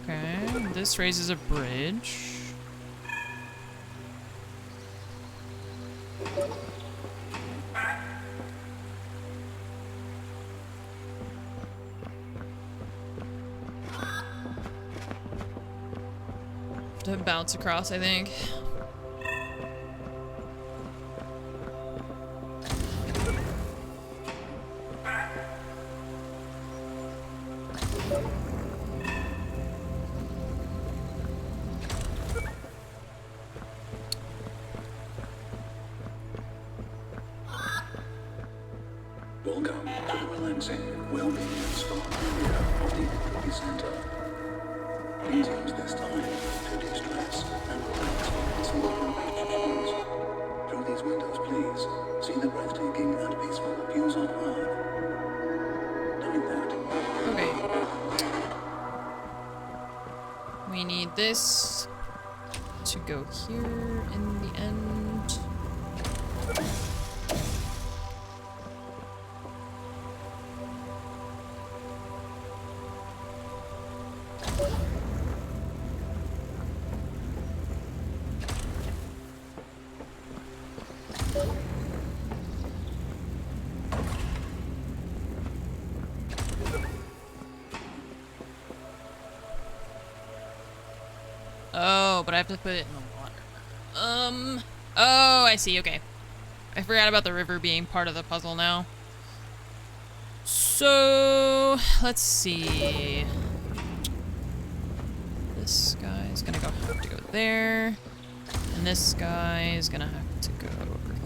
Okay, this raises a bridge. To bounce across, I think. Welcome to the relaxing, well-being and spa area of the Entropy Center. Please use this time to de-stress and relax from some of your performance. Through these windows, please, see the breathtaking and peaceful views on Earth. Knowing that... Okay. We need this to go here in the end. Oh, but I have to put it in the water. Oh, I see, okay. I forgot about the river being part of the puzzle now. So, let's see. This guy's gonna have to go there. And this guy is gonna have to go over here.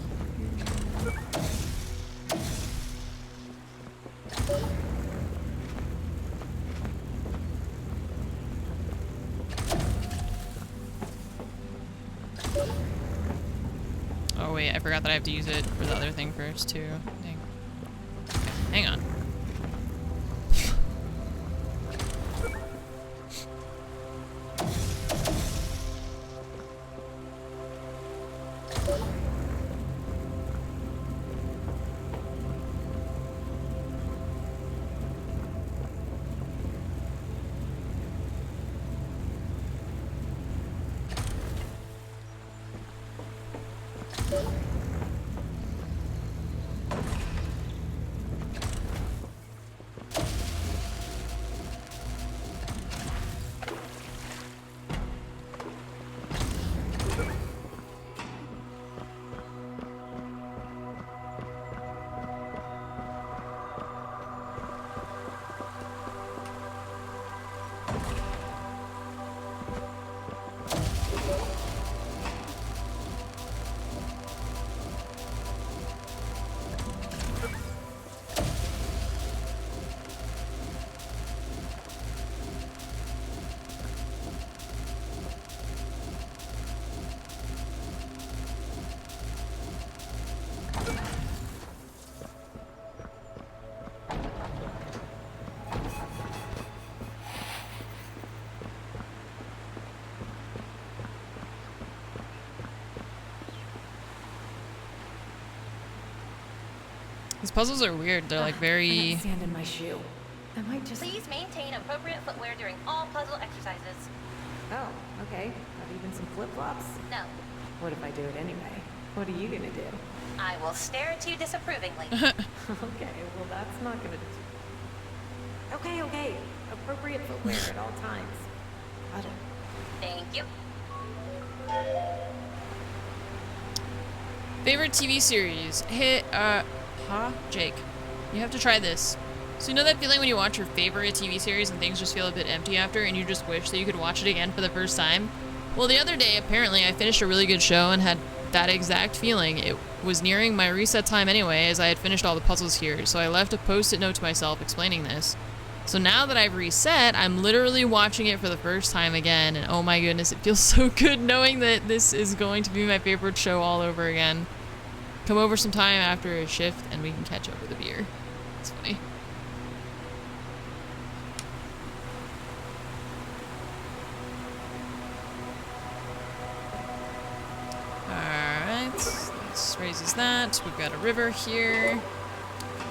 Oh wait, I forgot that I have to use it for the other thing first too. Dang. Okay, hang on. These puzzles are weird. They're like I very... got sand in my shoe. I might just... Please maintain appropriate footwear during all puzzle exercises. Oh, okay. Not even some flip-flops? No, What if I do it anyway? What are you gonna do? I will stare at you disapprovingly. Okay, well that's not gonna... Okay. Appropriate footwear at all times. Got it. Thank you. Favorite TV series? Hey, Jake. You have to try this. So you know that feeling when you watch your favorite TV series and things just feel a bit empty after and you just wish that you could watch it again for the first time? Well, the other day, apparently, I finished a really good show and had that exact feeling. It was nearing my reset time anyway, as I had finished all the puzzles here, so I left a post-it note to myself explaining this. So now that I've reset, I'm literally watching it for the first time again, and oh my goodness, it feels so good knowing that this is going to be my favorite show all over again. Come over sometime after a shift and we can catch up with a beer. It's funny. Alright, this raises that. We've got a river here.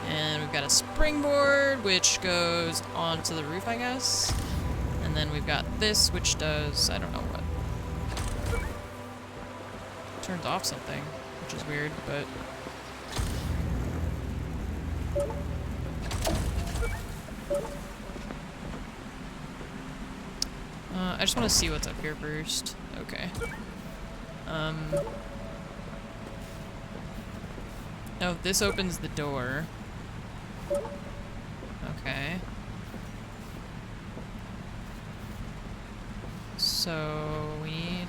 And we've got a springboard, which goes onto the roof, I guess. And then we've got this, which does, I don't know what. Turns off something, which is weird, but... I just want to see what's up here first. Okay. No, this opens the door. Okay. So we need...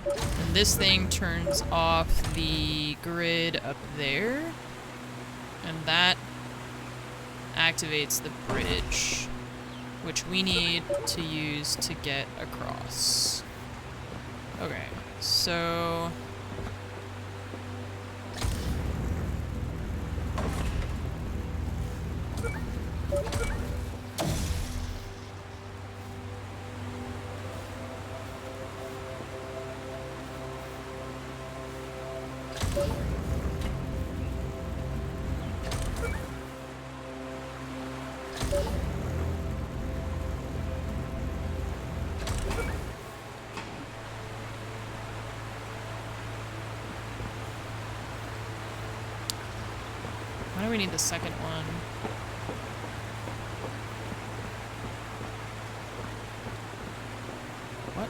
And this thing turns off the grid up there. And that activates the bridge, which we need to use to get across. Okay, so... Why do we need the second one? What?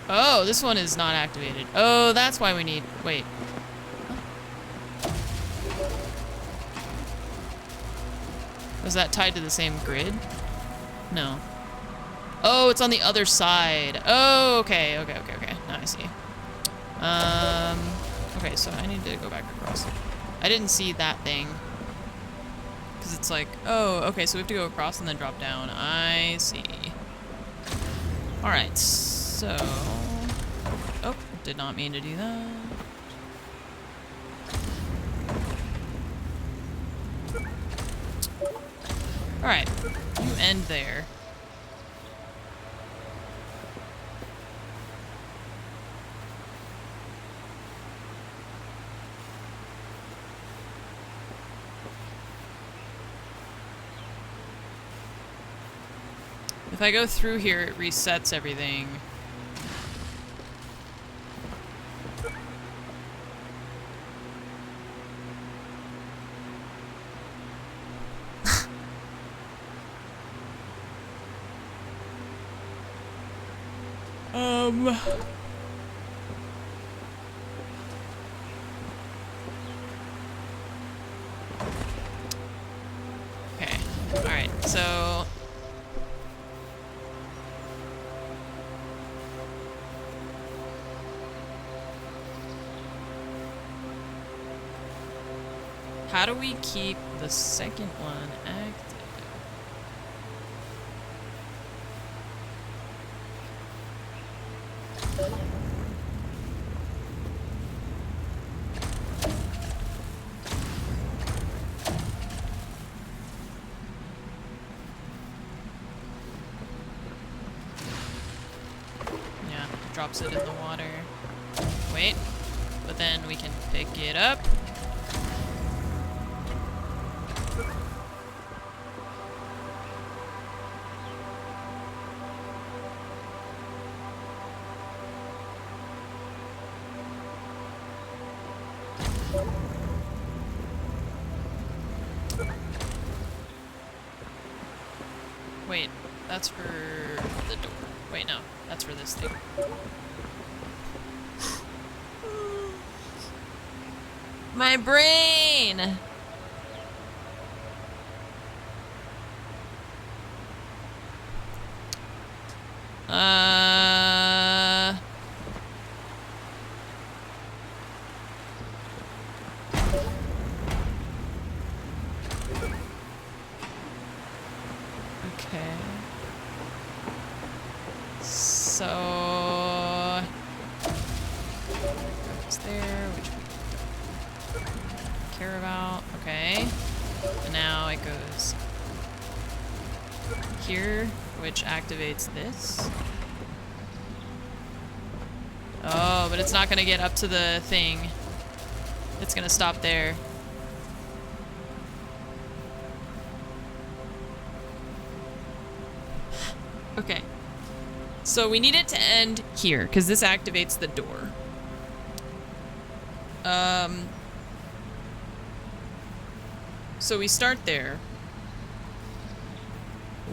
Oh, this one is not activated. Oh, that's why we need... Wait. Huh? Was that tied to the same grid? No. Oh, it's on the other side. Oh, okay. Now I see. Okay, so I need to go back across. I didn't see that thing. Because it's like, oh, okay, so we have to go across and then drop down. I see. Alright, so... Oh, did not mean to do that. Alright, you end there. If I go through here, it resets everything. Okay, alright, so... How do we keep the second one active? Yeah, drops it in the water. Wait, but then we can pick it up. Wait, that's for the door. Wait, no, that's for this thing. My brain! Okay. So it's there, which we care about. Okay. And now it goes here, which activates this. Oh, but it's not gonna get up to the thing. It's gonna stop there. Okay. So we need it to end here, because this activates the door. So we start there.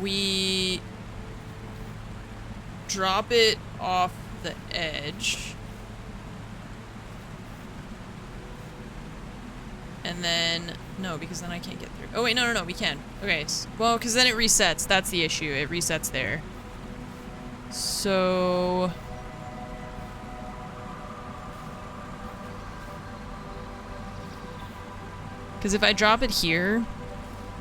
We drop it off the edge. And then, no, because then I can't get through. Oh wait, no, we can. Okay, well, because then it resets. That's the issue. It resets there. So... because if I drop it here,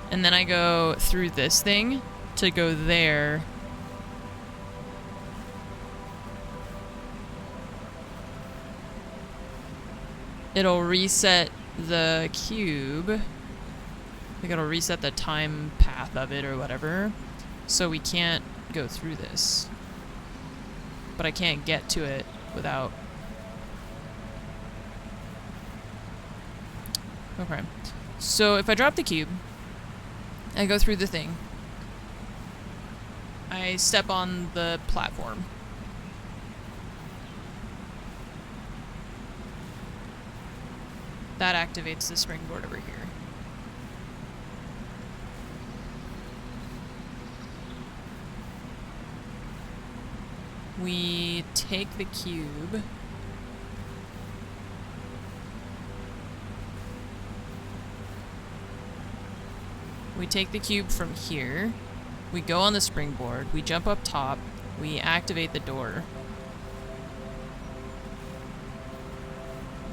and then I go through this thing to go there... it'll reset the cube. I think it'll reset the time path of it or whatever. So we can't go through this. But I can't get to it without... okay. So if I drop the cube, I go through the thing. I step on the platform. That activates the springboard over here. We take the cube. We take the cube from here. We go on the springboard. We jump up top. We activate the door.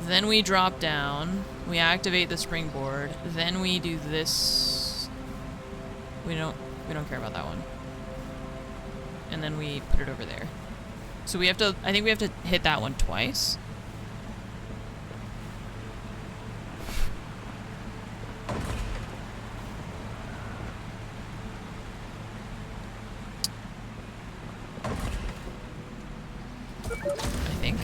Then we drop down. We activate the springboard. Then we do this. We don't care about that one. And then we put it over there. So we have to, I think we have to hit that one twice. I think.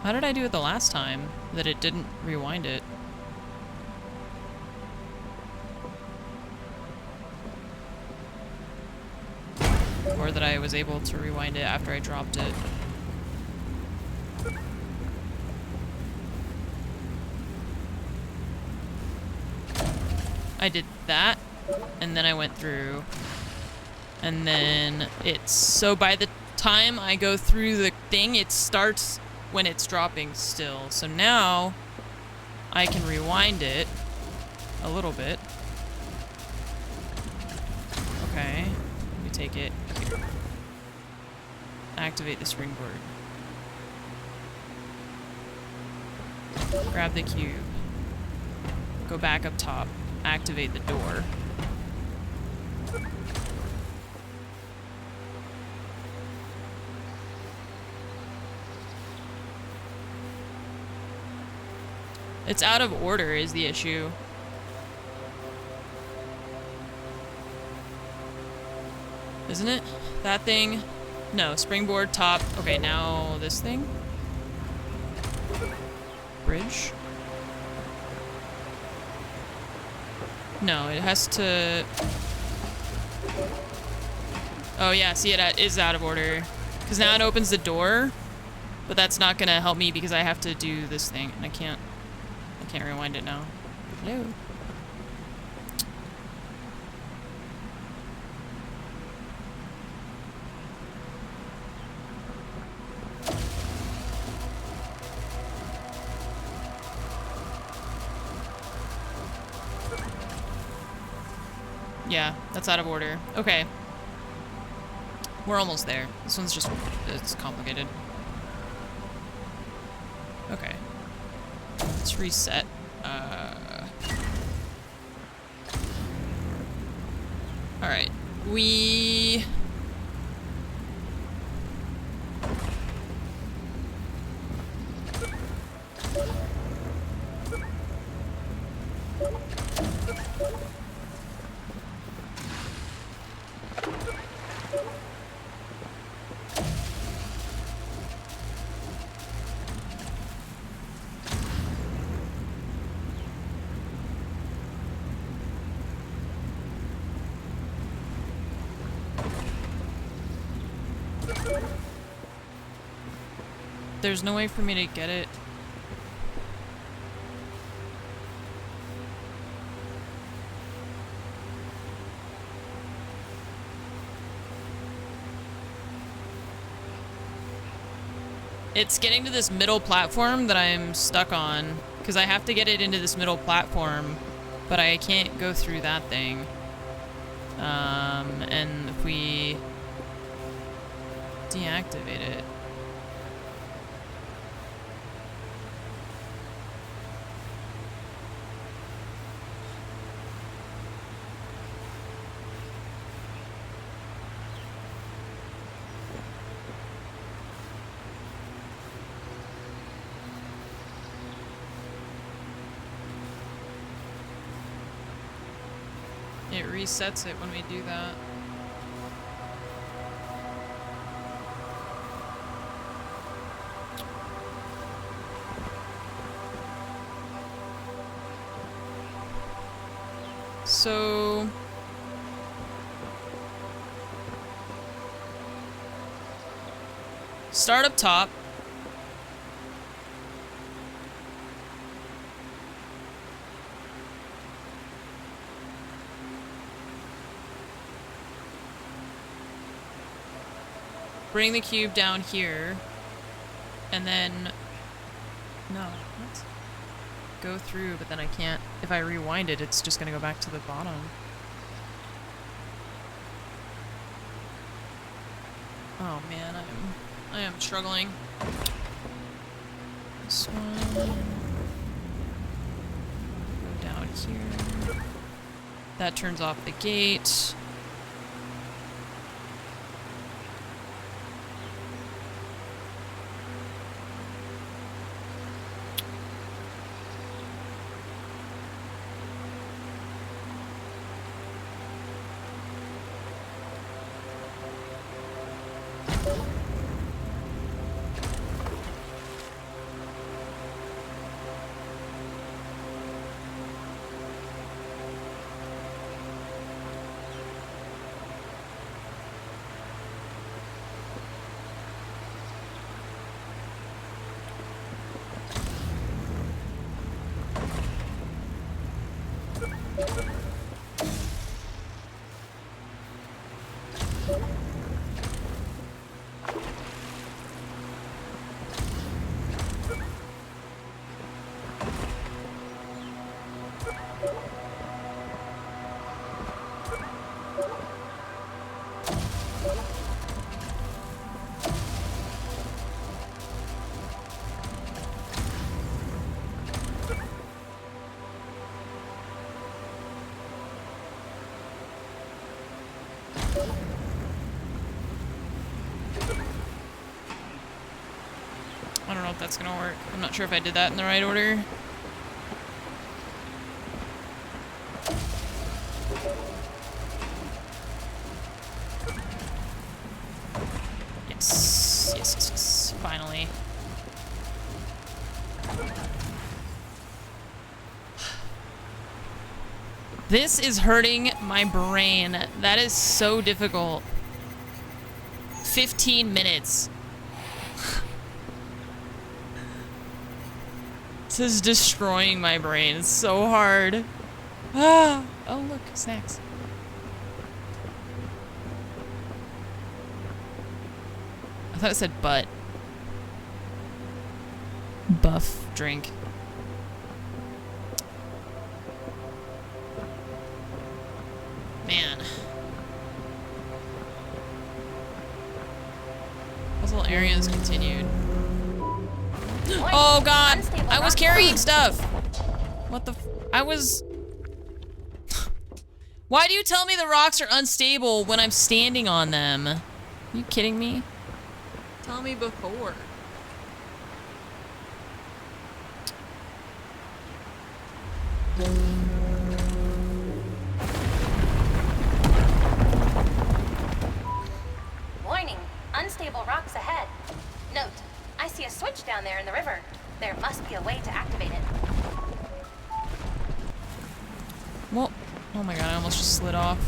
How did I do it the last time that it didn't rewind it? Or that I was able to rewind it after I dropped it? I did that, and then I went through, and then it's, so by the time I go through the thing, it starts when it's dropping still. So now I can rewind it a little bit. Okay, let me take it here. Activate the springboard. Grab the cube. Go back up top. Activate the door. It's out of order is the issue. Isn't it? That thing? No, springboard, top. Okay, now this thing? Bridge? No, it has to... Oh yeah, see, it is out of order. Because now it opens the door, but that's not gonna help me because I have to do this thing, and I can't rewind it now. Hello? Yeah, that's out of order. Okay. We're almost there. This one's just, it's complicated. Okay. Let's reset. Alright. We... There's no way for me to get it. It's getting to this middle platform that I'm stuck on, because I have to get it into this middle platform, but I can't go through that thing. And if we deactivate it. It resets it when we do that. So... start up top. Bring the cube down here, and then, no, what? Go through, but then I can't, if I rewind it, it's just gonna go back to the bottom. Oh man, I am struggling. This one, go down here. That turns off the gate. I don't know if that's gonna work. I'm not sure if I did that in the right order. Yes. Yes, yes, yes. Finally. This is hurting my brain. That is so difficult. 15 minutes. This is destroying my brain. It's so hard. Ah. Oh, look, snacks. I thought it said butt. Buff drink. Man. Puzzle areas continued. Oh god! I was carrying stuff! What the f- I was... Why do you tell me the rocks are unstable when I'm standing on them? Are you kidding me? Tell me before. Warning, unstable rocks ahead. Note, I see a switch down there in the river. There must be a way to activate it. Well, oh my god, I almost just slid off.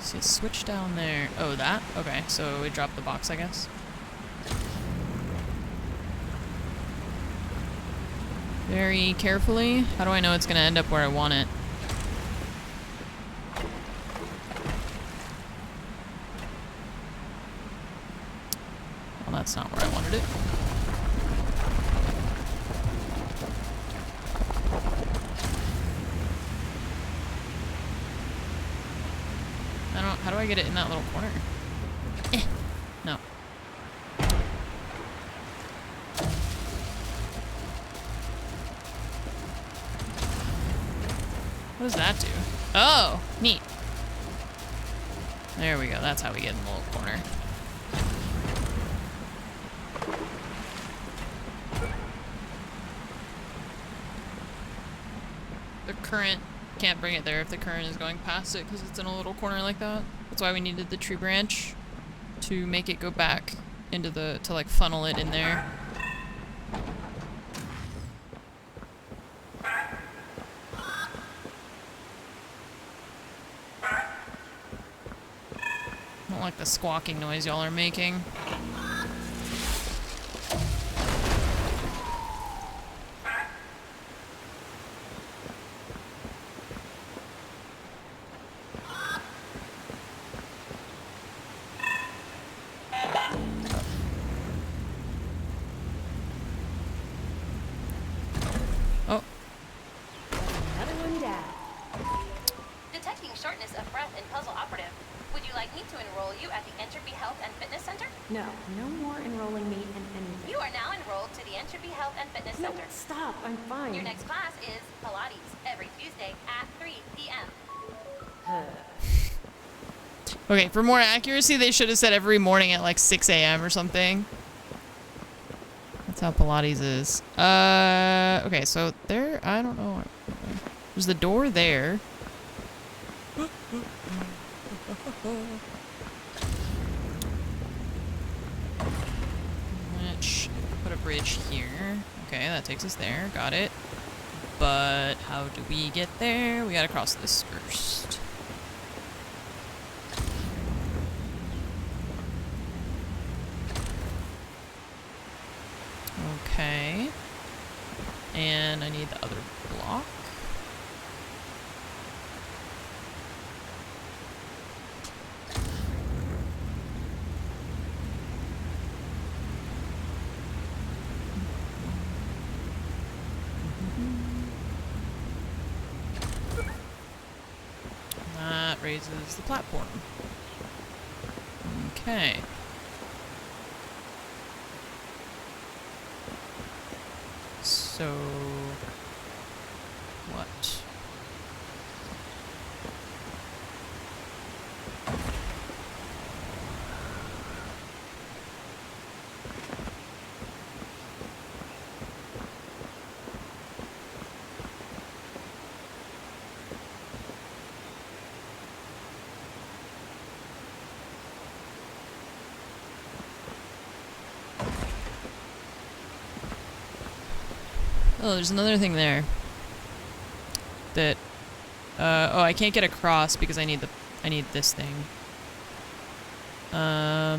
See a switch down there. Oh, that? Okay, so we dropped the box, I guess. Very carefully. How do I know it's gonna end up where I want it? Well, that's not where I wanted it. I don't, how do I get it in that little corner? Eh. No. What does that do? Oh, neat. There we go. That's how we get in the little corner. The current can't bring it there if the current is going past it because it's in a little corner like that. That's why we needed the tree branch to make it go back into the, to like funnel it in there. I don't like the squawking noise y'all are making. Oh, Another one down. Detecting shortness of breath in Puzzle Operative. Would you like me to enroll you at the Entropy Health and Fitness Center? No, no more enrolling me in anything. You are now enrolled to the Entropy Health and Fitness No, Center. stop. I'm fine. Your next class is Pilates every Tuesday at 3 p.m. okay, for more accuracy, they should have said every morning at like 6 a.m. or something. That's how Pilates is. Okay, so there, I don't know. There's the door there. Which, put a bridge here. Okay, that takes us there. Got it. But how do we get there? We gotta cross this first. Okay. And I need the other block. That raises the platform. Okay. So, what? Oh, there's another thing there. That, oh, I can't get across because I need this thing. How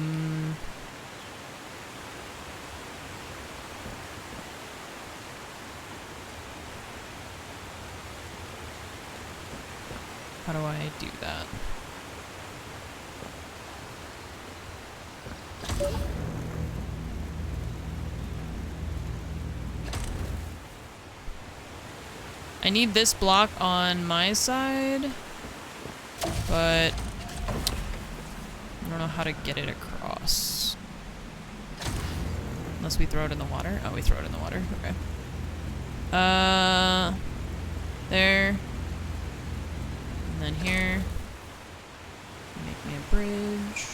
do I do that? I need this block on my side, but I don't know how to get it across. Unless we throw it in the water. Oh, we throw it in the water. Okay. There. And then here. Make me a bridge.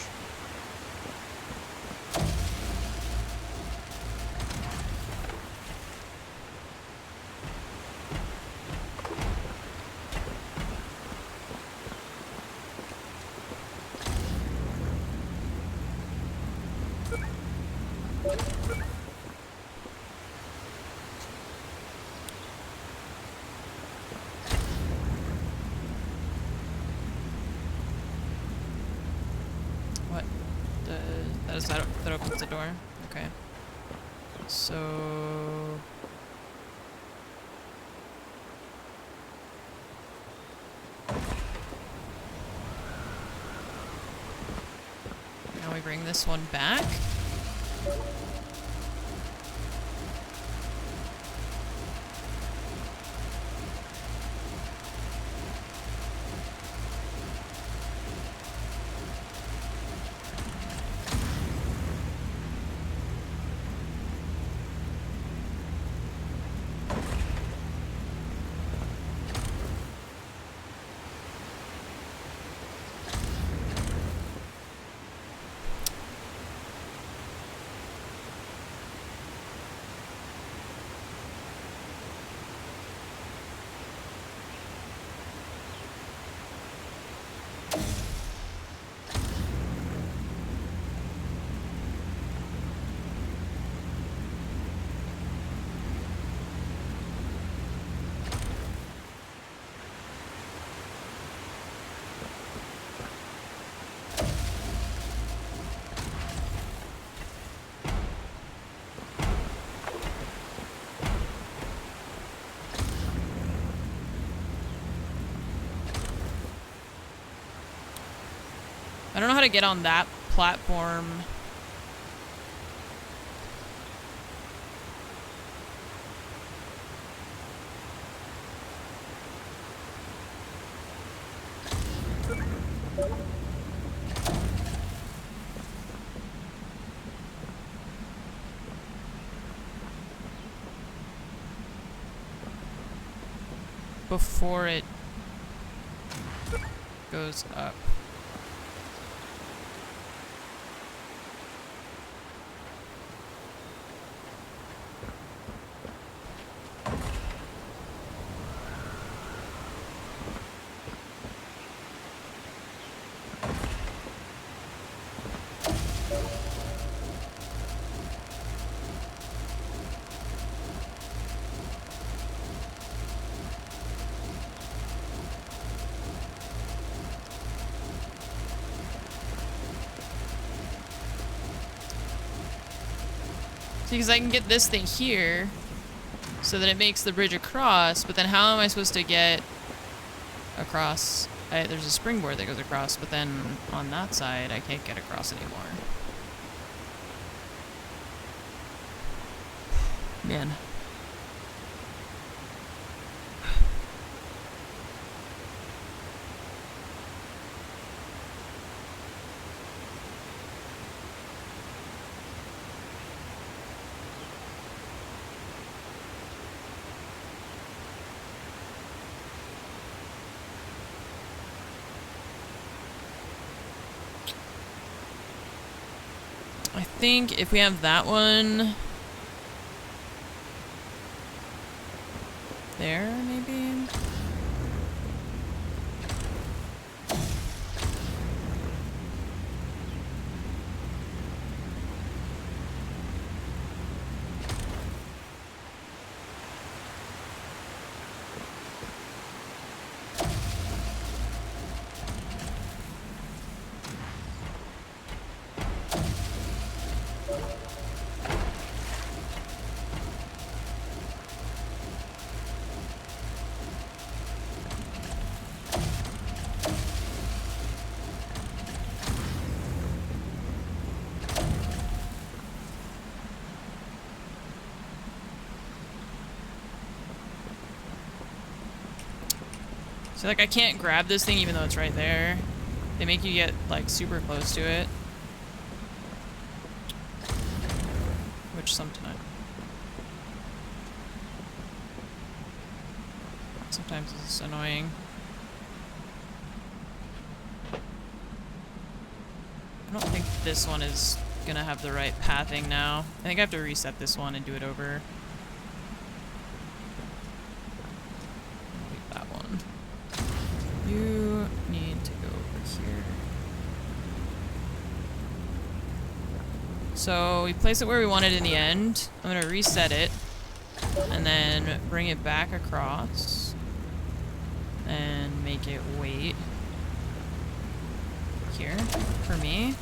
What? That opens the door? Okay. So... now we bring this one back. I don't know how to get on that platform. Before it goes up. Because I can get this thing here so that it makes the bridge across, but then how am I supposed to get across? There's a springboard that goes across, but then on that side I can't get across anymore. Man. I think if we have that one there, maybe? So like I can't grab this thing even though it's right there. They make you get like super close to it. Which sometimes is annoying. I don't think this one is gonna have the right pathing now. I think I have to reset this one and do it over. Leave that one. You need to go over here. So we place it where we want it in the end. I'm gonna reset it and then bring it back across and make it wait here for me.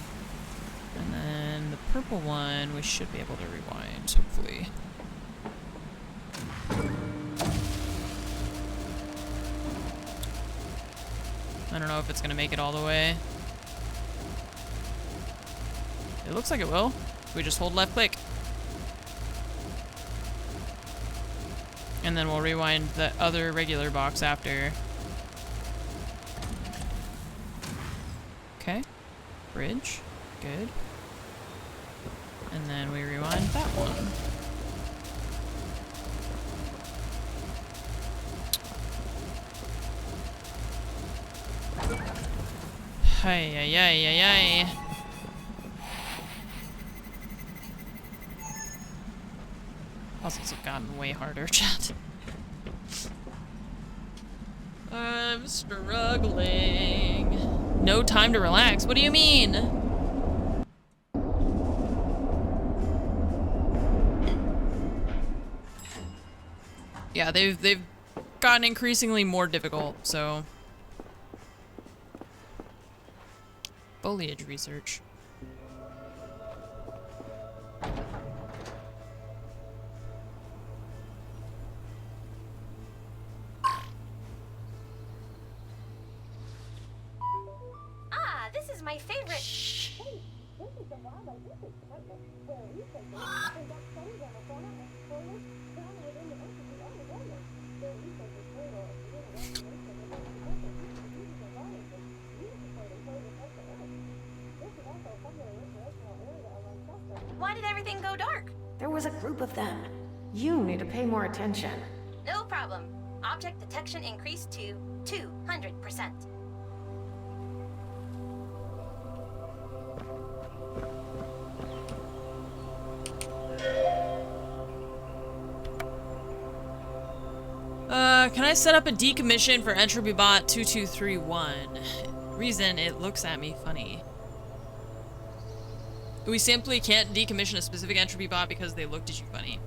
And then the purple one we should be able to rewind, hopefully. I don't know if it's gonna make it all the way. It looks like it will. We just hold left click. And then we'll rewind the other regular box after. Okay. Bridge. Good. And then we rewind that one. Hi, ay, ay, ay, ay. Puzzles have gotten way harder, chat. I'm struggling. No time to relax. What do you mean? Yeah, they've gotten increasingly more difficult, so. Foliage research. Ah, this is my favorite. Why did everything go dark? There was a group of them. You need to pay more attention. No problem. Object detection increased to 200%. Can I set up a decommission for Entropy Bot 2231? Reason, it looks at me funny. We simply can't decommission a specific Entropy Bot because they looked at you funny.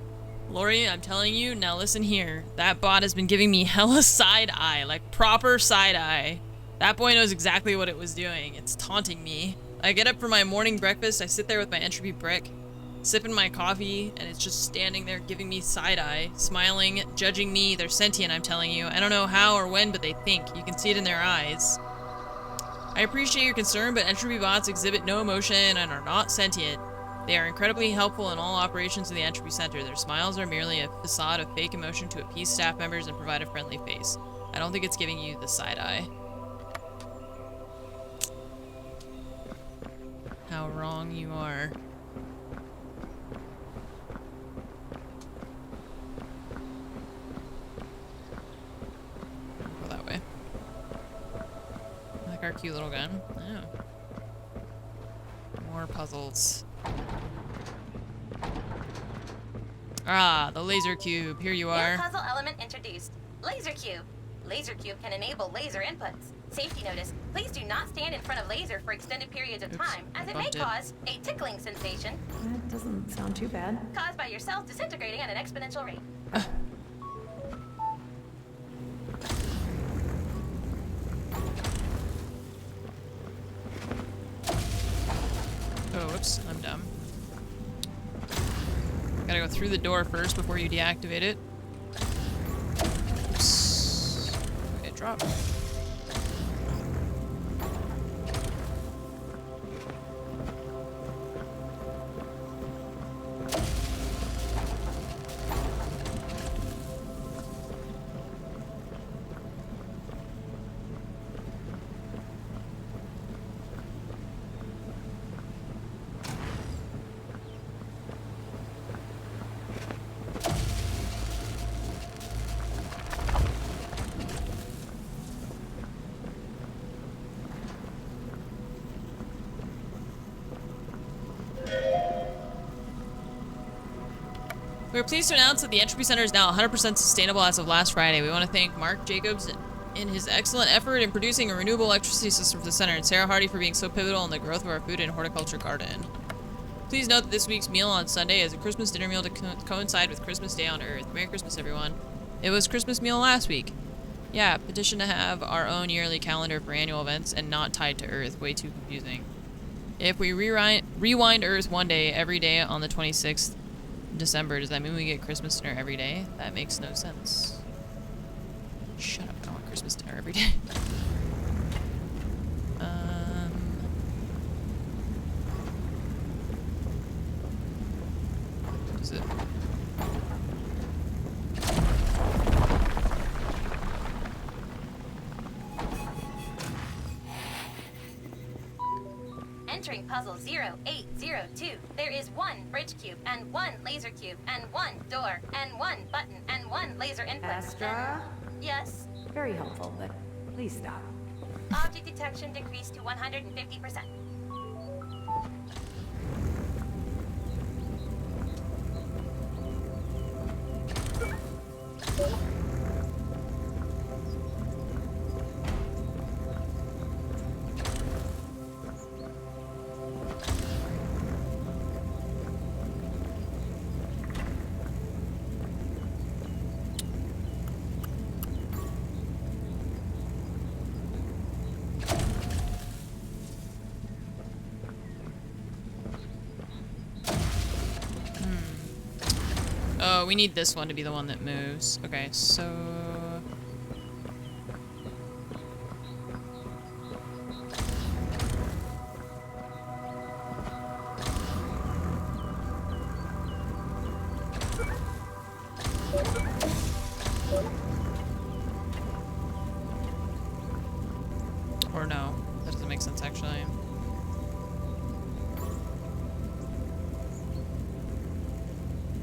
Lori, I'm telling you, now listen here. That bot has been giving me hella side eye, like proper side eye. That boy knows exactly what it was doing. It's taunting me. I get up for my morning breakfast, I sit there with my Entropy brick, sipping my coffee, and it's just standing there giving me side eye, smiling, judging me. They're sentient, I'm telling you. I don't know how or when, but they think. You can see it in their eyes. I appreciate your concern, but Entropy bots exhibit no emotion and are not sentient. They are incredibly helpful in all operations of the Entropy Center. Their smiles are merely a facade of fake emotion to appease staff members and provide a friendly face. I don't think it's giving you the side eye. How wrong you are. Go that way. I like our cute little gun. Oh. More puzzles. Ah, the laser cube. Here you are. New puzzle element introduced. Laser cube. Laser cube can enable laser inputs. Safety notice. Please do not stand in front of laser for extended periods of time, as it may cause a tickling sensation That doesn't sound too bad. caused by your cells disintegrating at an exponential rate. Oh, whoops. I'm dumb. Gotta go through the door first before you deactivate it. Oops. Okay, drop. pleased to announce that the Entropy Center is now 100% sustainable as of last Friday. We want to thank Mark Jacobs in his excellent effort in producing a renewable electricity system for the center, and Sarah Hardy for being so pivotal in the growth of our food and horticulture garden. Please note that this week's meal on Sunday is a Christmas dinner meal to coincide with Christmas Day on Earth. Merry Christmas, everyone. It was Christmas meal last week. Yeah, petition to have our own yearly calendar for annual events and not tied to Earth. Way too confusing. If we rewind Earth one day every day on the 26th December, does that mean we get Christmas dinner every day? That makes no sense. Shut up, I don't want Christmas dinner every day. What is it? Entering puzzle 0802, there is 1 bridge cube, and 1 laser cube, and 1 door, and 1 button, and 1 laser input. Astra? Yes. Very helpful, but please stop. Object detection decreased to 150%. Oh, we need this one to be the one that moves. Okay, so... Or no, that doesn't make sense actually.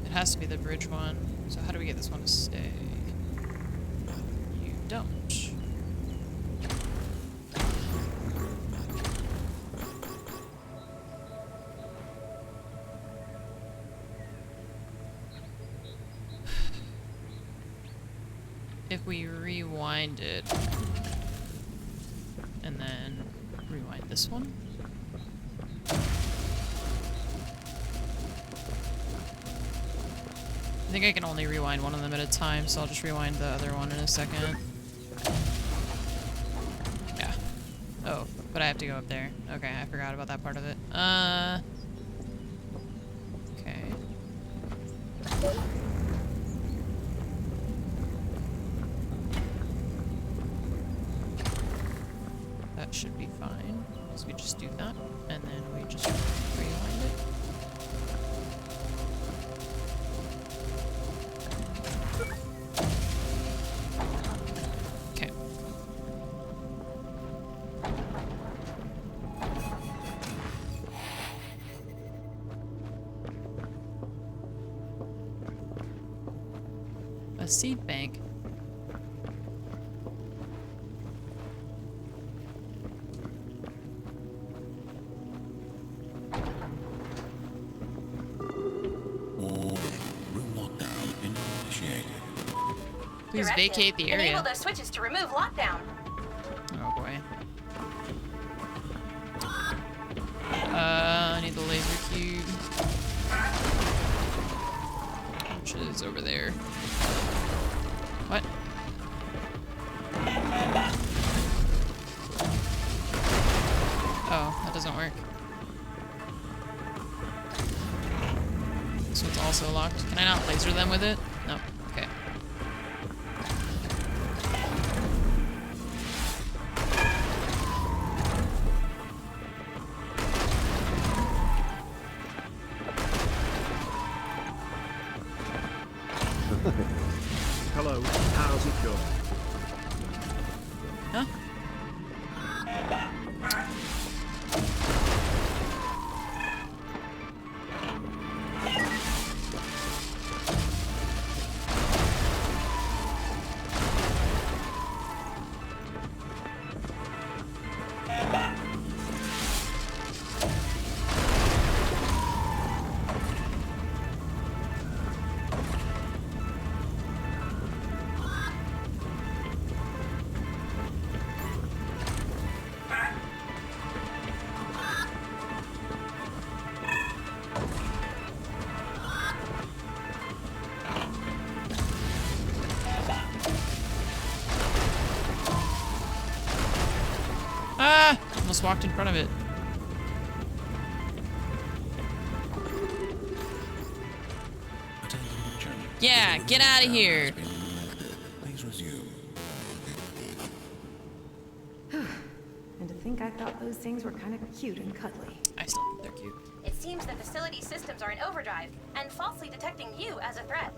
It has to be the bridge one. So how do we get this one to stay? You don't. If we rewind it and then rewind this one. I think I can only rewind one of them at a time, so I'll just rewind the other one in a second. Yeah. Oh, but I have to go up there. Okay, I forgot about that part of it. Okay. That should be fine. So we just do that, and then we just rewind it. Okay. A seed bank. Please Directive. vacate the area. Enable those switches to remove lockdown. Oh boy. I need the laser cube. Which is over there. What? Oh, that doesn't work. This one's also locked. Can I not laser them with it? No. Okay. Hello, how's it going? Huh? Ah! Almost walked in front of it. Attention. Yeah, get out of here. Please resume. And to think I thought those things were kind of cute and cuddly. I still think they're cute. It seems the facility systems are in overdrive and falsely detecting you as a threat.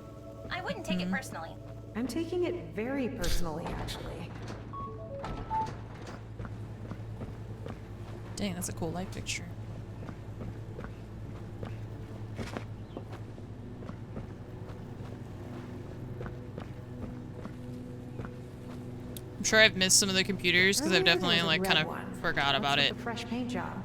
I wouldn't take it personally. I'm taking it very personally, actually. Dang, that's a cool light picture. I'm sure I've missed some of the computers because I've Earlier, definitely there was a like kind red of one. forgot Looks about like it. a fresh paint job.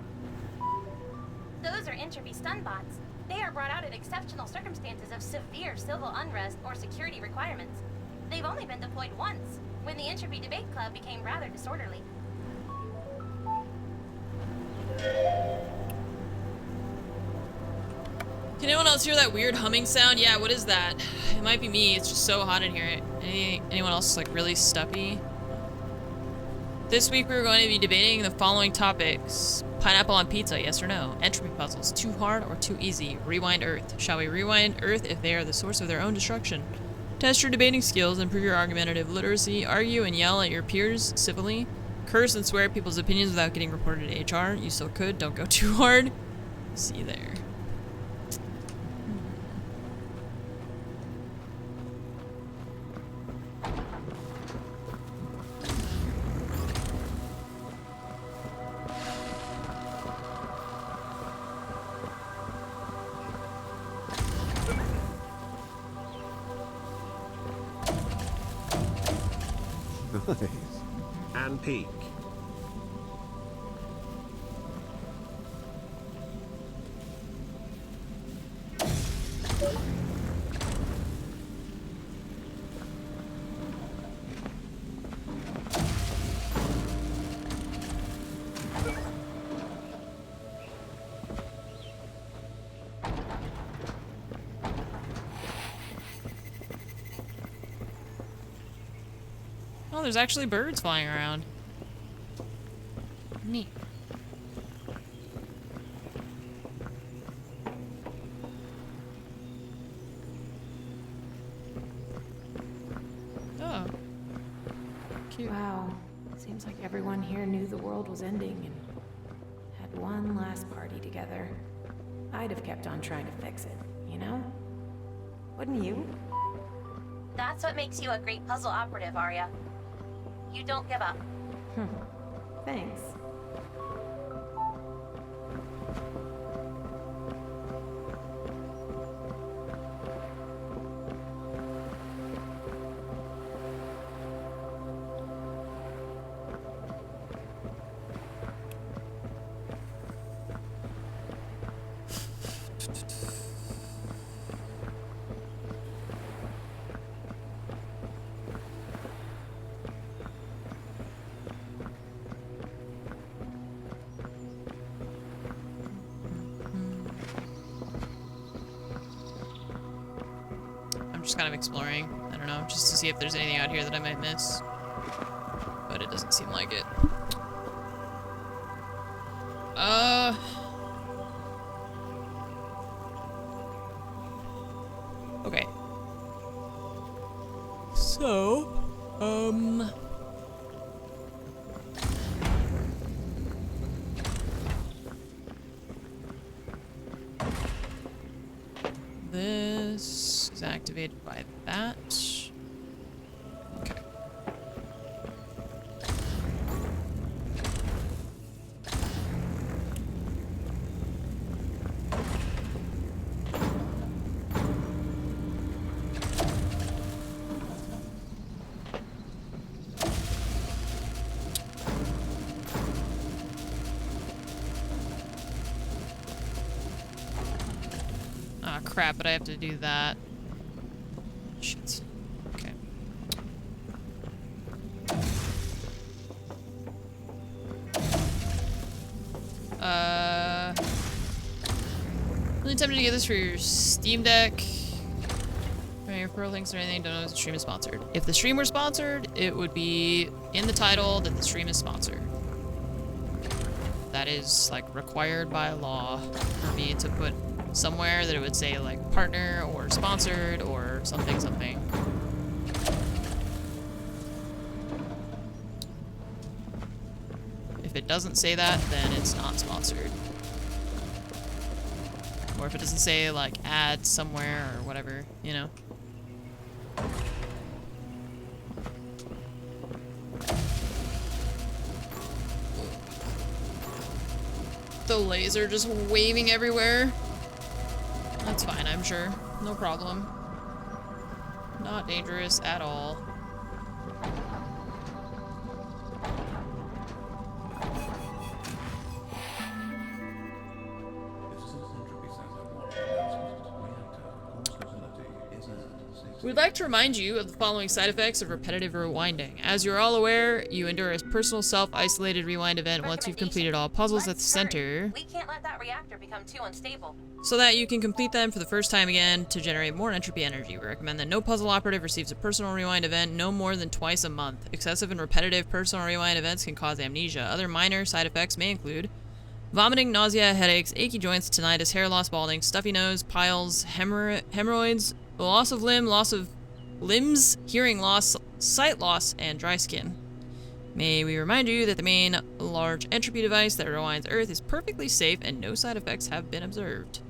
Those are Entropy stun bots. They are brought out in exceptional circumstances of severe civil unrest or security requirements. They've only been deployed once, when the Entropy Debate Club became rather disorderly. Can anyone else hear that weird humming sound? Yeah, what is that? It might be me. It's just so hot in here. Anyone else like really stuffy? This week we're going to be debating the following topics. Pineapple on pizza, yes or no? Entropy puzzles, too hard or too easy? Rewind Earth. Shall we rewind Earth if they are the source of their own destruction? Test your debating skills, improve your argumentative literacy, argue and yell at your peers civilly, curse and swear at people's opinions without getting reported to HR. You still could, don't go too hard. See you there. Nice. And peek. Oh, there's actually birds flying around. Neat. Oh. Cute. Wow. Seems like everyone here knew the world was ending and had one last party together. I'd have kept on trying to fix it, you know? Wouldn't you? That's what makes you a great puzzle operative, Arya. You don't give up. Thanks. I'm just kind of exploring. I don't know, just to see if there's anything out here that I might miss. But it doesn't seem like it. Okay. So, this is activated by that. Okay. Ah, crap, but I have to do that. Shit. Okay. Really tempted to get this for your Steam Deck. Your pro links or anything, don't know if the stream is sponsored. If the stream were sponsored, it would be in the title that the stream is sponsored. that is like required by law for me to put somewhere that it would say like partner or sponsored or something something. If it doesn't say that, then it's not sponsored. Or if it doesn't say like add somewhere or whatever, you know. The laser just waving everywhere. That's fine, I'm sure. No problem. Not dangerous at all. This is an Entropy Center warning announcement. Reactor stability is at 60. We'd like to remind you of the following side effects of repetitive rewinding. As you're all aware, you endure a personal self-isolated rewind event once you've completed all puzzles at the Let's hurry. center, We can't let that reactor become too unstable. so that you can complete them for the first time again to generate more entropy energy. We recommend that no puzzle operative receives a personal rewind event no more than twice a month. Excessive and repetitive personal rewind events can cause amnesia. Other minor side effects may include vomiting, nausea, headaches, achy joints, tinnitus, hair loss, balding, stuffy nose, piles, hemorrhoids, loss of limbs, hearing loss, sight loss, and dry skin. May we remind you that the main large entropy device that rewinds Earth is perfectly safe and no side effects have been observed.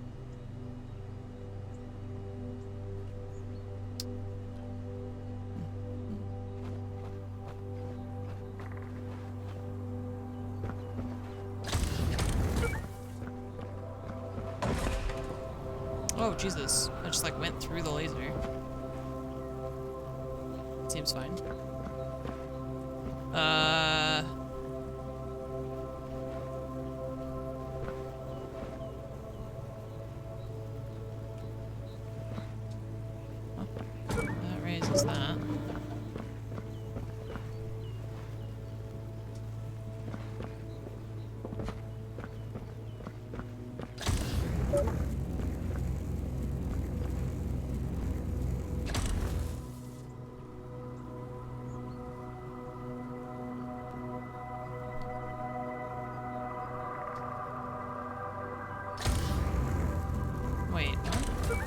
Oh, Jesus. I just, like, went through the laser. Seems fine. Oh, that raises that. Wait, what?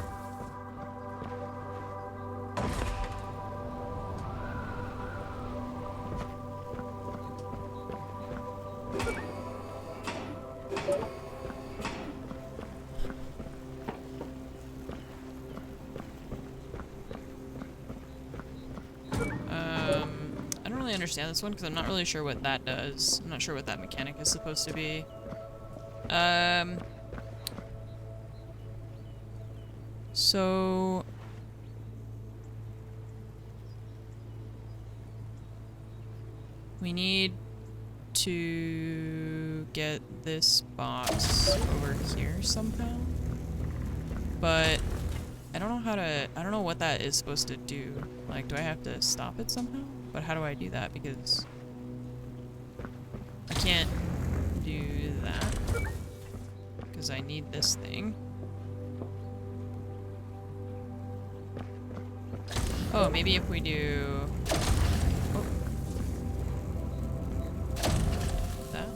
I don't really understand this one because I'm not really sure what that does. I'm not sure what that mechanic is supposed to be. So we need to get this box over here somehow. But I don't know how to, I don't know what that is supposed to do. Like, do I have to stop it somehow? But how do I do that? Because I can't do that. Because I need this thing. Oh, maybe if we do... Oh. That?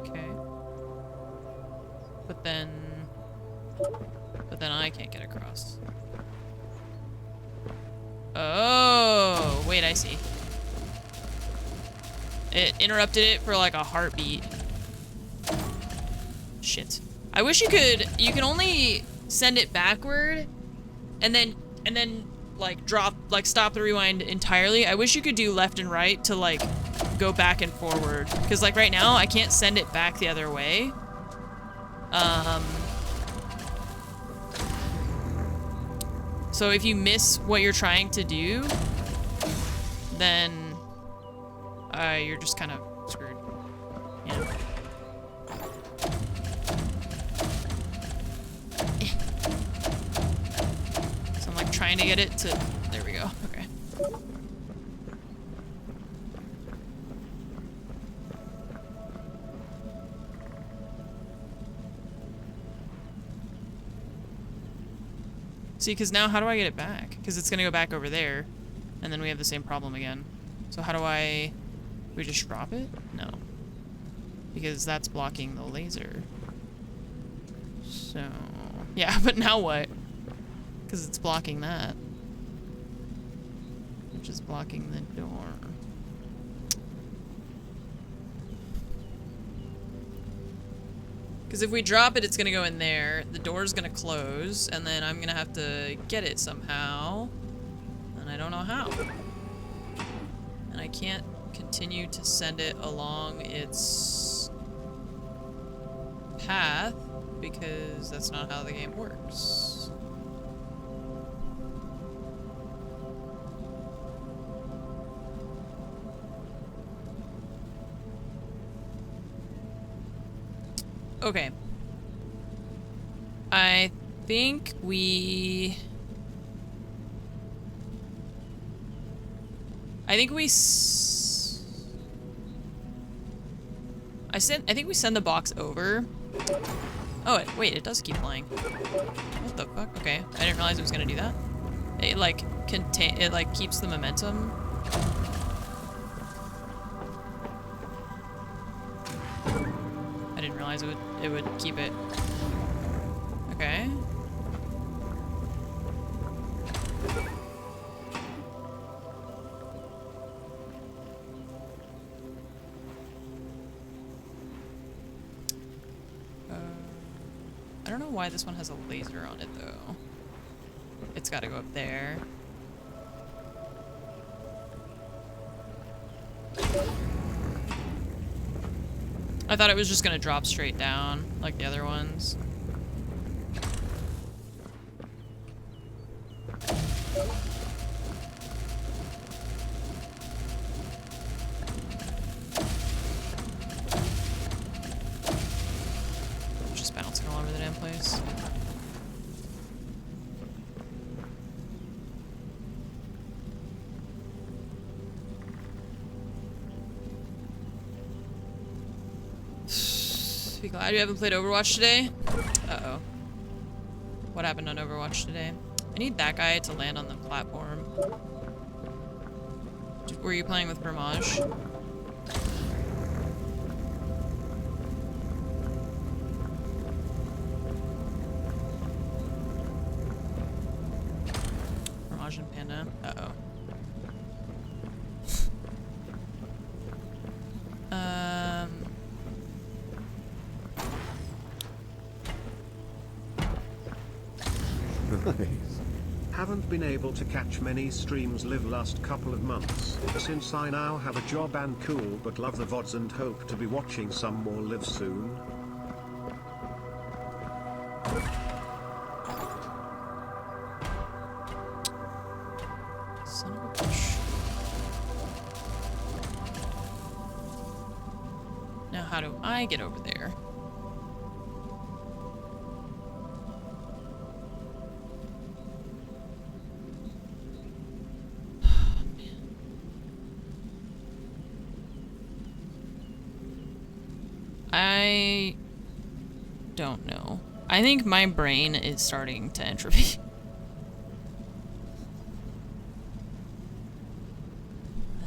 Okay. But then I can't get across. Oh, wait, I see. It interrupted it for like a heartbeat. Shit. I wish you can only send it backward and then like stop the rewind entirely. I wish you could do left and right to like go back and forward. Cause like right now I can't send it back the other way. So if you miss what you're trying to do, then you're just kind of screwed. Yeah. So I'm like trying to get it to... There we go. Okay. See, because now how do I get it back? Because it's gonna go back over there, and then we have the same problem again. So how do we just drop it? No. Because that's blocking the laser. So, yeah, but now what? Because it's blocking that. Which is blocking the door. Because if we drop it, it's going to go in there. The door's going to close, and then I'm going to have to get it somehow. And I don't know how. And I can't continue to send it along its path, because that's not how the game works. Okay. I think we... I think we we send the box over. Oh, wait, it does keep playing. What the fuck? Okay, I didn't realize it was gonna do that. It like keeps the momentum. I didn't realize it would keep it. Okay. I don't know why this one has a laser on it, though. It's gotta go up there. I thought it was just gonna drop straight down, like the other ones. Just bouncing all over the damn place. Be glad you haven't played Overwatch today. Uh-oh. What happened on Overwatch today? I need that guy to land on the platform. Were you playing with Bramage? Bramage and Panda? Uh-oh. Nice. Haven't been able to catch many streams live last couple of months, since I now have a job and cool, but love the VODs and hope to be watching some more live soon. Son of a bitch. Now how do I get over there? I don't know. I think my brain is starting to entropy.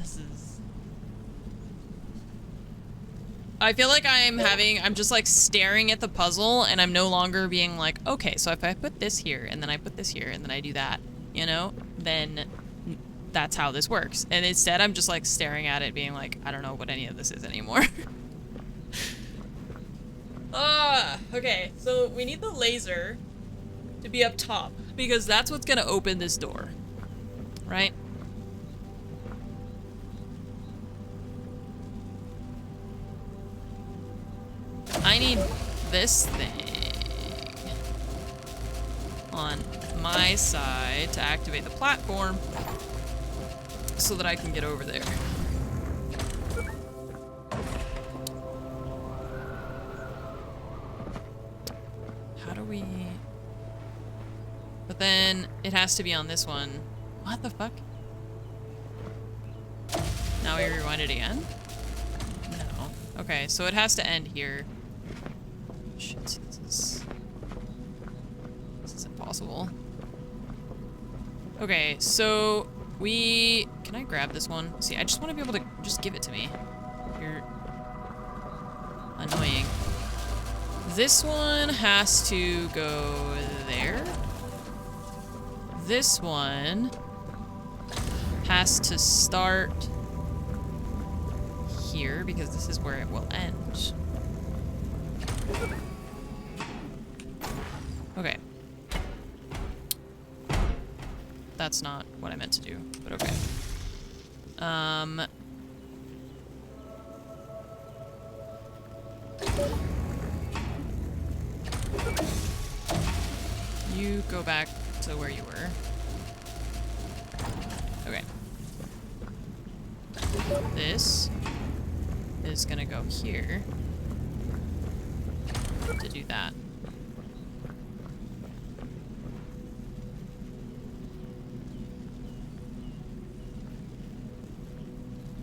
This is... I feel like I'm just like staring at the puzzle, and I'm no longer being like, okay, so if I put this here, and then I put this here, and then I do that, you know, then that's how this works. And instead I'm just like staring at it being like, I don't know what any of this is anymore. Okay, so we need the laser to be up top, because that's what's gonna open this door, right? I need this thing on my side to activate the platform so that I can get over there. How do we... But then it has to be on this one. What the fuck? Now we rewind it again? No. Okay, so it has to end here. Shit, this is impossible. Okay, so we... Can I grab this one? See, I just want to be able to just give it to me. You're annoying. This one has to go there. This one has to start here because this is where it will end. Okay. That's not what I meant to do, but okay. You go back to where you were. Okay. This is gonna go here to do that.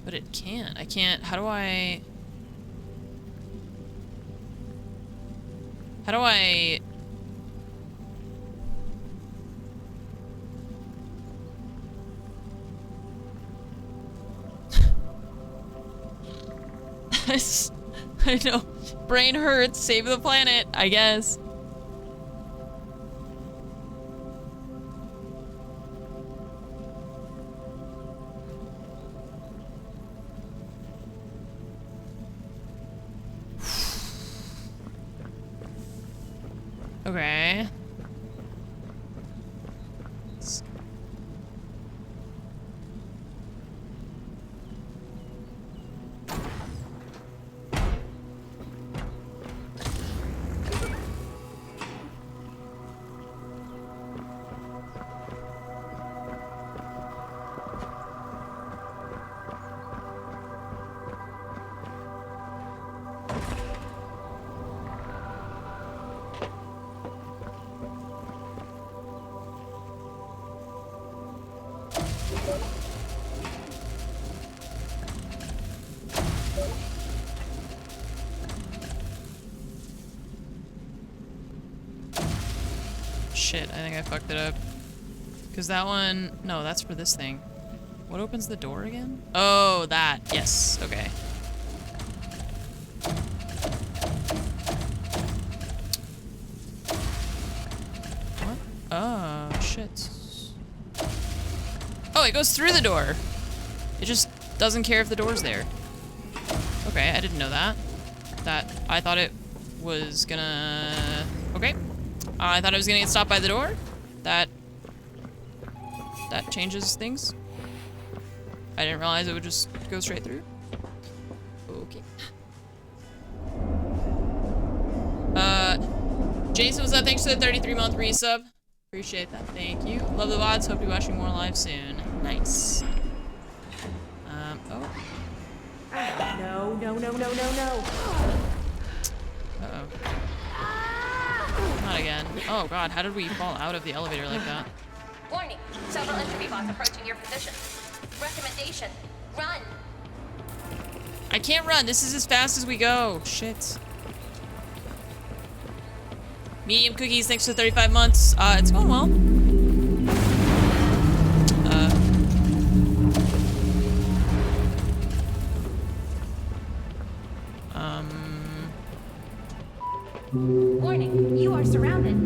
But it can't. I can't. How do I... How do I... I know. Brain hurts. Save the planet, I guess. Okay. Shit, I think I fucked it up. Because that one... No, that's for this thing. What opens the door again? Oh, that. Yes. Okay. What? Oh, shit. Oh, it goes through the door. It just doesn't care if the door's there. Okay, I didn't know that. I thought it was gonna... Okay. I thought I was gonna get stopped by the door. That changes things. I didn't realize it would just go straight through. Okay. Jason, what's up? Thanks for the 33-month resub. Appreciate that. Thank you. Love the VODs. Hope to be watching more live soon. Nice. Oh. No, no, no, no, no, no. Uh-oh. Not again. Oh god, how did we fall out of the elevator like that? Warning, several entropy bots approaching your position. Recommendation, run. I can't run. This is as fast as we go. Shit. Medium cookies, thanks for 35 months. It's going well. Warning, you are surrounded.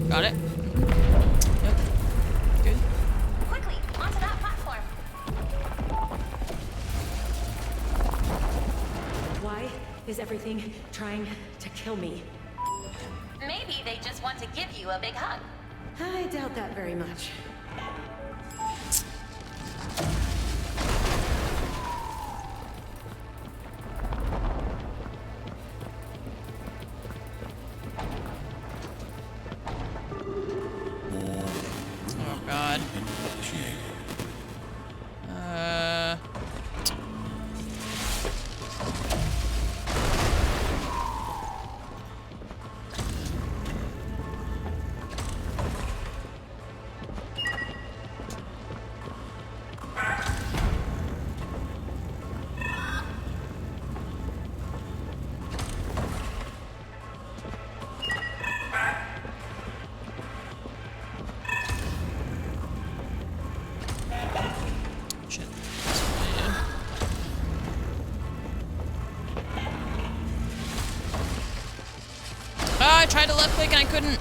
Got it. Yep. Good. Quickly, onto that platform. Why is everything trying to kill me? Maybe they just want to give you a big hug. I doubt that very much. Oh god. I tried to left click and I couldn't.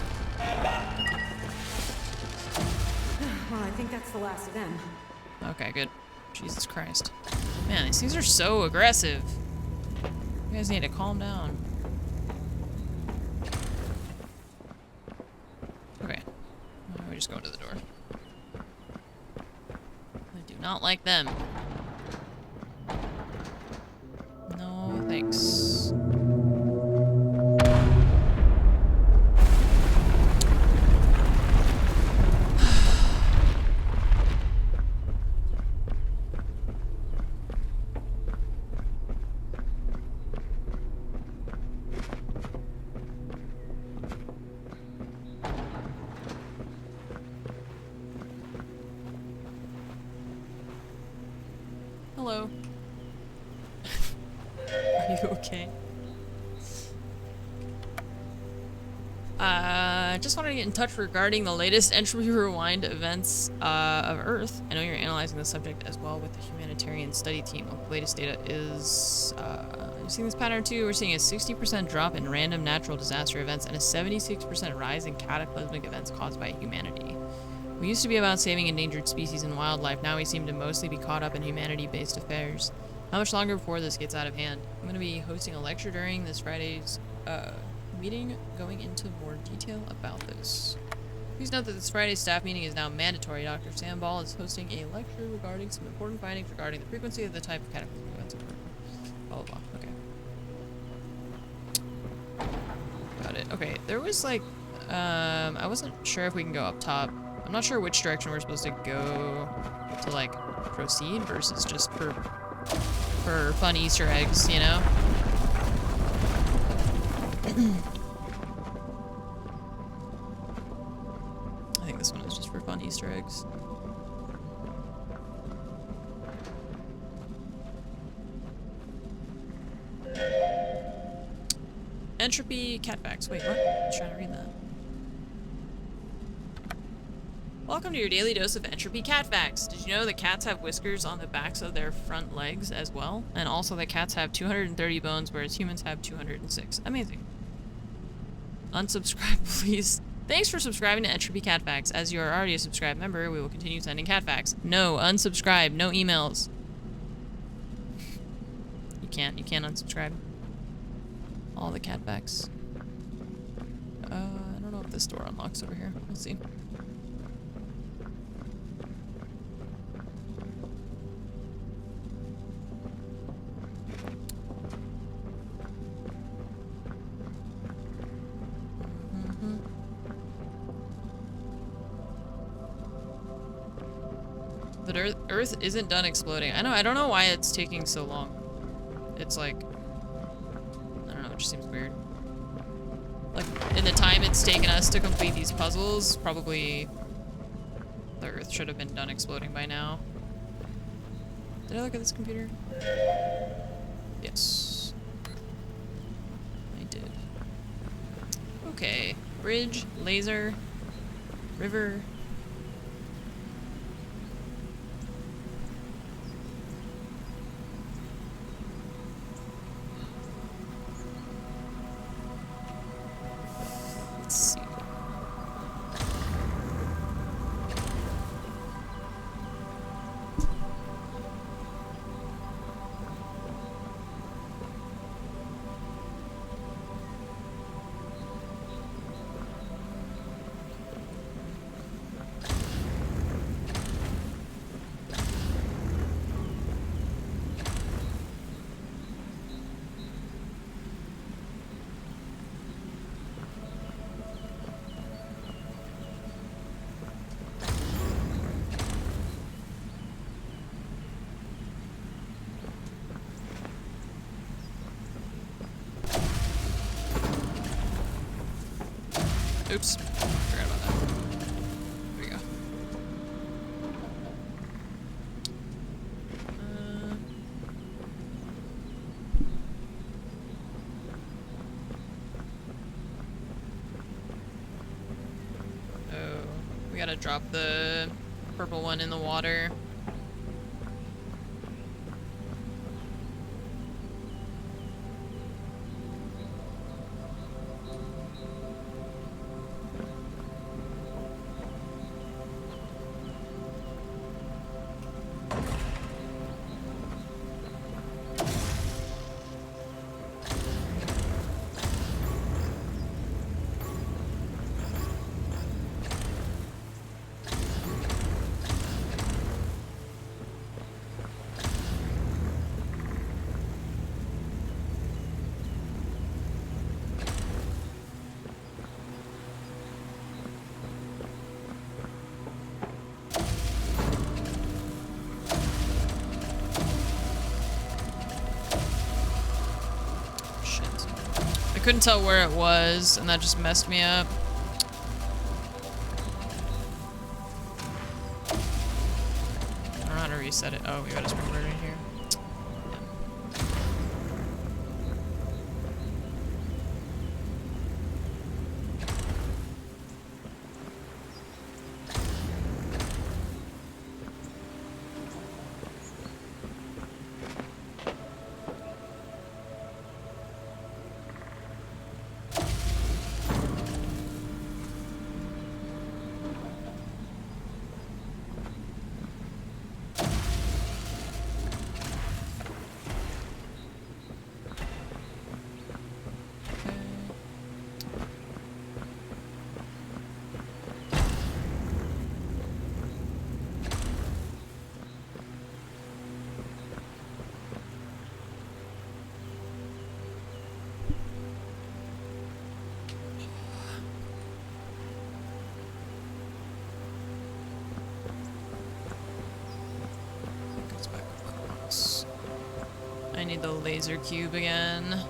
Well, I think that's the last of them. Okay, good. Jesus Christ. Man, these things are so aggressive. You guys need to calm down. Okay. We just go into the door. I do not like them. No, thanks. Hello. Are you okay? Just wanted to get in touch regarding the latest Entropy Rewind events of Earth. I know you're analyzing the subject as well with the humanitarian study team. The latest data is, you've seen this pattern too. We're seeing a 60% drop in random natural disaster events and a 76% rise in cataclysmic events caused by humanity. We used to be about saving endangered species and wildlife. Now we seem to mostly be caught up in humanity-based affairs. How much longer before this gets out of hand? I'm going to be hosting a lecture during this Friday's meeting, going into more detail about this. Please note that this Friday's staff meeting is now mandatory. Dr. Sam Ball is hosting a lecture regarding some important findings regarding the frequency of the type of cataclysmic events occurring. Blah, blah, blah. Okay. Got it. Okay, there was like, I wasn't sure if we can go up top. I'm not sure which direction we're supposed to go to, like, proceed versus just for fun Easter eggs, you know? I think this one is just for fun Easter eggs. Entropy cat facts. Wait, what? I was trying to read that. Welcome to your daily dose of Entropy cat facts. Did you know that cats have whiskers on the backs of their front legs as well? And also that cats have 230 bones, whereas humans have 206. Amazing. Unsubscribe, please. Thanks for subscribing to Entropy cat facts. As you are already a subscribed member, we will continue sending cat facts. No, unsubscribe. No emails. You can't unsubscribe. All the cat facts. I don't know if this door unlocks over here. We'll see. But Earth isn't done exploding. I know, I don't know why it's taking so long. It's like, I don't know, it just seems weird. Like, in the time it's taken us to complete these puzzles, probably the Earth should have been done exploding by now. Did I look at this computer? Yes. I did. Okay. Bridge, laser, river. Let's see. Oops. Forgot about that. There we go. Oh, we gotta drop the purple one in the water. couldn't tell where it was, and that just messed me up. I don't know how to reset it. Oh, we got a springboard right here. Goes back across. I need the laser cube again.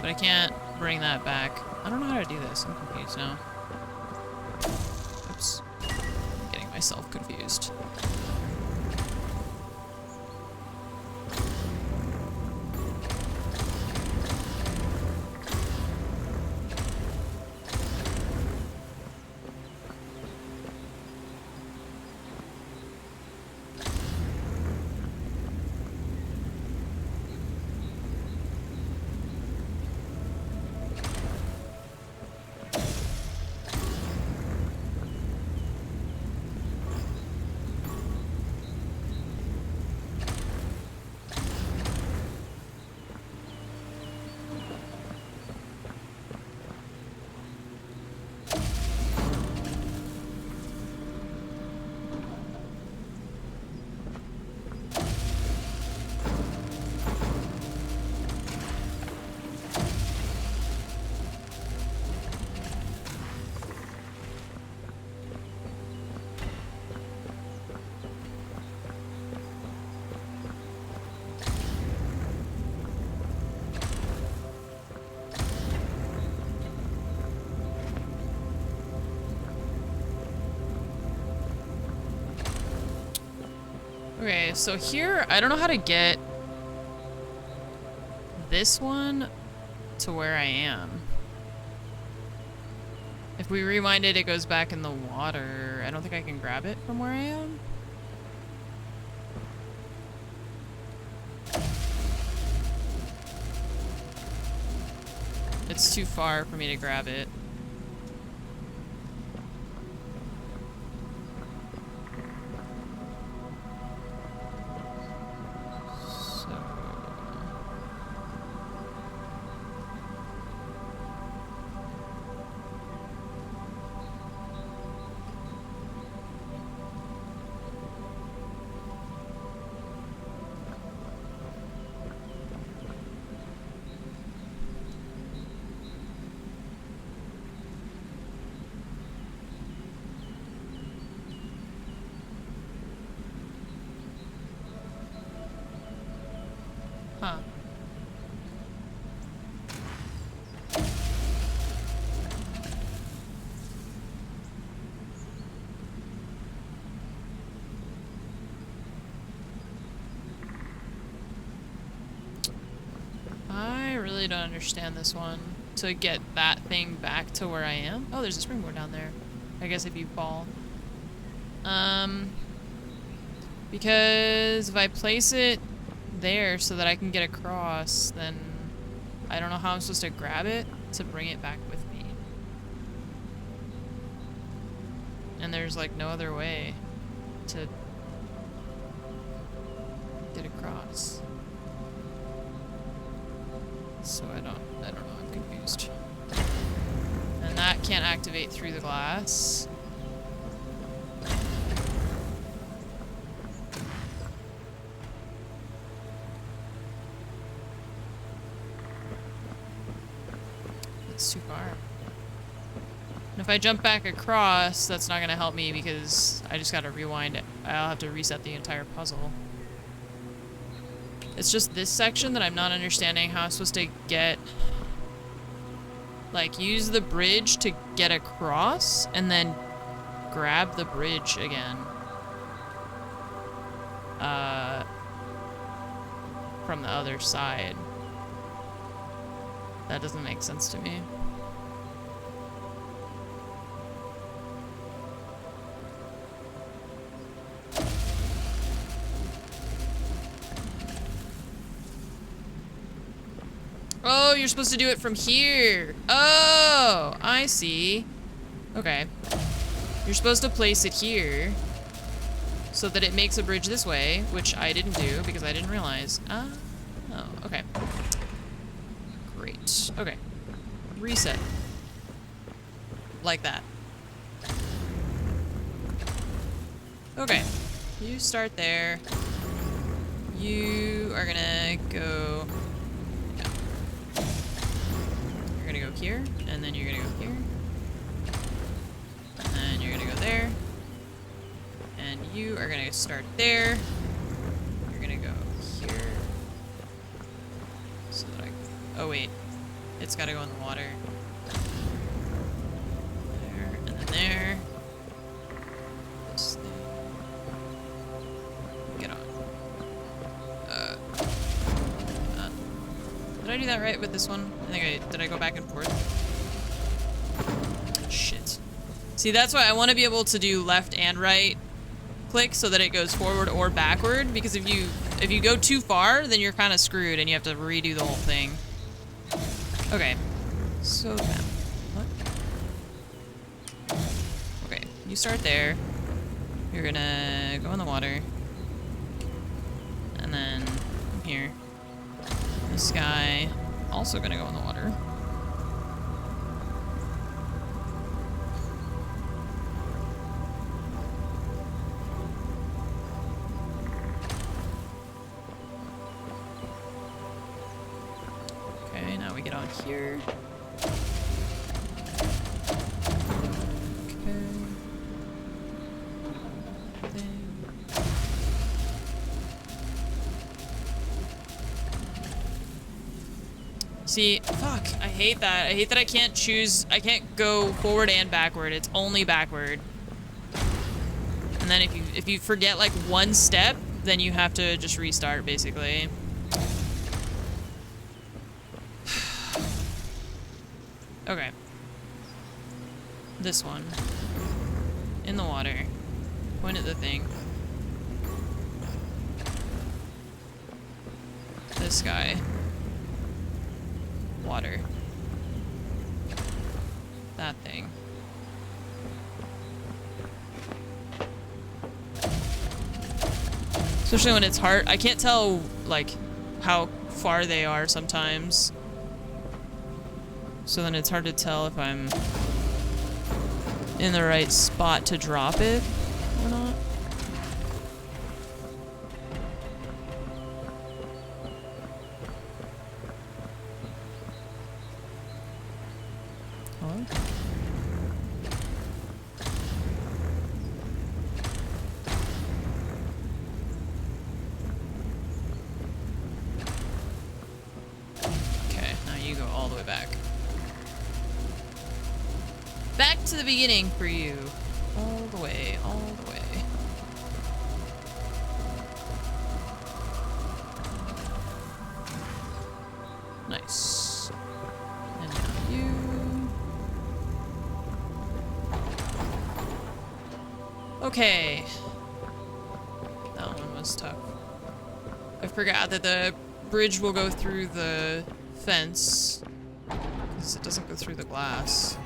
But I can't bring that back. I don't know how to do this. I'm confused now. Oops. Getting myself confused. Okay, so here, I don't know how to get this one to where I am. If we rewind it, it goes back in the water. I don't think I can grab it from where I am. It's too far for me to grab it. Huh. I really don't understand this one. To get that thing back to where I am. Oh, there's a springboard down there. I guess if you fall. Because if I place it there so that I can get across, then I don't know how I'm supposed to grab it to bring it back with me. And there's like no other way to across? So I don't know, I'm confused. And that can't activate through the glass. It's too far. And if I jump back across, that's not gonna help me because I just gotta rewind it. I'll have to reset the entire puzzle. It's just this section that I'm not understanding how I'm supposed to get... Like, use the bridge to get across, and then grab the bridge again. From the other side. That doesn't make sense to me. Oh, you're supposed to do it from here. Oh, I see. Okay. You're supposed to place it here so that it makes a bridge this way, which I didn't do because I didn't realize. Oh, okay. Great. Okay. Reset. Like that. Okay. You start there. You are gonna go... You're gonna go here, and then you're gonna go here. And then you're gonna go there. And you are gonna start there. You're gonna go here. So that I... Oh wait. It's gotta go in the water. There, and then there. This thing. Get on. Did I do that right with this one? I think did I go back and forth? Shit. See, that's why I want to be able to do left and right click so that it goes forward or backward, because if you go too far, then you're kind of screwed and you have to redo the whole thing. Okay. So then, what? Okay, you start there. You're gonna go in the water. And then from here. This guy also gonna go in the water. Okay, now we get on here. Okay. See, fuck, I hate that. I hate that I can't choose, I can't go forward and backward. It's only backward. And then if you forget like one step, then you have to just restart basically. Okay. This one. In the water. Point at the thing. This guy. Water. That thing. Especially when it's hard. I can't tell, like, how far they are sometimes. So then it's hard to tell if I'm in the right spot to drop it or not. Hello? Okay, now you go all the way back. Back to the beginning for you. All the way, all the way. Nice. And now you. Okay. That one was tough. I forgot that the bridge will go through the fence. Because it doesn't go through the glass.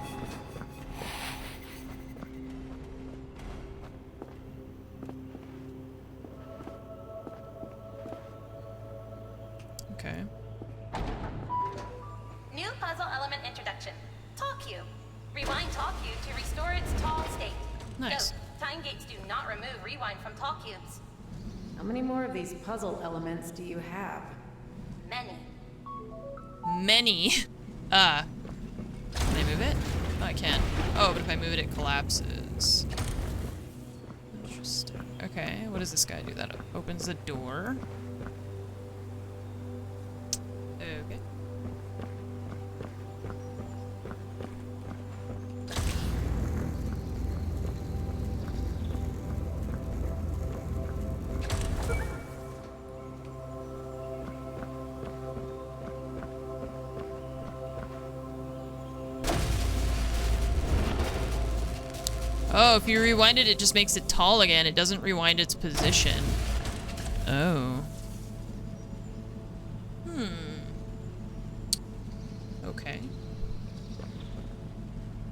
Okay. New puzzle element introduction. Tall cube. Rewind tall cube to restore its tall state. Nice. Note, time gates do not remove rewind from tall cubes. How many more of these puzzle elements do you have? Many. Many. Can I move it? Oh, I can. Oh, but if I move it, it collapses. Interesting. Okay, what does this guy do? That opens the door. Okay. Oh, if you rewind it, it just makes it tall again. It doesn't rewind its position. Oh. Okay.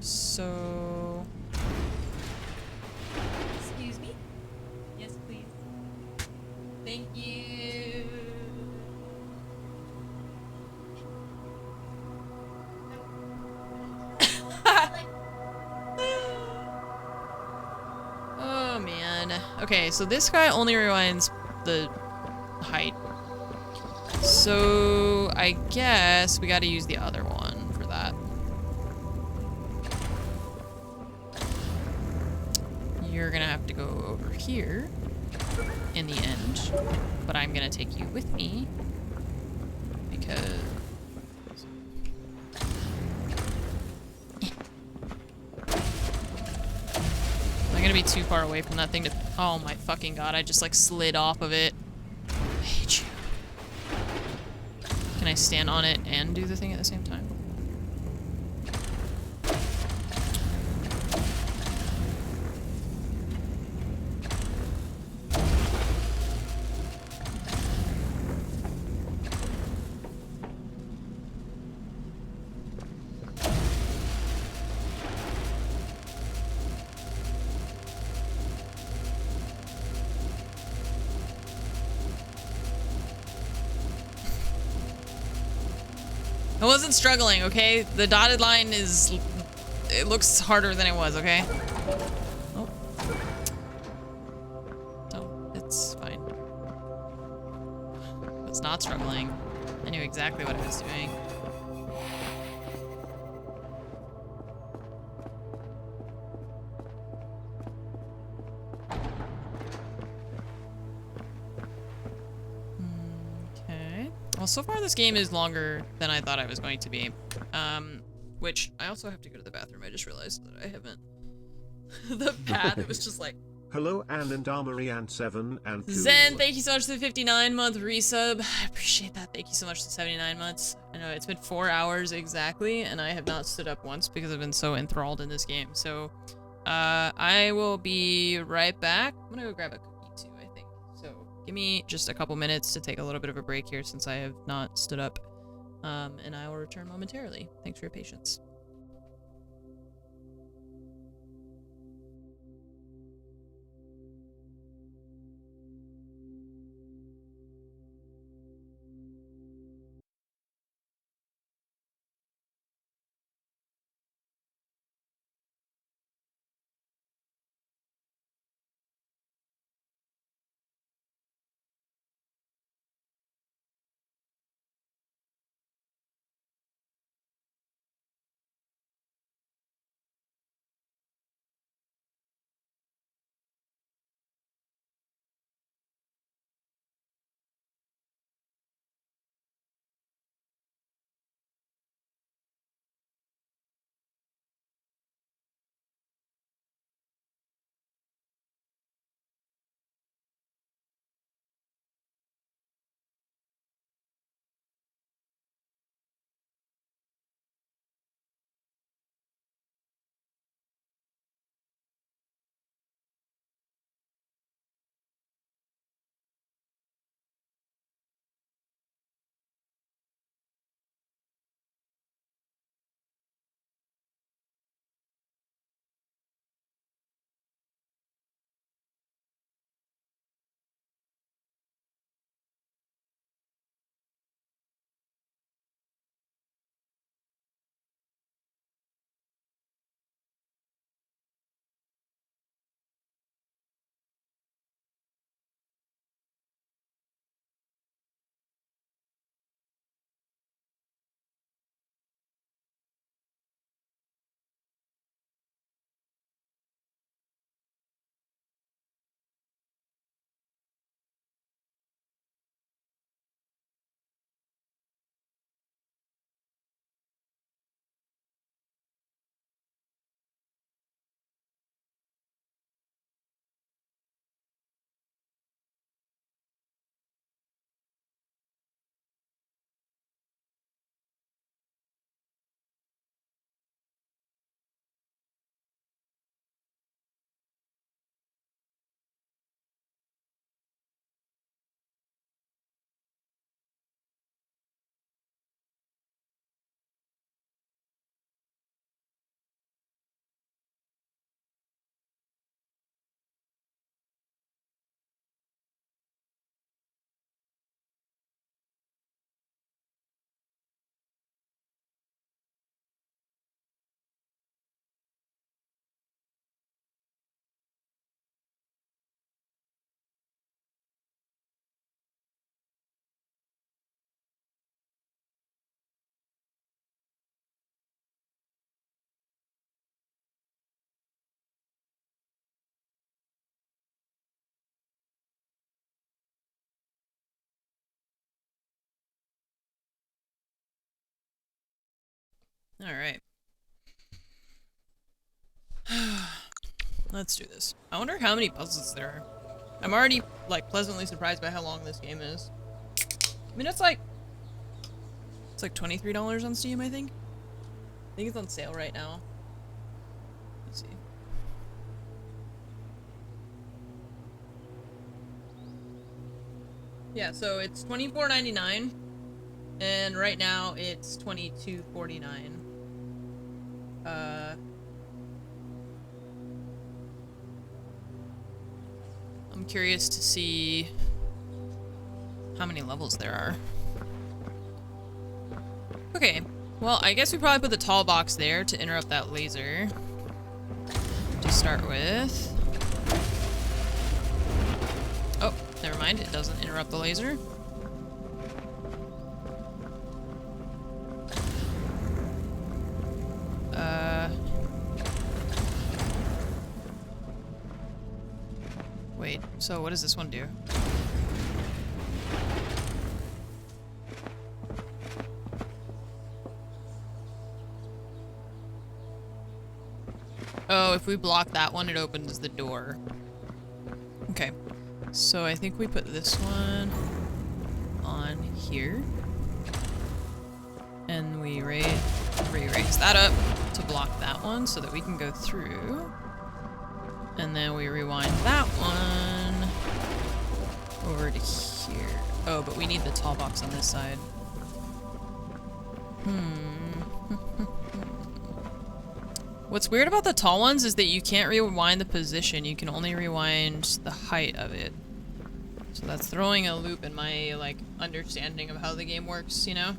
So... Excuse me? Yes, please. Thank you. Oh, man. Okay, so this guy only rewinds the height. So, I guess we gotta use the other one for that. You're gonna have to go over here in the end, but I'm gonna take you with me because... I'm gonna be too far away from that thing to... Oh my fucking god, I just like slid off of it. I hate you. Can I stand on it and do the thing at the same time? I wasn't struggling, okay? The dotted line is... It looks harder than it was, okay? Oh. No, it's fine. I was not struggling. I knew exactly what I was doing. Okay. Well, so far this game is longer than I thought I was going to be. Which, I also have to go to the bathroom. I just realized that I haven't... the path, it was just like... Hello Anne and Armory and 7 and Cool. Zen, thank you so much for the 59-month resub. I appreciate that. Thank you so much for the 79 months. I know it's been 4 hours exactly, and I have not stood up once because I've been so enthralled in this game. So, I will be right back. I'm gonna go grab a cookie too, I think. So, give me just a couple minutes to take a little bit of a break here since I have not stood up. And I will return momentarily. Thanks for your patience. Alright. Let's do this. I wonder how many puzzles there are. I'm already, like, pleasantly surprised by how long this game is. I mean, it's like $23 on Steam, I think. I think it's on sale right now. Let's see. Yeah, so it's $24.99, and right now it's $22.49. I'm curious to see how many levels there are. Okay, well, I guess we probably put the tall box there to interrupt that laser. To start with. Oh, never mind, it doesn't interrupt the laser. Wait, so what does this one do? Oh, if we block that one, it opens the door. Okay. So I think we put this one on here. And we raise that up to block that one so that we can go through. And then we rewind that one over to here. Oh, but we need the tall box on this side. What's weird about the tall ones is that you can't rewind the position, you can only rewind the height of it. So that's throwing a loop in my, like, understanding of how the game works, you know?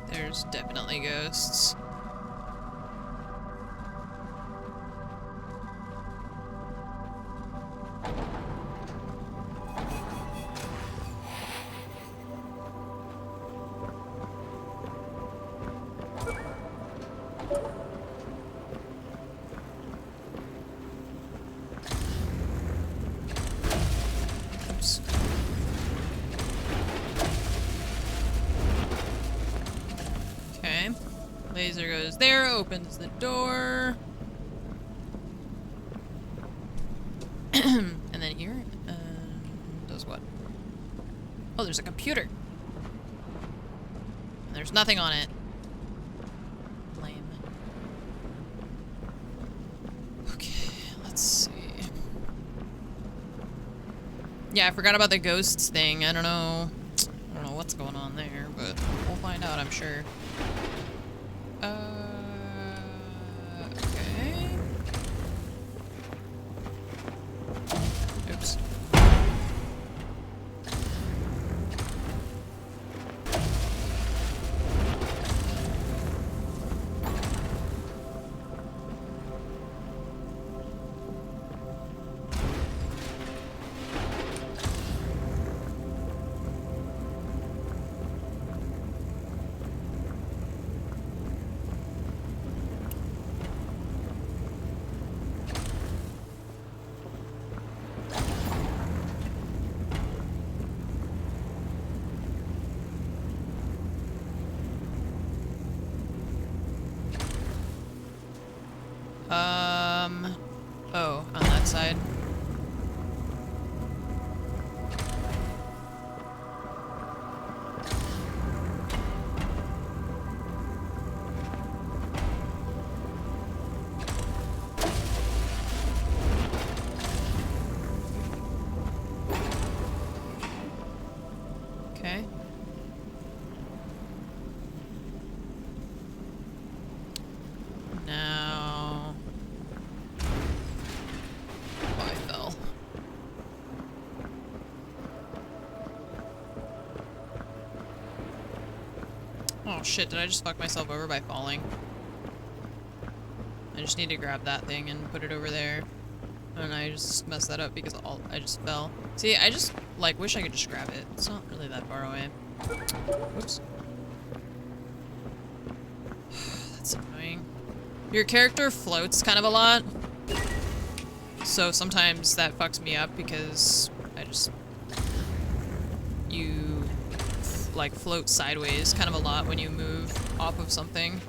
There's definitely ghosts. Oops. Okay. Laser goes there, opens the door. And then here, does what? Oh, there's a computer. And there's nothing on it. Lame. Okay, let's see. Yeah, I forgot about the ghosts thing. I don't know what's going on there, but we'll find out, I'm sure. Okay. Oops. Oh shit, did I just fuck myself over by falling? I just need to grab that thing and put it over there. And I just messed that up because I just fell. See, I just, like, wish I could just grab it. It's not really that far away. Whoops. That's annoying. Your character floats kind of a lot. So sometimes that fucks me up because you, like, float sideways kind of a lot when you move off of something.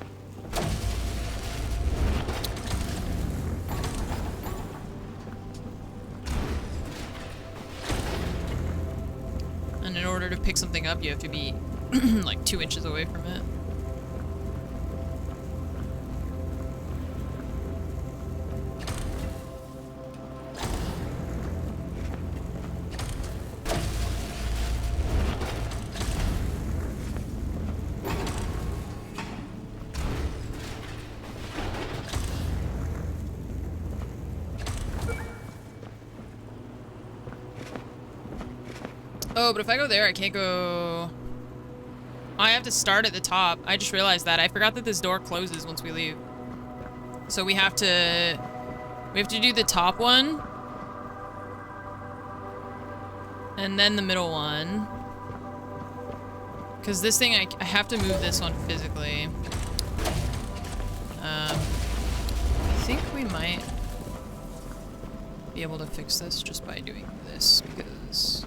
And in order to pick something up, you have to be like 2 inches away from it. Oh, but if I go there, I can't go... I have to start at the top. I just realized that. I forgot that this door closes once we leave. So we have to do the top one. And then the middle one. Because this thing, I have to move this one physically. I think we might be able to fix this just by doing this, because...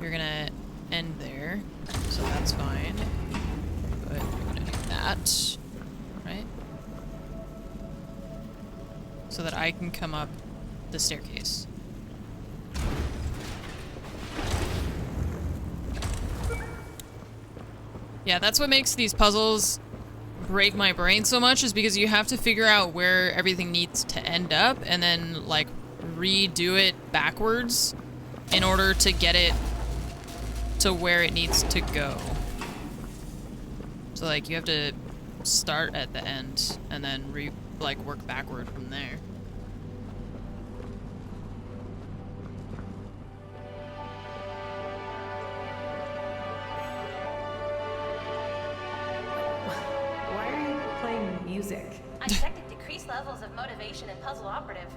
You're gonna end there, so that's fine. But you're gonna do that, right? So that I can come up the staircase. Yeah, that's what makes these puzzles break my brain so much, is because you have to figure out where everything needs to end up and then, like, redo it backwards in order to get it to where it needs to go. So, like, you have to start at the end and then work backward from there. Why are you playing music? I detected decreased levels of motivation in Puzzle Operative.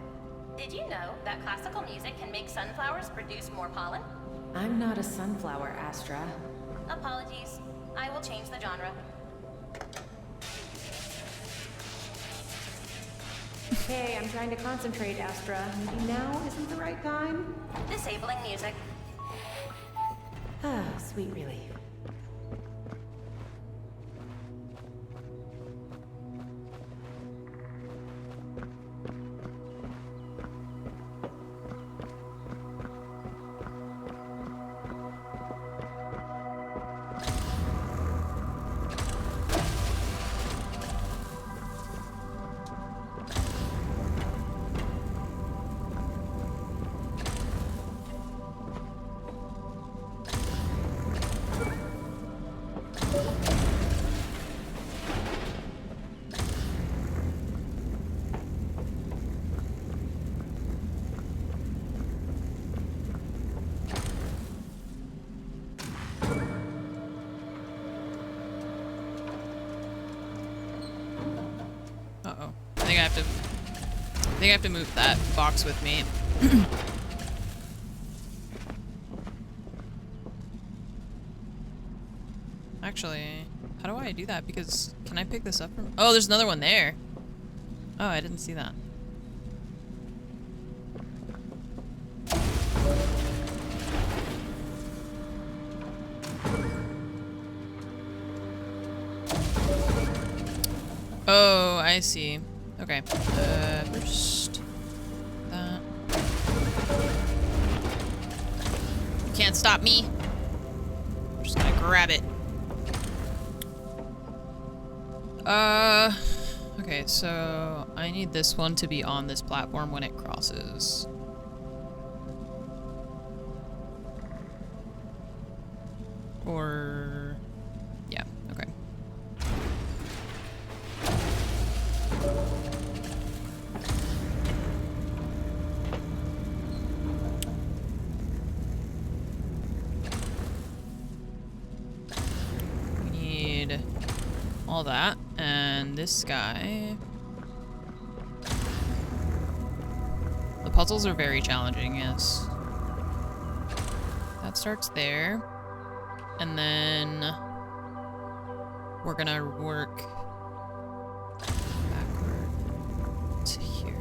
Did you know that classical music can make sunflowers produce more pollen? I'm not a sunflower, Astra. Apologies. I will change the genre. Hey, I'm trying to concentrate, Astra. Maybe now isn't the right time? Disabling music. Ah, sweet relief. Uh-oh. I think I have to move that box with me. Actually, how do I do that? Because can I pick this up from... Oh, there's another one there. Oh, I didn't see that. Oh, I see. Okay. First that. You can't stop me. I'm just gonna grab it. Okay, so I need this one to be on this platform when it crosses. Or... yeah, okay. all that. And this guy... The puzzles are very challenging, yes. That starts there. And then... we're gonna work... backward to here.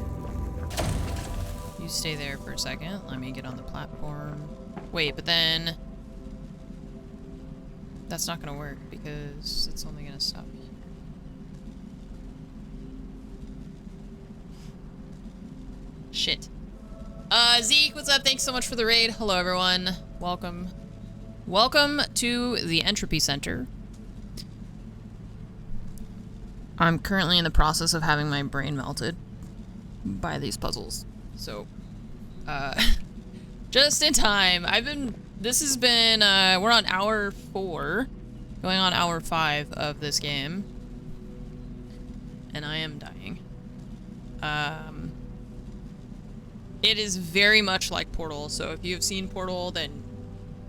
You stay there for a second. Let me get on the platform. Wait, but then... that's not gonna work because it's only gonna stop here. Shit. Zeke, what's up? Thanks so much for the raid. Hello, everyone. Welcome. Welcome to the Entropy Center. I'm currently in the process of having my brain melted by these puzzles. So, just in time. This has been, we're on hour 4, going on hour 5 of this game. And I am dying. It is very much like Portal, so if you've seen Portal, then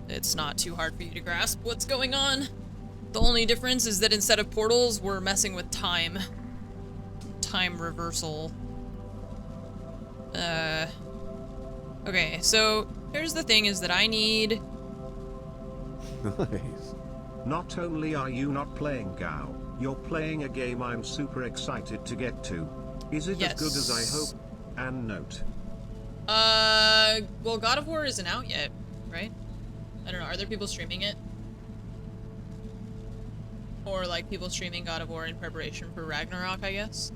it's not too hard for you to grasp what's going on. The only difference is that instead of portals, we're messing with time. Time reversal. Okay, so here's the thing is that I need... Nice. Not only are you not playing Gao, you're playing a game I'm super excited to get to. Is it as good as I hope? And note. Well, God of War isn't out yet, right? I don't know, are there people streaming it? Or, like, people streaming God of War in preparation for Ragnarok, I guess?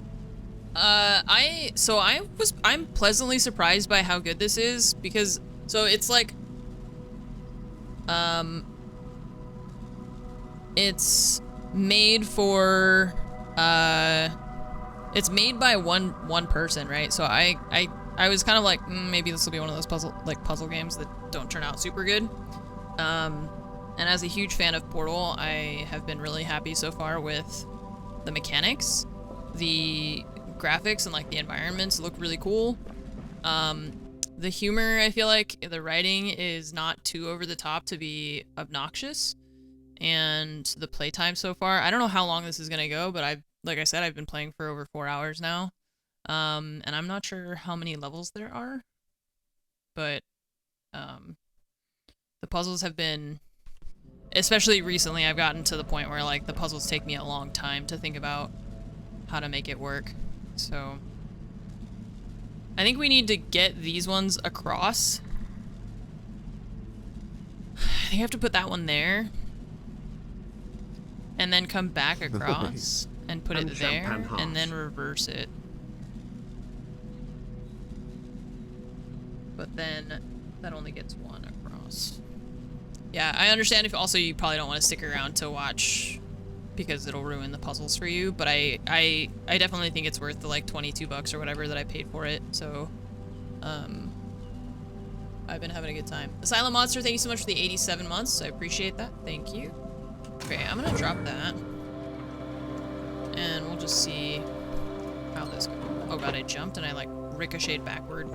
I'm pleasantly surprised by how good this is, because, so it's like, it's made for, it's made by one person, right? So I was kind of like, maybe this will be one of those puzzle games that don't turn out super good. And as a huge fan of Portal, I have been really happy so far with the mechanics. The graphics and like the environments look really cool. The humor, I feel like the writing is not too over the top to be obnoxious. And the playtime so far, I don't know how long this is gonna go, but like I said, I've been playing for over 4 hours now. And I'm not sure how many levels there are, but the puzzles have been, especially recently, I've gotten to the point where like the puzzles take me a long time to think about how to make it work. So I think we need to get these ones across. I think I have to put that one there and then come back across and put it there and then reverse it. But then that only gets one across. Yeah, I understand if also you probably don't want to stick around to watch because it'll ruin the puzzles for you, but I definitely think it's worth the like 22 bucks or whatever that I paid for it. So I've been having a good time. Asylum Monster, thank you so much for the 87 months. I appreciate that. Thank you. Okay, I'm gonna drop that. And we'll just see how this goes. Oh god, I jumped and I like ricocheted backward.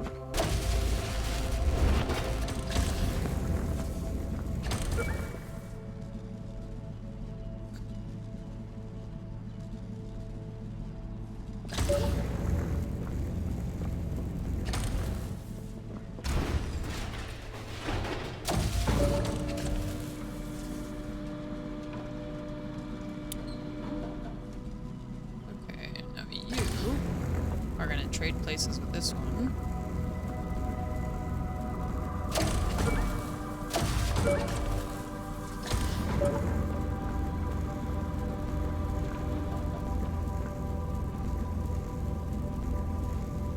Trade places with this one.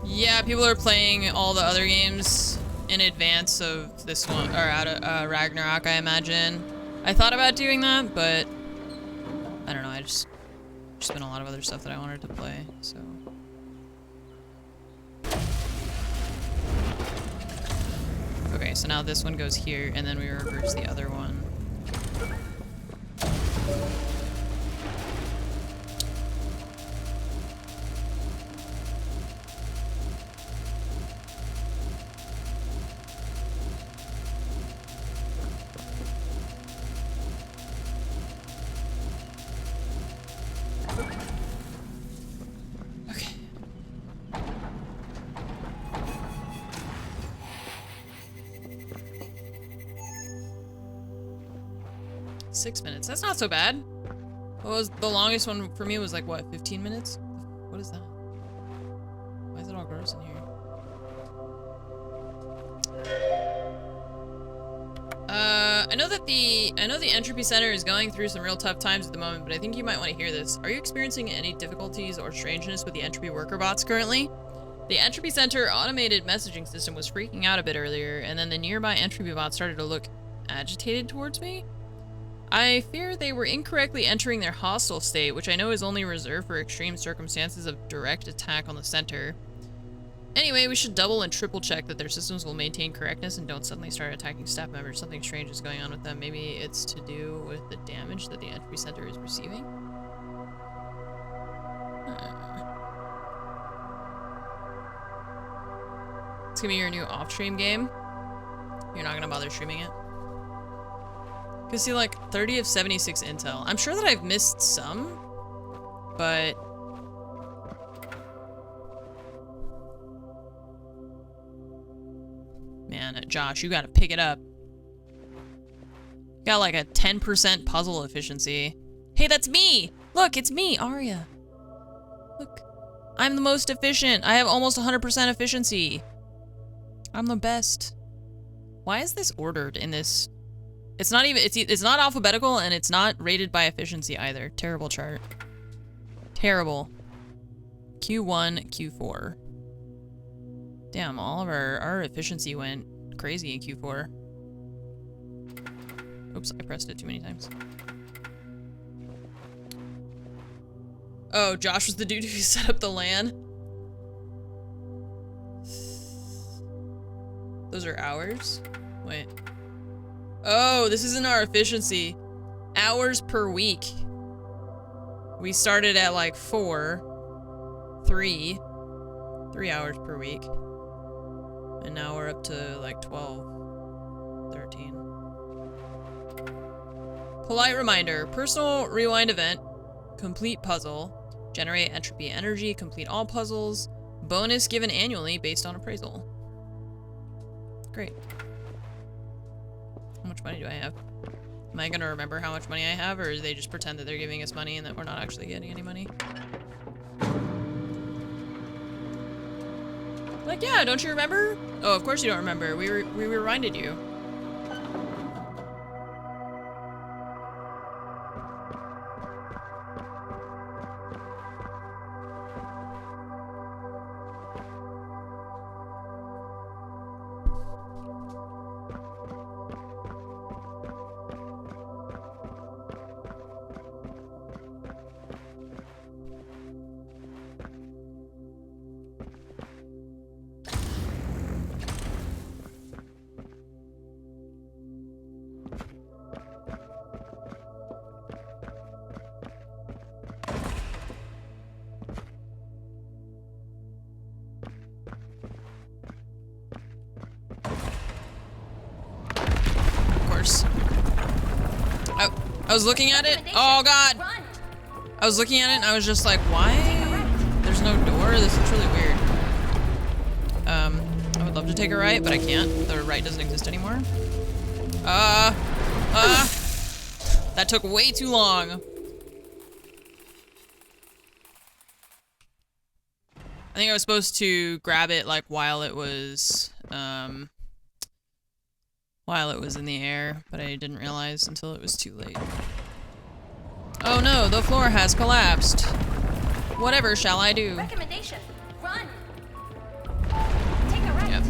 Yeah, people are playing all the other games in advance of this one, or out of Ragnarok, I imagine. I thought about doing that, but I don't know, I just been a lot of other stuff that I wanted to play, so. Okay, so now this one goes here, and then we reverse the other one. 6 minutes. That's not so bad. What was the longest one for me was like, what, 15 minutes? What is that? Why is it all gross in here? I know the Entropy Center is going through some real tough times at the moment, but I think you might want to hear this. Are you experiencing any difficulties or strangeness with the Entropy worker bots currently? The Entropy Center automated messaging system was freaking out a bit earlier, and then the nearby Entropy bots started to look agitated towards me. I fear they were incorrectly entering their hostile state, which I know is only reserved for extreme circumstances of direct attack on the center. Anyway, we should double and triple check that their systems will maintain correctness and don't suddenly start attacking staff members. Something strange is going on with them. Maybe it's to do with the damage that the Entropy Center is receiving? It's gonna be your new off-stream game. You're not gonna bother streaming it. Cause see, like 30 of 76 intel. I'm sure that I've missed some, but man, Josh, you gotta pick it up. Got like a 10% puzzle efficiency. Hey, that's me! Look, it's me, Arya. Look, I'm the most efficient. I have almost 100% efficiency. I'm the best. Why is this ordered in this? It's not even, it's not alphabetical and it's not rated by efficiency either. Terrible chart. Terrible. Q1, Q4. Damn, all of our efficiency went crazy in Q4. Oops, I pressed it too many times. Oh, Josh was the dude who set up the LAN. Those are hours? Wait. Oh, this isn't our efficiency. Hours per week. We started at like 3 hours per week. And now we're up to like 12, 13. Polite reminder, personal rewind event, complete puzzle, generate entropy energy, complete all puzzles, bonus given annually based on appraisal. Great. How much money do I have? Am I gonna remember how much money I have, or do they just pretend that they're giving us money and that we're not actually getting any money? Like, yeah, don't you remember? Oh, of course you don't remember. We reminded you. I was looking at it. Oh god! I was looking at it and I was just like, why? There's no door? This looks really weird. I would love to take a right, but I can't. The right doesn't exist anymore. That took way too long. I think I was supposed to grab it like while it was in the air, but I didn't realize until it was too late. Oh no, the floor has collapsed. Whatever shall I do? Recommendation: run. Take a right. Yep.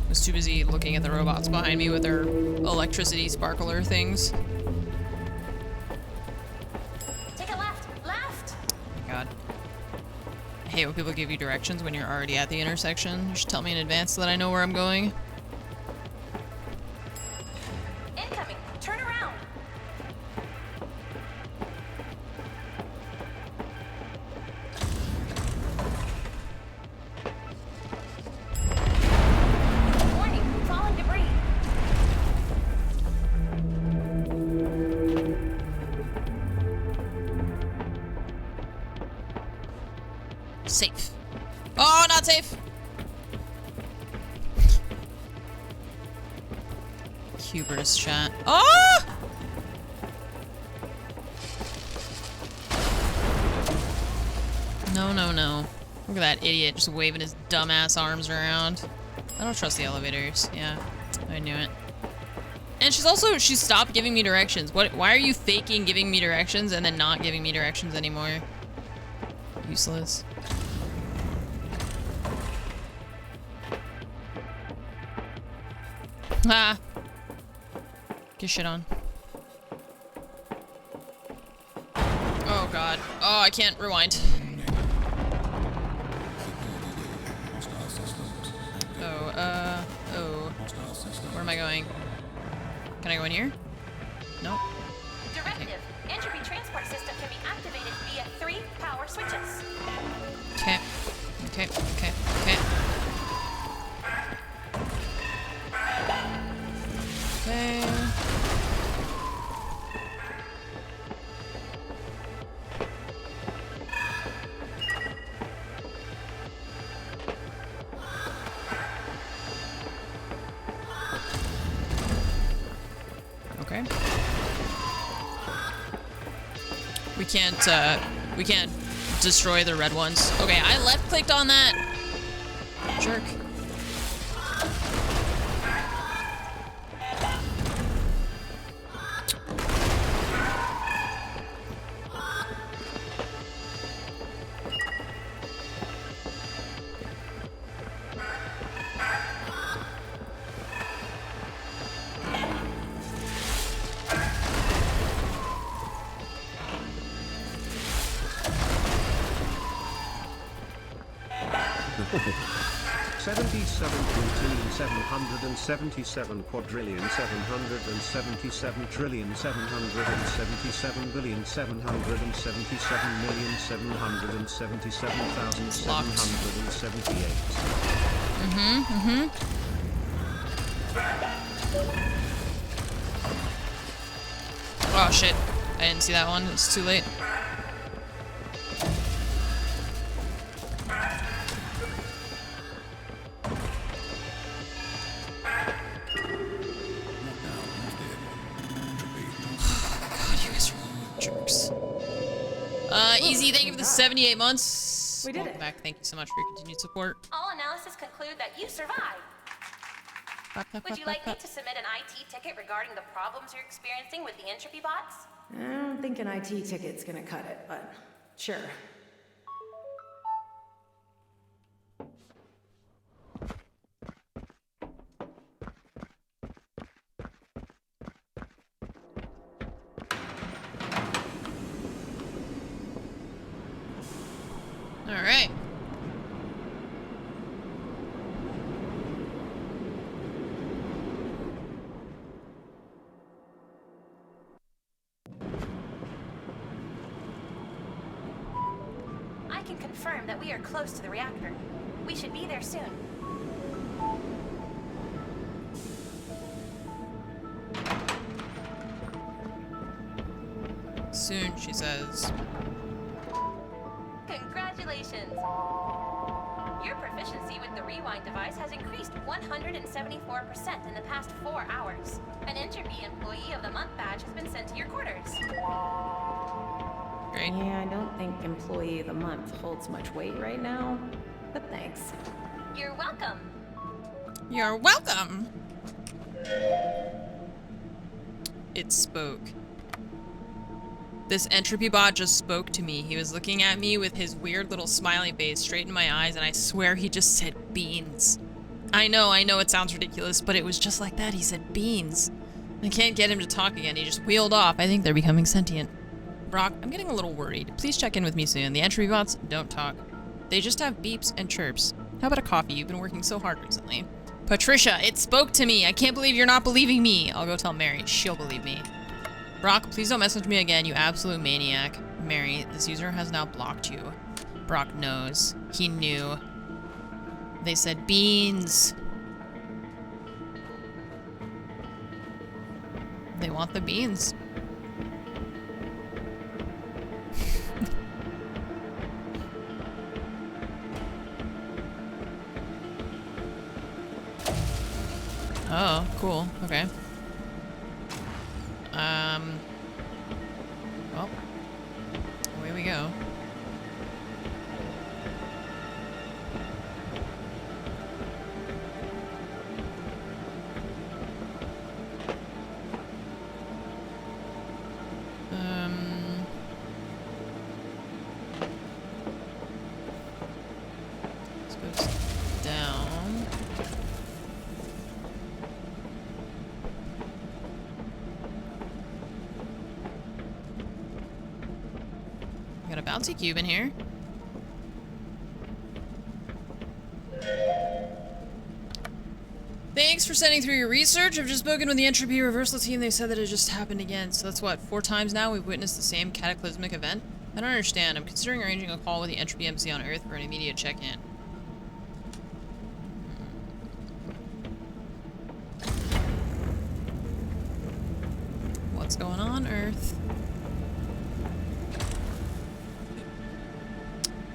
I was too busy looking at the robots behind me with their electricity sparkler things. Take a left. Left. Oh my god. I hate when people give you directions when you're already at the intersection. You should tell me in advance so that I know where I'm going. Incoming. Turn around. Warning. Falling debris. Safe. Oh, not safe. Hubris chat. Oh! No, no, no. Look at that idiot just waving his dumbass arms around. I don't trust the elevators. Yeah, I knew it. And she stopped giving me directions. Why are you faking giving me directions and then not giving me directions anymore? Useless. Ah. Get shit on. Oh god. Oh, I can't rewind. Oh. Where am I going? Can I go in here? No. Directive. Entropy transport system can be activated via 3 power switches. Okay. Okay. Okay. Okay. We can't destroy the red ones. Okay, I left-clicked on that. Jerk. Quadrillion 777 trillion 777 billion 777 million 777,778. Oh shit. I didn't see that one. It's too late. Easy, thank you for the 78 months. We did Welcome it. back. Thank you so much for your continued support. All analysis conclude that you survived. Would you like me to submit an IT ticket regarding the problems you're experiencing with the Entropy bots? I don't think an IT ticket's gonna cut it, but sure. All right. I can confirm that we are close to the reactor. We should be there soon. Soon, she says. Congratulations! Your proficiency with the rewind device has increased 174% in the past 4 hours. An Entropy Employee of the Month badge has been sent to your quarters. Great. Yeah, I don't think Employee of the Month holds much weight right now, but thanks. You're welcome. You're welcome. It spoke. This Entropy bot just spoke to me. He was looking at me with his weird little smiley face straight in my eyes, and I swear he just said beans. I know it sounds ridiculous, but it was just like that. He said beans. I can't get him to talk again. He just wheeled off. I think they're becoming sentient. Brock, I'm getting a little worried. Please check in with me soon. The Entropy bots don't talk. They just have beeps and chirps. How about a coffee? You've been working so hard recently. Patricia, it spoke to me. I can't believe you're not believing me. I'll go tell Mary. She'll believe me. Brock, please don't message me again, you absolute maniac. Mary, this user has now blocked you. Brock knows. He knew. They said beans. They want the beans. Oh, cool. Okay. Well, away we go. This goes down. Got a bouncy cube in here. Thanks for sending through your research. I've just spoken with the Entropy reversal team. They said that it just happened again. So that's what, 4 times now we've witnessed the same cataclysmic event? I don't understand. I'm considering arranging a call with the Entropy embassy on Earth for an immediate check-in. What's going on, Earth?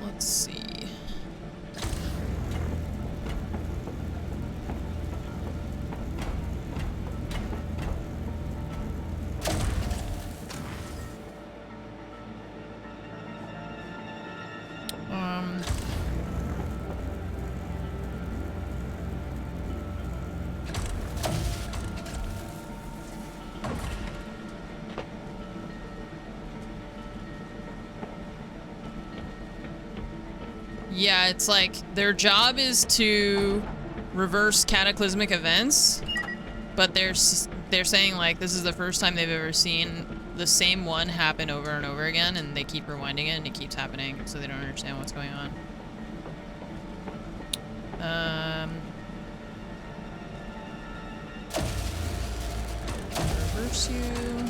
Let's see. Yeah, it's like their job is to reverse cataclysmic events, but they're saying like this is the first time they've ever seen the same one happen over and over again, and they keep rewinding it and it keeps happening, so they don't understand what's going on. Reverse you.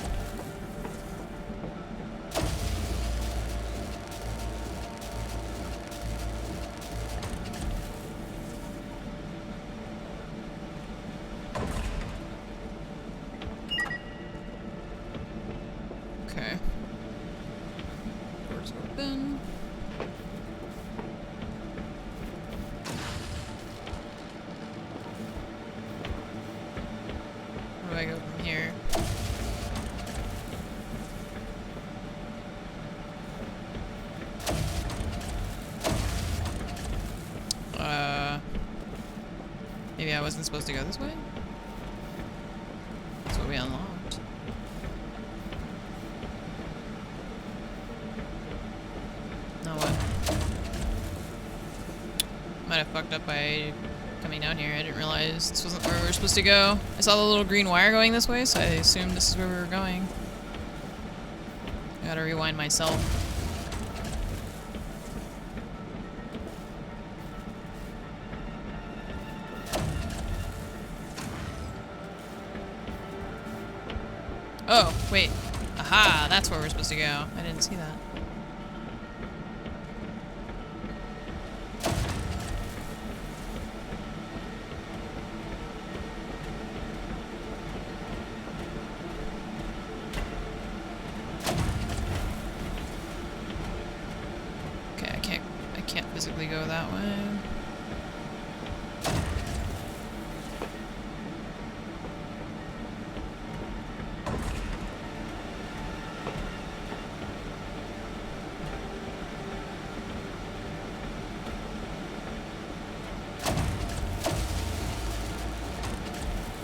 Okay. Doors open. Where do I go from here? Maybe I wasn't supposed to go this way? That's what we unlocked. Now what? Might have fucked up by coming down here. I didn't realize this wasn't where we were supposed to go. I saw the little green wire going this way, so I assumed this is where we were going. I gotta rewind myself. Oh, wait. Aha, that's where we're supposed to go. I didn't see that. Okay, I can't physically go that way.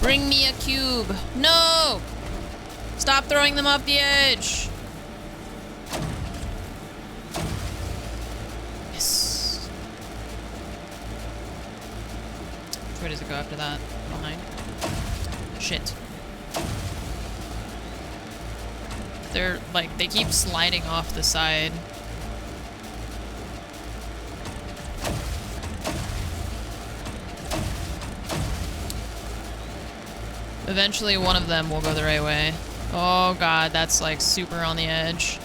Bring me a cube. No! Stop throwing them off the edge. Yes. Which way does it go after that? Behind. Shit. They're like, they keep sliding off the side. Eventually one of them will go the right way. Oh god, that's like super on the edge.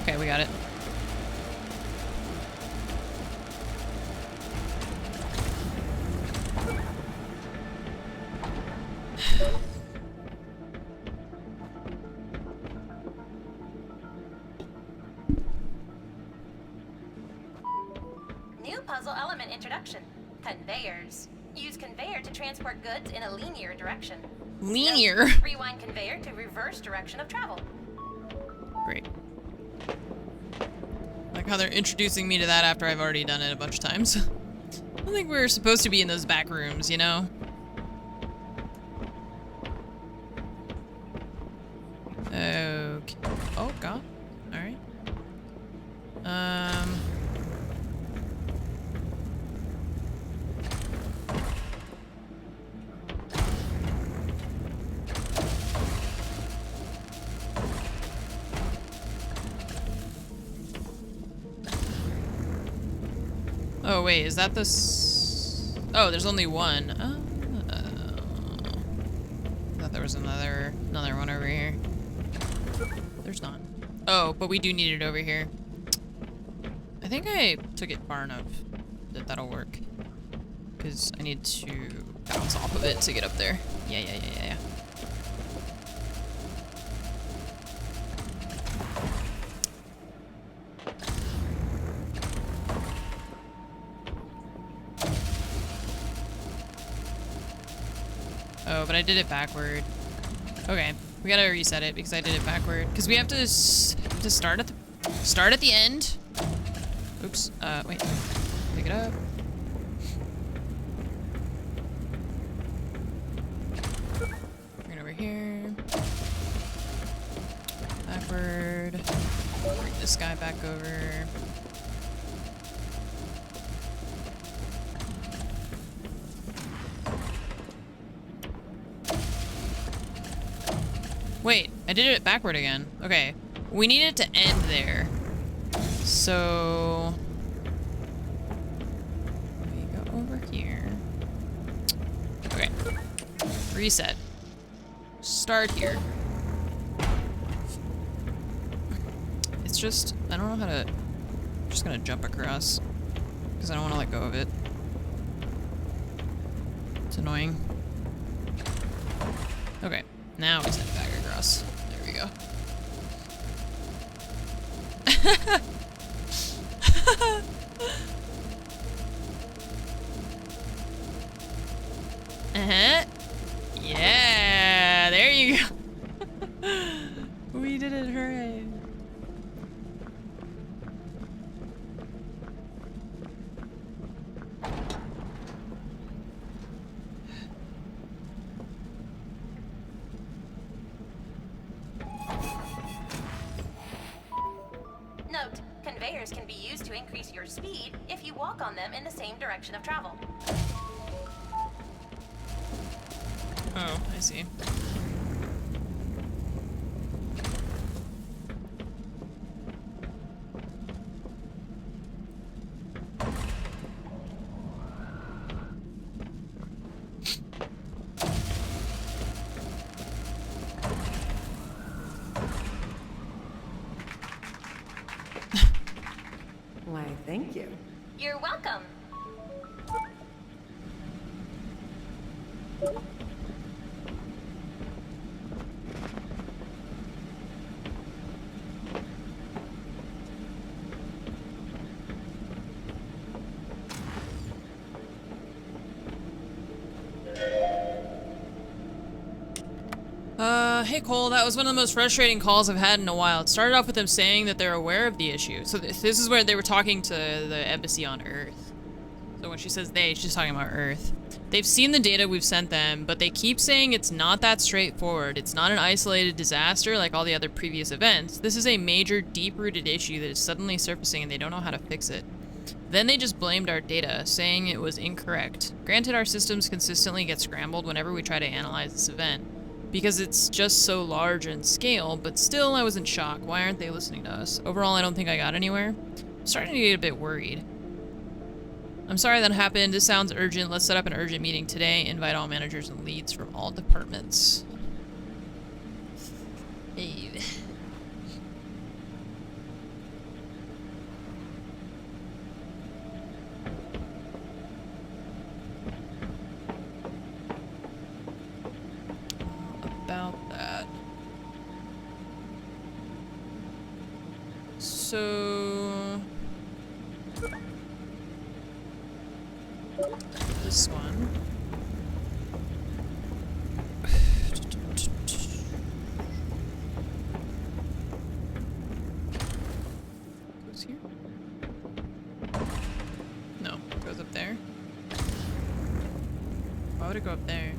Okay, we got it. New puzzle element introduction. Conveyors. Use conveyor to transport goods in a linear direction. Linear. Note, rewind conveyor to reverse direction of travel. Great. Like how they're introducing me to that after I've already done it a bunch of times. I don't think we're supposed to be in those back rooms, you know? Okay. Oh, God. Alright. Oh, wait, is that this? Oh, there's only one. I thought there was another one over here. There's not. Oh, but we do need it over here. I think I took it far enough that that'll work. Because I need to bounce off of it to get up there. Yeah. Oh, but I did it backward. Okay, we gotta reset it because I did it backward. Because we have to start at the end. Oops. Wait. Pick it up. Bring it over here. Backward. Bring this guy back over. Wait, I did it backward again. Okay, we need it to end there. So we go over here. Okay, reset. Start here. It's just, I don't know how to, I'm just gonna jump across because I don't want to let go of it. It's annoying. Okay, now we send it back across. There we go. Yeah, there you go. We did it, hooray. Note, conveyors can be used to increase your speed if you walk on them in the same direction of travel. Oh, I see. Why, thank you. You're welcome. Hey Cole, that was one of the most frustrating calls I've had in a while. It started off with them saying that they're aware of the issue. So this is where they were talking to the embassy on Earth. So when she says they, she's talking about Earth. They've seen the data we've sent them, but they keep saying it's not that straightforward. It's not an isolated disaster like all the other previous events. This is a major, deep-rooted issue that is suddenly surfacing and they don't know how to fix it. Then they just blamed our data, saying it was incorrect. Granted, our systems consistently get scrambled whenever we try to analyze this event, because it's just so large in scale, but still I was in shock. Why aren't they listening to us? Overall, I don't think I got anywhere. I'm starting to get a bit worried. I'm sorry that happened. This sounds urgent. Let's set up an urgent meeting today. Invite all managers and leads from all departments. Hey. About that. So this one. to go up there.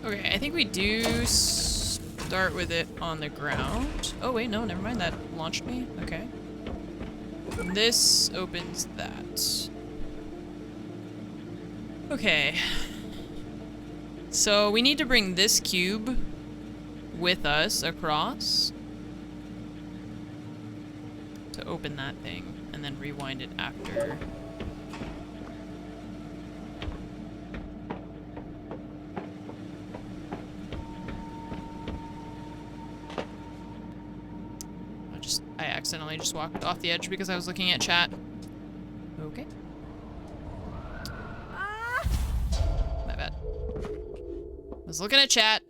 Okay, I think we do start with it on the ground. Oh wait, no, never mind. That launched me. Okay. And this opens that. Okay. So we need to bring this cube with us across to open that thing, and then rewind it after. I accidentally just walked off the edge because I was looking at chat. Okay. My bad. I was looking at chat.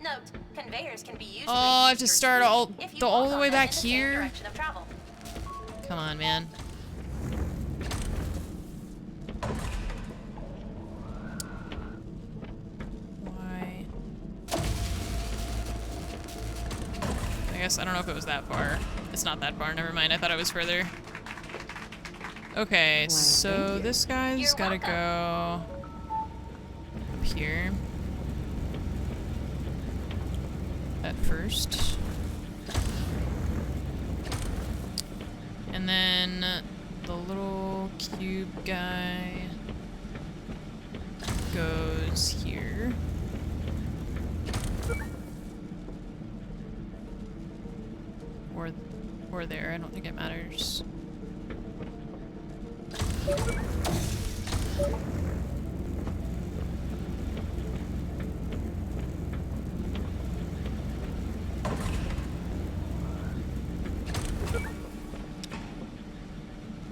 Note, conveyors can be used Oh, I have to start all the way back in the same here. direction of travel. Come on, man. Why? I guess I don't know if it was that far. It's not that far. Never mind. I thought it was further. Okay, Why, so thank you. this guy's You're gotta welcome. go up here at first. And then the little cube guy goes here. Or there, I don't think it matters.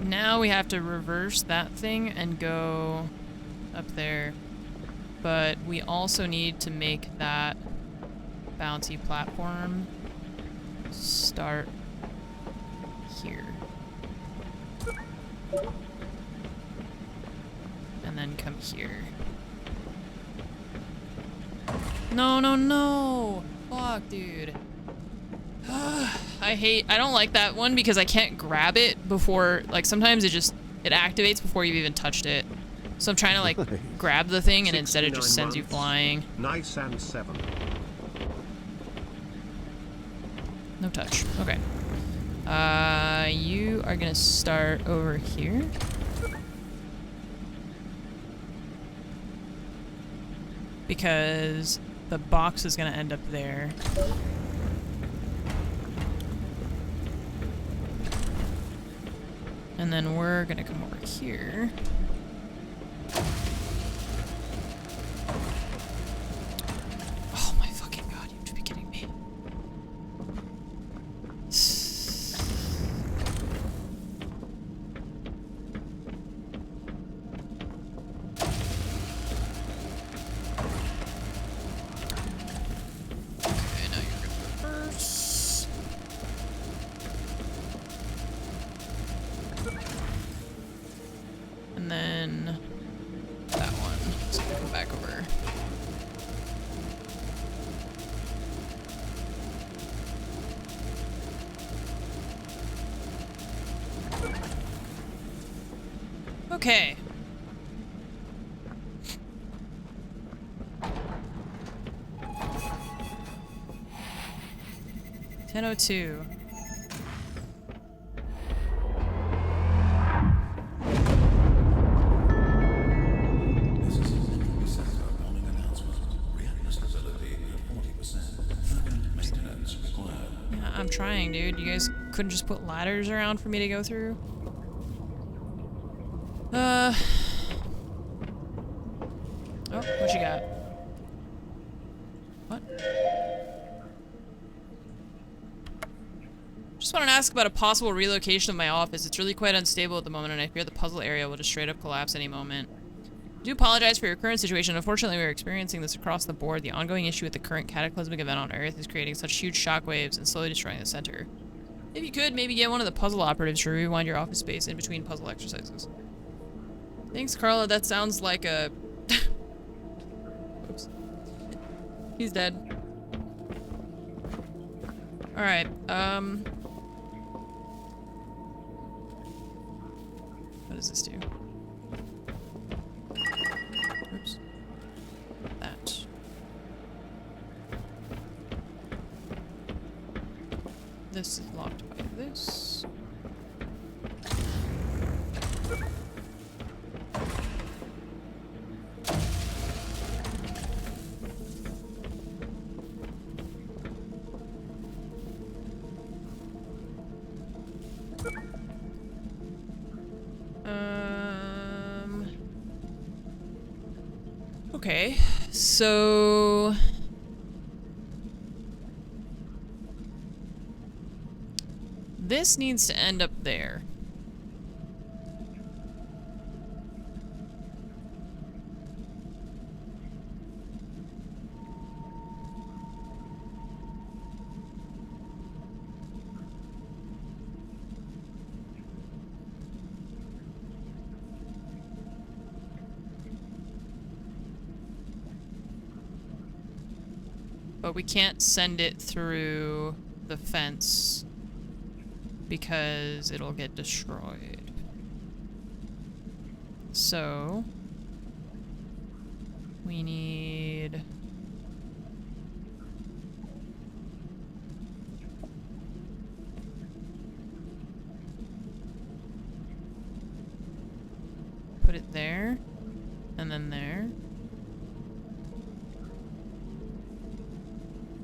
Now we have to reverse that thing and go up there. But we also need to make that bouncy platform start here. And then come here. No, no, no! Fuck, dude. I don't like that one because I can't grab it before, like, sometimes it activates before you've even touched it. So I'm trying to, like, grab the thing and instead it just 69 sends you months. flying. Nice and 7. No touch. Okay. You are gonna start over here. Because the box is gonna end up there. And then we're gonna come over here. Oh my fucking god, you have to be kidding me. Okay, now you're gonna reverse. And then that one is gonna come back over. Okay. $10:02. This is an Entropy Center morning announcement. Reactor stability at 40%. weird. You guys couldn't just put ladders around for me to go through? Oh, what you got? What? Just wanted to ask about a possible relocation of my office. It's really quite unstable at the moment, and I fear the puzzle area will just straight up collapse any moment. I do apologize for your current situation. Unfortunately, we are experiencing this across the board. The ongoing issue with the current cataclysmic event on Earth is creating such huge shockwaves and slowly destroying the center. If you could, maybe get one of the puzzle operatives to rewind your office space in between puzzle exercises. Thanks, Carla. That sounds like a... Oops. He's dead. Alright, what does this do? Oops. That. This is locked by this. Okay, so... This needs to end up there. But we can't send it through the fence because it'll get destroyed. So we need put it there and then there.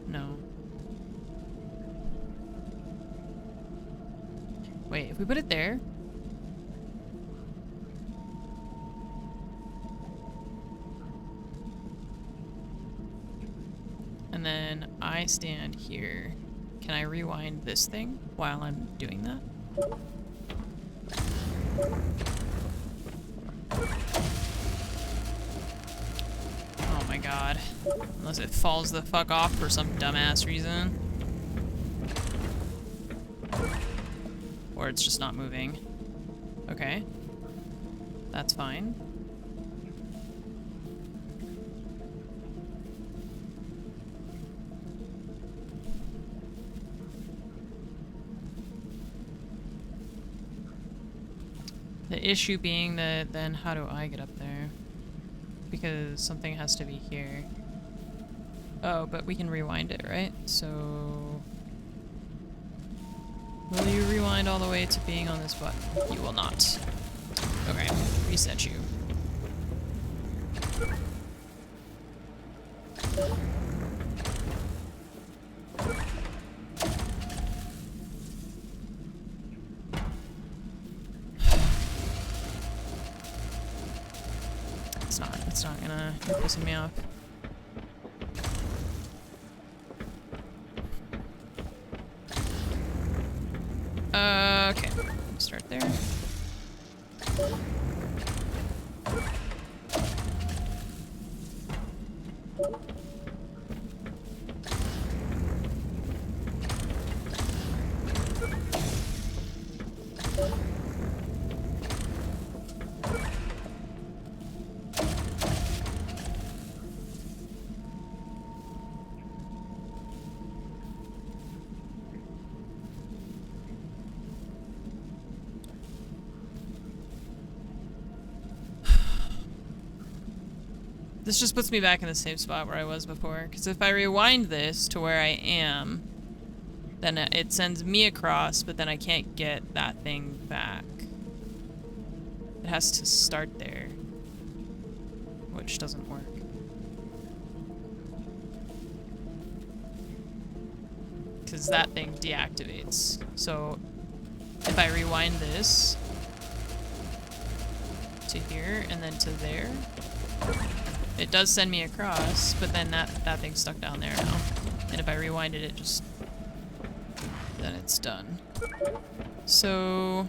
No. Wait, if we put it there... And then I stand here. Can I rewind this thing while I'm doing that? Oh my god. Unless it falls the fuck off for some dumbass reason. Or it's just not moving. Okay. That's fine. The issue being that then how do I get up there? Because something has to be here. Oh, but we can rewind it, right? So... Will you rewind all the way to being on this button? You will not. Okay, reset you. It's not gonna... You're pissing me off. Okay, start there. This just puts me back in the same spot where I was before. Because if I rewind this to where I am, then it sends me across, but then I can't get that thing back. It has to start there, which doesn't work. because that thing deactivates. So if I rewind this to here and then to there, it does send me across, but then that thing's stuck down there now. And if I rewind it, then it's done. So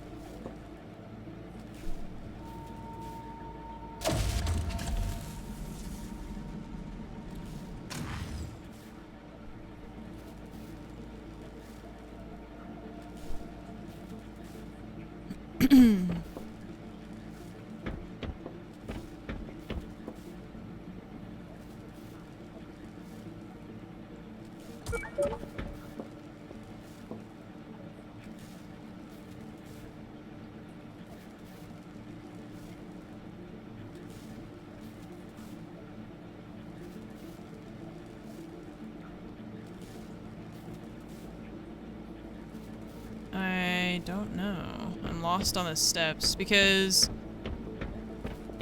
I don't know. I'm lost on the steps because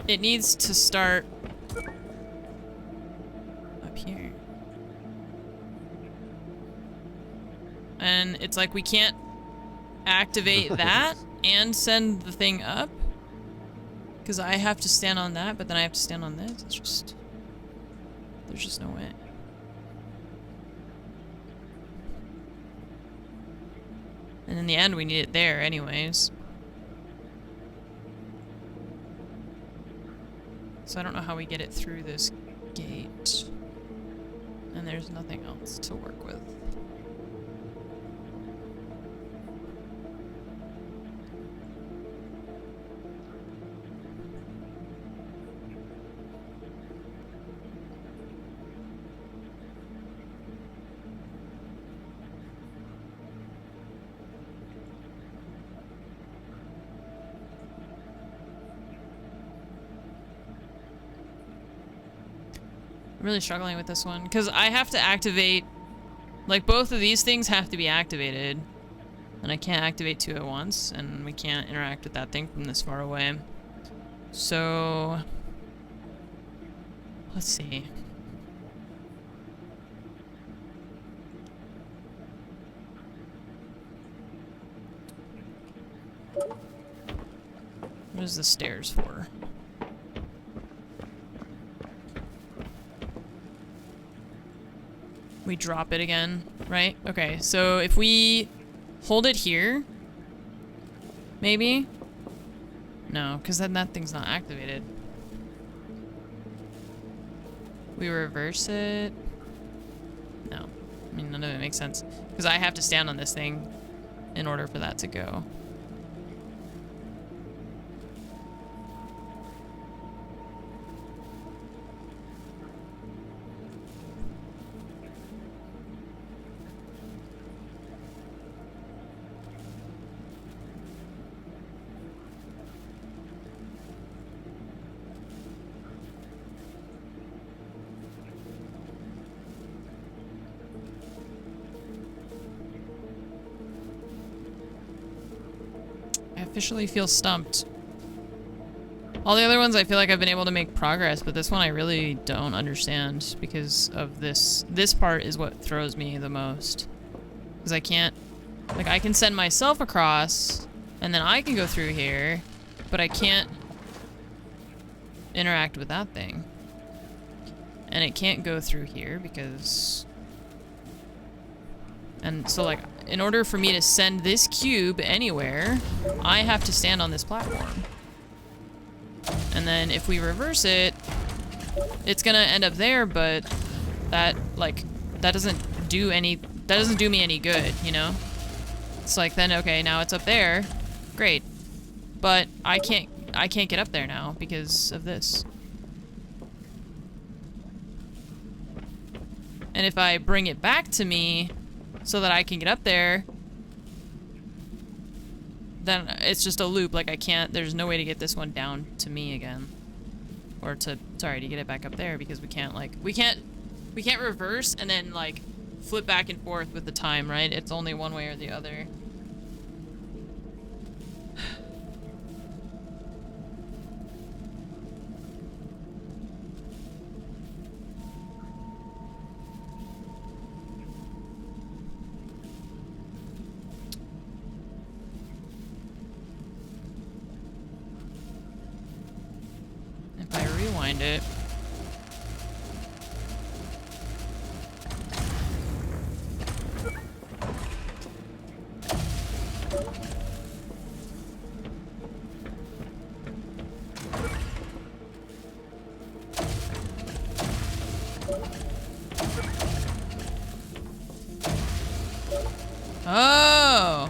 it needs to start up here. And it's like we can't activate that and send the thing up because I have to stand on that, but then I have to stand on this. It's just, there's just no way. And in the end, we need it there anyways. So I don't know how we get it through this gate. And there's nothing else to work with. I'm really struggling with this one because I have to activate, like both of these things have to be activated, and I can't activate two at once, and we can't interact with that thing from this far away. So let's see. What is the stairs for? We drop it again, right? Okay, so if we hold it here, maybe? No, because then that thing's not activated. We reverse it. No, I mean, none of it makes sense. Because I have to stand on this thing in order for that to go. I officially feel stumped. All the other ones I feel like I've been able to make progress, but this one I really don't understand because of this. This part is what throws me the most. Because I can't, like I can send myself across and then I can go through here, but I can't interact with that thing. And it can't go through here because... And so like, in order for me to send this cube anywhere, I have to stand on this platform. And then if we reverse it, it's gonna end up there, but that, like, that doesn't do me any good, you know? It's like, then, okay, now it's up there. Great. But I can't get up there now because of this. And if I bring it back to me so that I can get up there, then it's just a loop. Like I can't, there's no way to get this one down to me again. Or to, sorry, to get it back up there because we can't like, we can't reverse and then like flip back and forth with the time, right? It's only one way or the other. rewind it. Oh!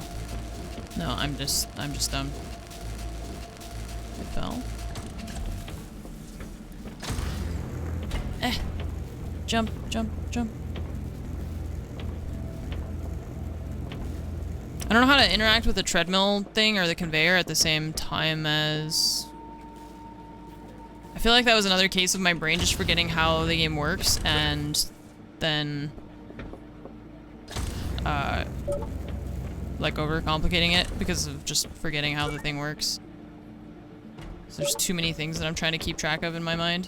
No, I'm just dumb. It fell. Jump, jump, jump. I don't know how to interact with the treadmill thing or the conveyor at the same time as... I feel like that was another case of my brain just forgetting how the game works and then... like overcomplicating it because of just forgetting how the thing works. So there's too many things that I'm trying to keep track of in my mind.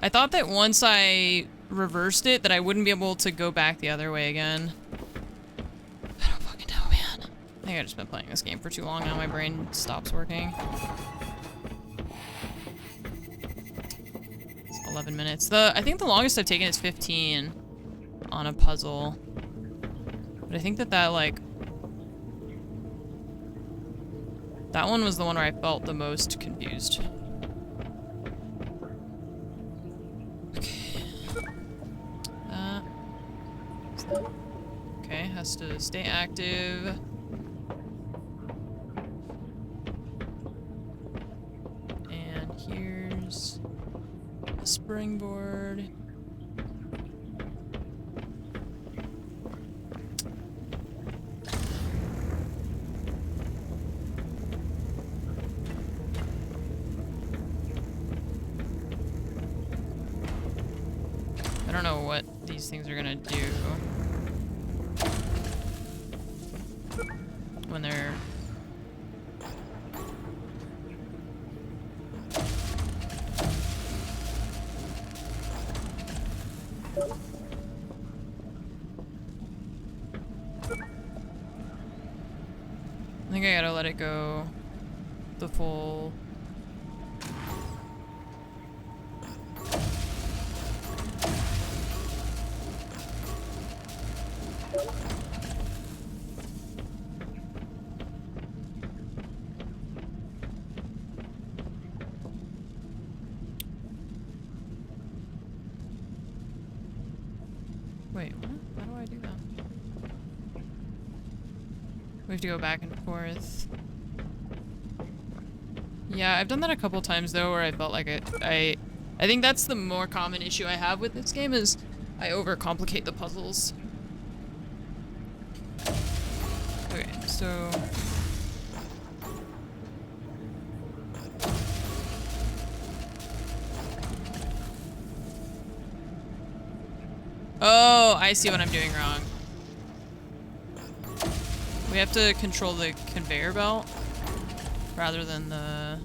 I thought that once I reversed it that I wouldn't be able to go back the other way again. I don't fucking know, man. I think I've just been playing this game for too long now. My brain stops working. 11 minutes. I think the longest I've taken is 15 on a puzzle. But I think that like... that one was the one where I felt the most confused. Okay. Okay, has to stay active. And here's... a springboard. I don't know what these things are gonna do when they're... I think I gotta let it go the full... Wait, what? How do I do that? We have to go back and forth. Yeah, I've done that a couple times though, where I felt like I think that's the more common issue I have with this game is I overcomplicate the puzzles. Okay, so... Oh, I see what I'm doing wrong. We have to control the conveyor belt rather than the...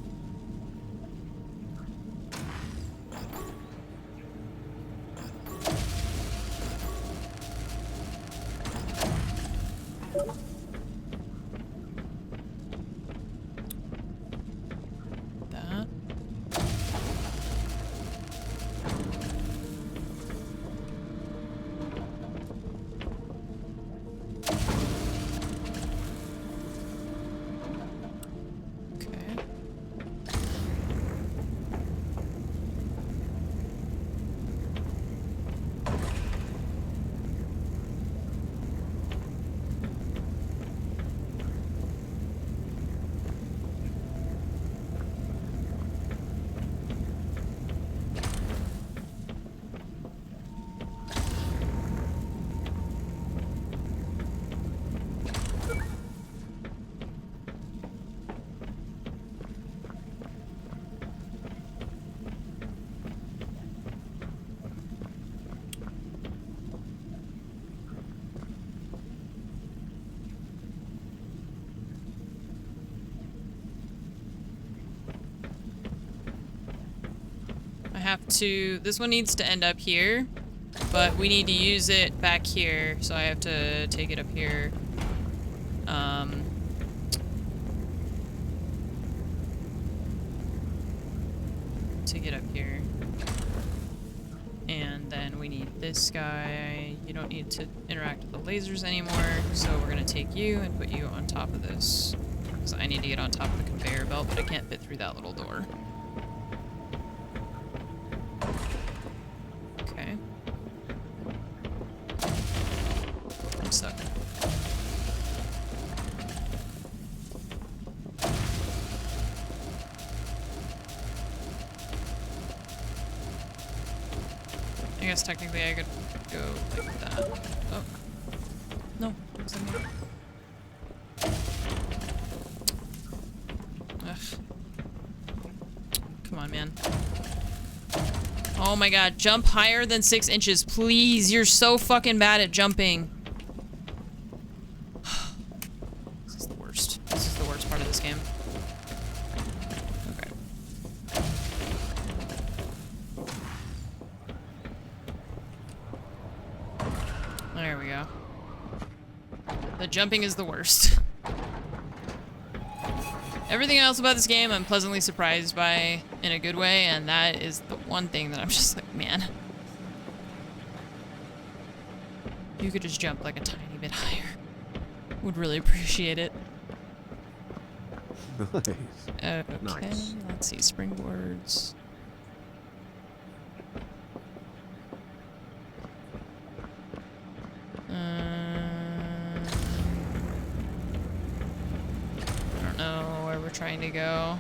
that. Okay. I have to... This one needs to end up here, but we need to use it back here, so I have to take it up here. get up here. And then we need this guy. You don't need to interact with the lasers anymore, so we're gonna take you and put you on top of this. Because I need to get on top of the conveyor belt, but I can't fit through that little door. Okay. I'm stuck. I guess technically I could go like that. Oh. No. It's okay. Ugh. Come on, man. Oh my god, jump higher than 6 inches, please. You're so fucking bad at jumping. This is the worst. This is the worst part of this game. Okay. There we go. The jumping is the worst. Everything else about this game I'm pleasantly surprised by in a good way, and that is the one thing that I'm just like, man. You could just jump like a tiny bit higher. Would really appreciate it. Nice. Okay, Nice. let's see, springboards. I don't know where we're trying to go.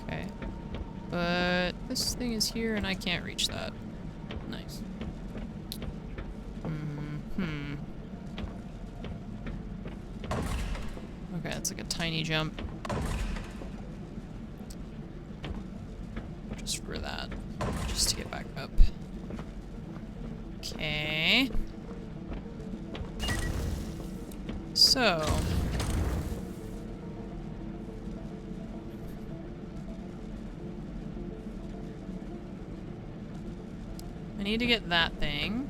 Okay. But this thing is here and I can't reach that. Nice. Okay, that's like a tiny jump. Just for that. Just to get back up. Okay. So. I need to get that thing.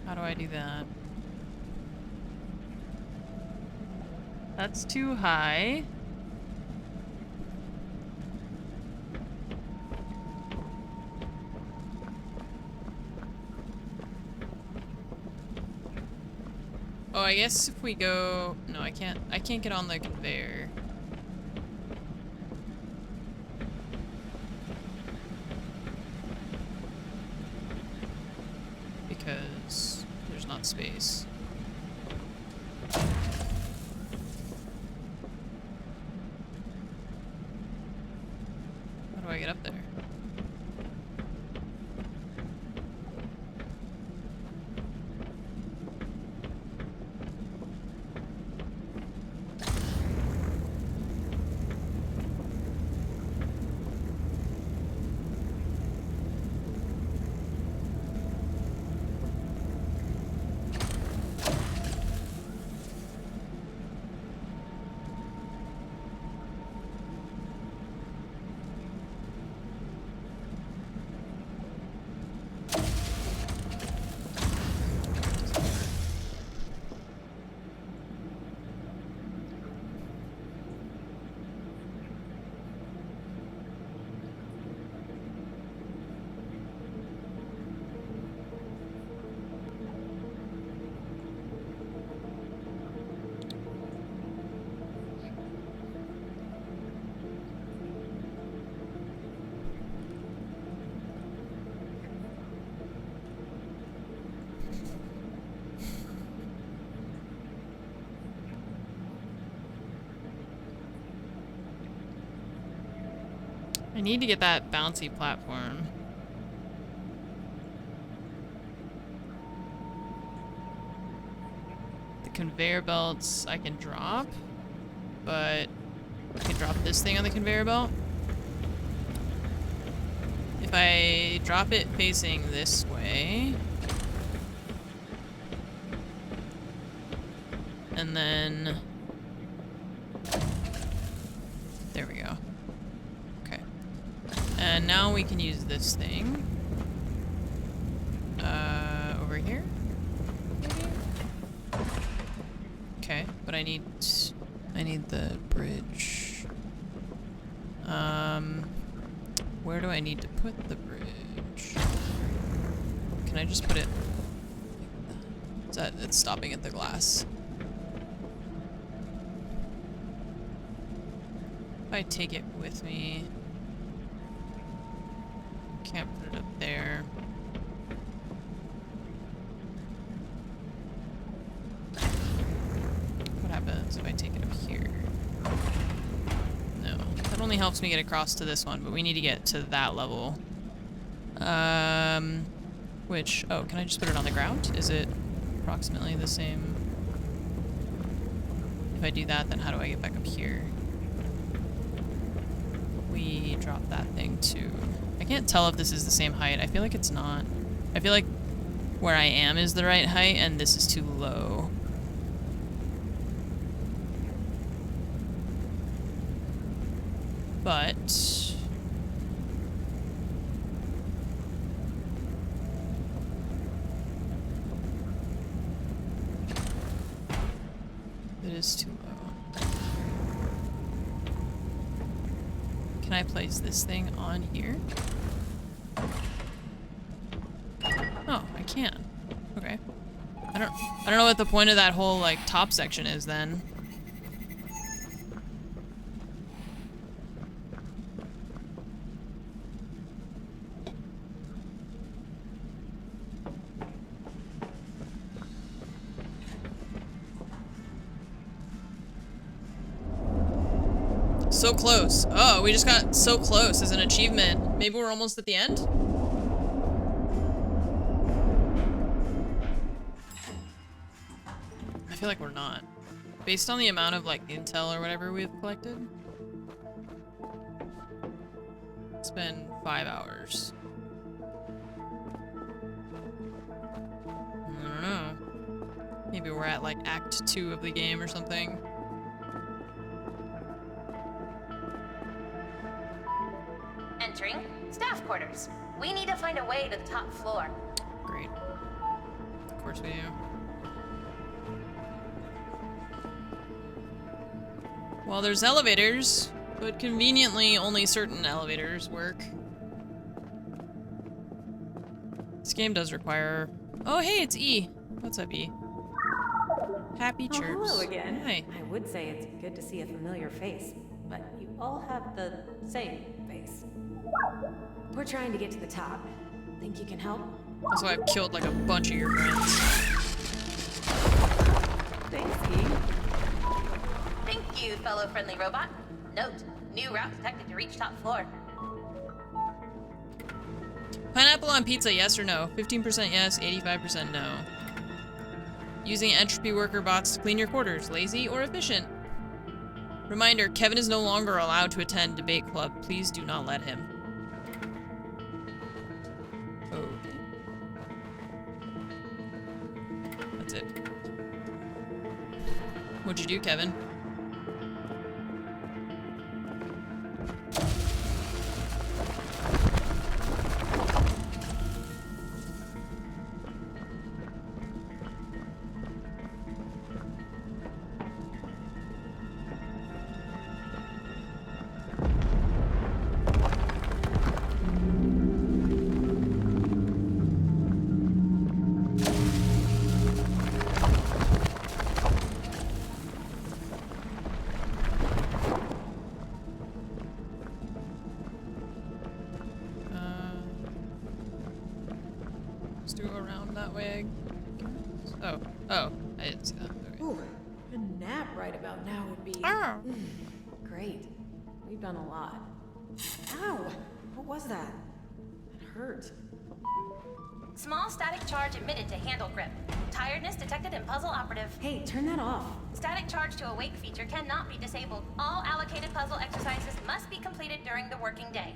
How do I do that? That's too high. Oh, I guess if we go... No, I can't get on the conveyor. Because there's not space. How do I get up there? I need to get that bouncy platform. The conveyor belts I can drop, but I can drop this thing on the conveyor belt. if I drop it facing this way, and then there we go. Okay. And now we can use this thing. Over here? Maybe? Okay, but I need the bridge. Where do I need to put the bridge? Can I just put it like that? Is that, it's stopping at the glass. If I take it with me, can't put it up there. What happens if I take it up here? No, that only helps me get across to this one, but we need to get to that level. Which, oh, can I just put it on the ground? Is it approximately the same? If I do that, then how do I get back up here? We drop that thing too. I can't tell if this is the same height. I feel like it's not. I feel like where I am is the right height and this is too low. But it is too low. Can I place this thing on here? Oh, I can. Okay. I don't know what the point of that whole like top section is then. So close. Oh, we just got so close as an achievement. Maybe we're almost at the end? I feel like we're not. Based on the amount of like intel or whatever we've collected. It's been 5 hours. I don't know. Maybe we're at like Act 2 of the game or something. Entering staff quarters. We need to find a way to the top floor. Great. Of course we do. Well, there's elevators, but conveniently only certain elevators work. This game does require... Oh, hey, it's E. What's up, E? Happy chirps. Oh, hello again. Hi. I would say it's good to see a familiar face, but you all have the same face. We're trying to get to the top. Think you can help? Also, I've killed like a bunch of your friends. Thanks, E. Thank you, fellow friendly robot. Note, new route detected to reach top floor. Pineapple on pizza, yes or no? 15% yes, 85% no. Using entropy worker bots to clean your quarters, lazy or efficient? Reminder, Kevin is no longer allowed to attend debate club. Please do not let him. Okay. That's it. What'd you do, Kevin? Let's do around that way. Oh, I didn't see that. Okay. Ooh, a nap right about now would be... Ah. Great. We've done a lot. Ow! What was that? It hurt. Small static charge emitted to handle grip. Tiredness detected in puzzle operative. Hey, turn that off. Static charge to awake feature cannot be disabled. All allocated puzzle exercises must be completed during the working day.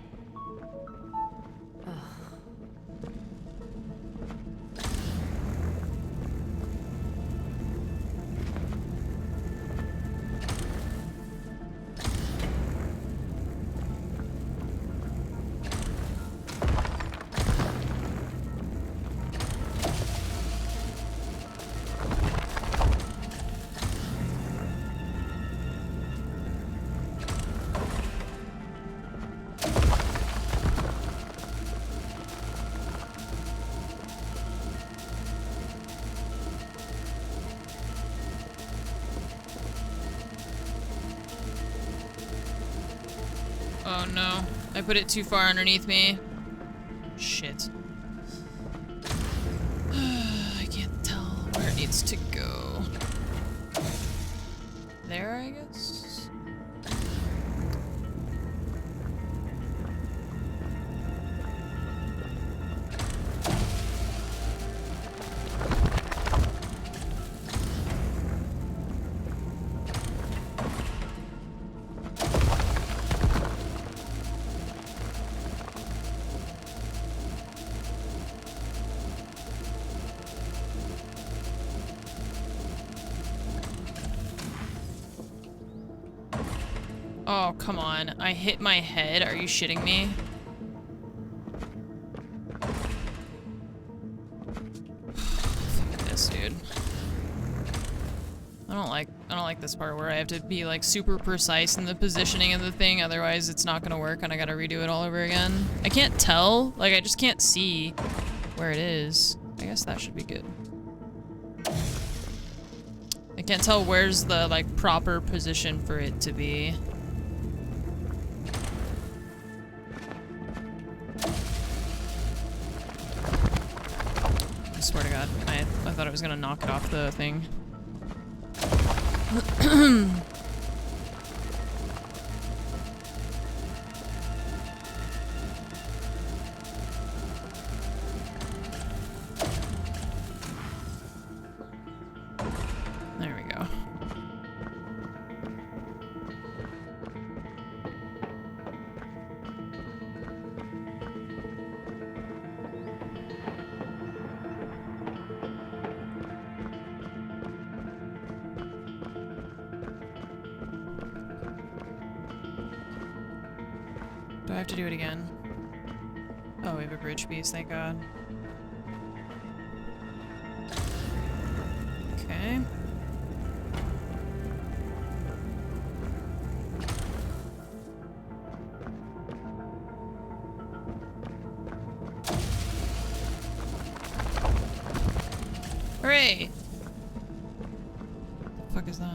Oh no. I put it too far underneath me. Shit. I can't tell where it needs to go. There, I guess? Oh, come on. I hit my head. Are you shitting me? Fuck this, dude. I don't like this part where I have to be like super precise in the positioning of the thing, otherwise it's not gonna work and I gotta redo it all over again. I can't tell, like I just can't see where it is. I guess that should be good. I can't tell where's the like proper position for it to be. I swear to God, I thought I was gonna knock it off the thing. There we go. Do I have to do it again? Oh, we have a bridge piece, thank God. Okay. Hooray! The fuck is that?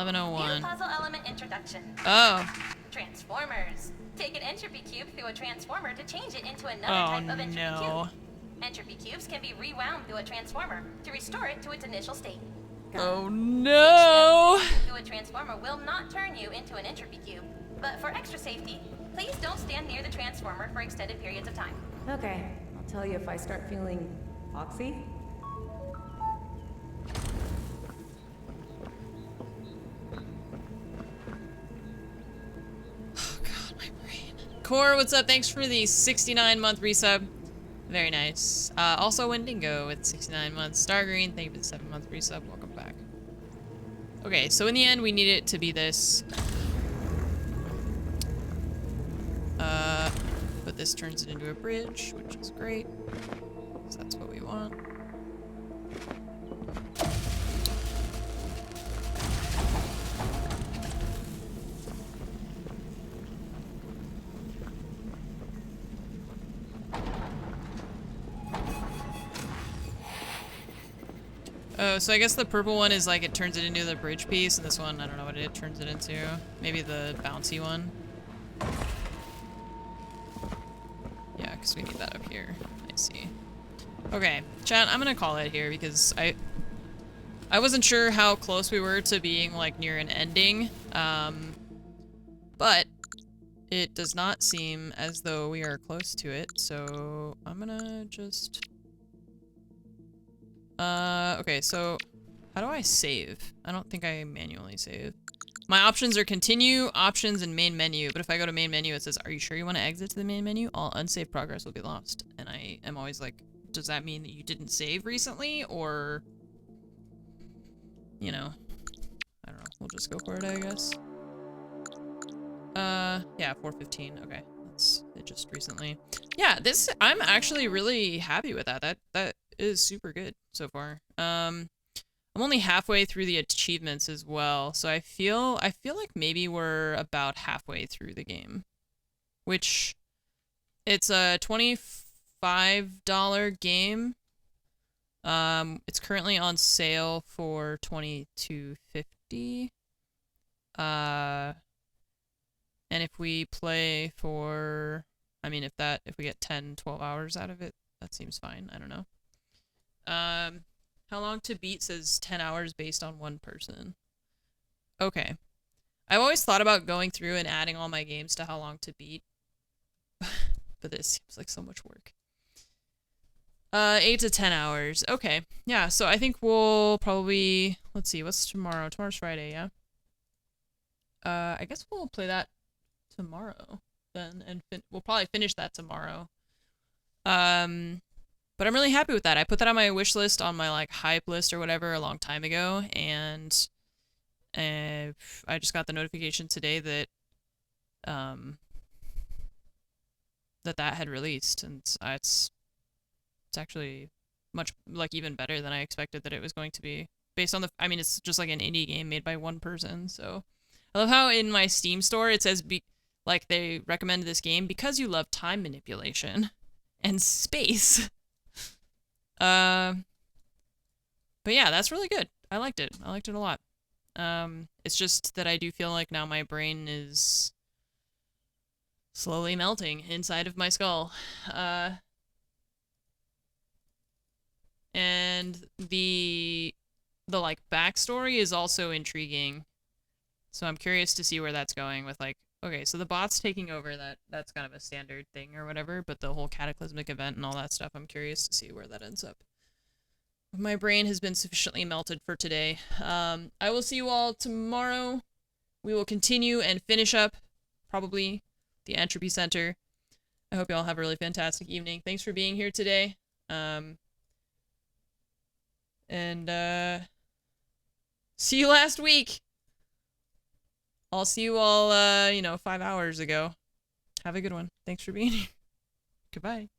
New puzzle element introduction. Oh. Transformers. Take an entropy cube through a transformer to change it into another type of entropy cube. Entropy cubes can be rewound through a transformer to restore it to its initial state. Oh no! Through a transformer will not turn you into an entropy cube, but for extra safety, please don't stand near the transformer for extended periods of time. Okay, I'll tell you if I start feeling foxy. Oh god, my brain. Core, what's up? Thanks for the 69-month resub. Very nice. Also Wendigo with 69 months. Stargreen, thank you for the 7-month resub. Welcome back. Okay, so in the end, we need it to be this. But this turns it into a bridge, which is great. So that's what we want. Oh, so I guess the purple one is like it turns it into the bridge piece, and this one, I don't know what it turns it into. Maybe the bouncy one. Yeah, because we need that up here. I see. Okay, chat, I'm gonna call it here because I wasn't sure how close we were to being like near an ending, but it does not seem as though we are close to it, so I'm gonna just... okay, so how do I save? I don't think I manually save. My options are continue, options, and main menu, but if I go to main menu, it says, are you sure you want to exit to the main menu? All unsaved progress will be lost. And I am always like, does that mean that you didn't save recently, or... You know, I don't know. We'll just go for it, I guess. Yeah, 415. Okay, that's it just recently. Yeah, this, I'm actually really happy with that. That is super good so far. I'm only halfway through the achievements as well, so I feel like maybe we're about halfway through the game, which it's a $25 game. It's currently on sale for $22.50. And if we play for, I mean, if we get 10, 12 hours out of it, that seems fine. I don't know. How long to beat says 10 hours based on one person. Okay. I've always thought about going through and adding all my games to how long to beat. But this seems like so much work. 8 to 10 hours. Okay. Yeah, so I think we'll probably, let's see, what's tomorrow? Tomorrow's Friday, yeah? I guess we'll play that tomorrow then, and we'll probably finish that tomorrow. But I'm really happy with that. I put that on my wish list, on my like hype list or whatever a long time ago, and I just got the notification today that that had released, and it's actually much like even better than I expected that it was going to be, based on the, I mean, it's just like an indie game made by one person. So I love how in my Steam store it says like they recommend this game because you love time manipulation and space. But yeah, that's really good. I liked it. I liked it a lot. It's just that I do feel like now my brain is slowly melting inside of my skull. And the like backstory is also intriguing. So I'm curious to see where that's going with like, okay, so the bot's taking over, that's kind of a standard thing or whatever, but the whole cataclysmic event and all that stuff, I'm curious to see where that ends up. My brain has been sufficiently melted for today. I will see you all tomorrow. We will continue and finish up, probably, the Entropy Center. I hope you all have a really fantastic evening. Thanks for being here today. See you last week. I'll see you all, 5 hours ago. Have a good one. Thanks for being here. Goodbye.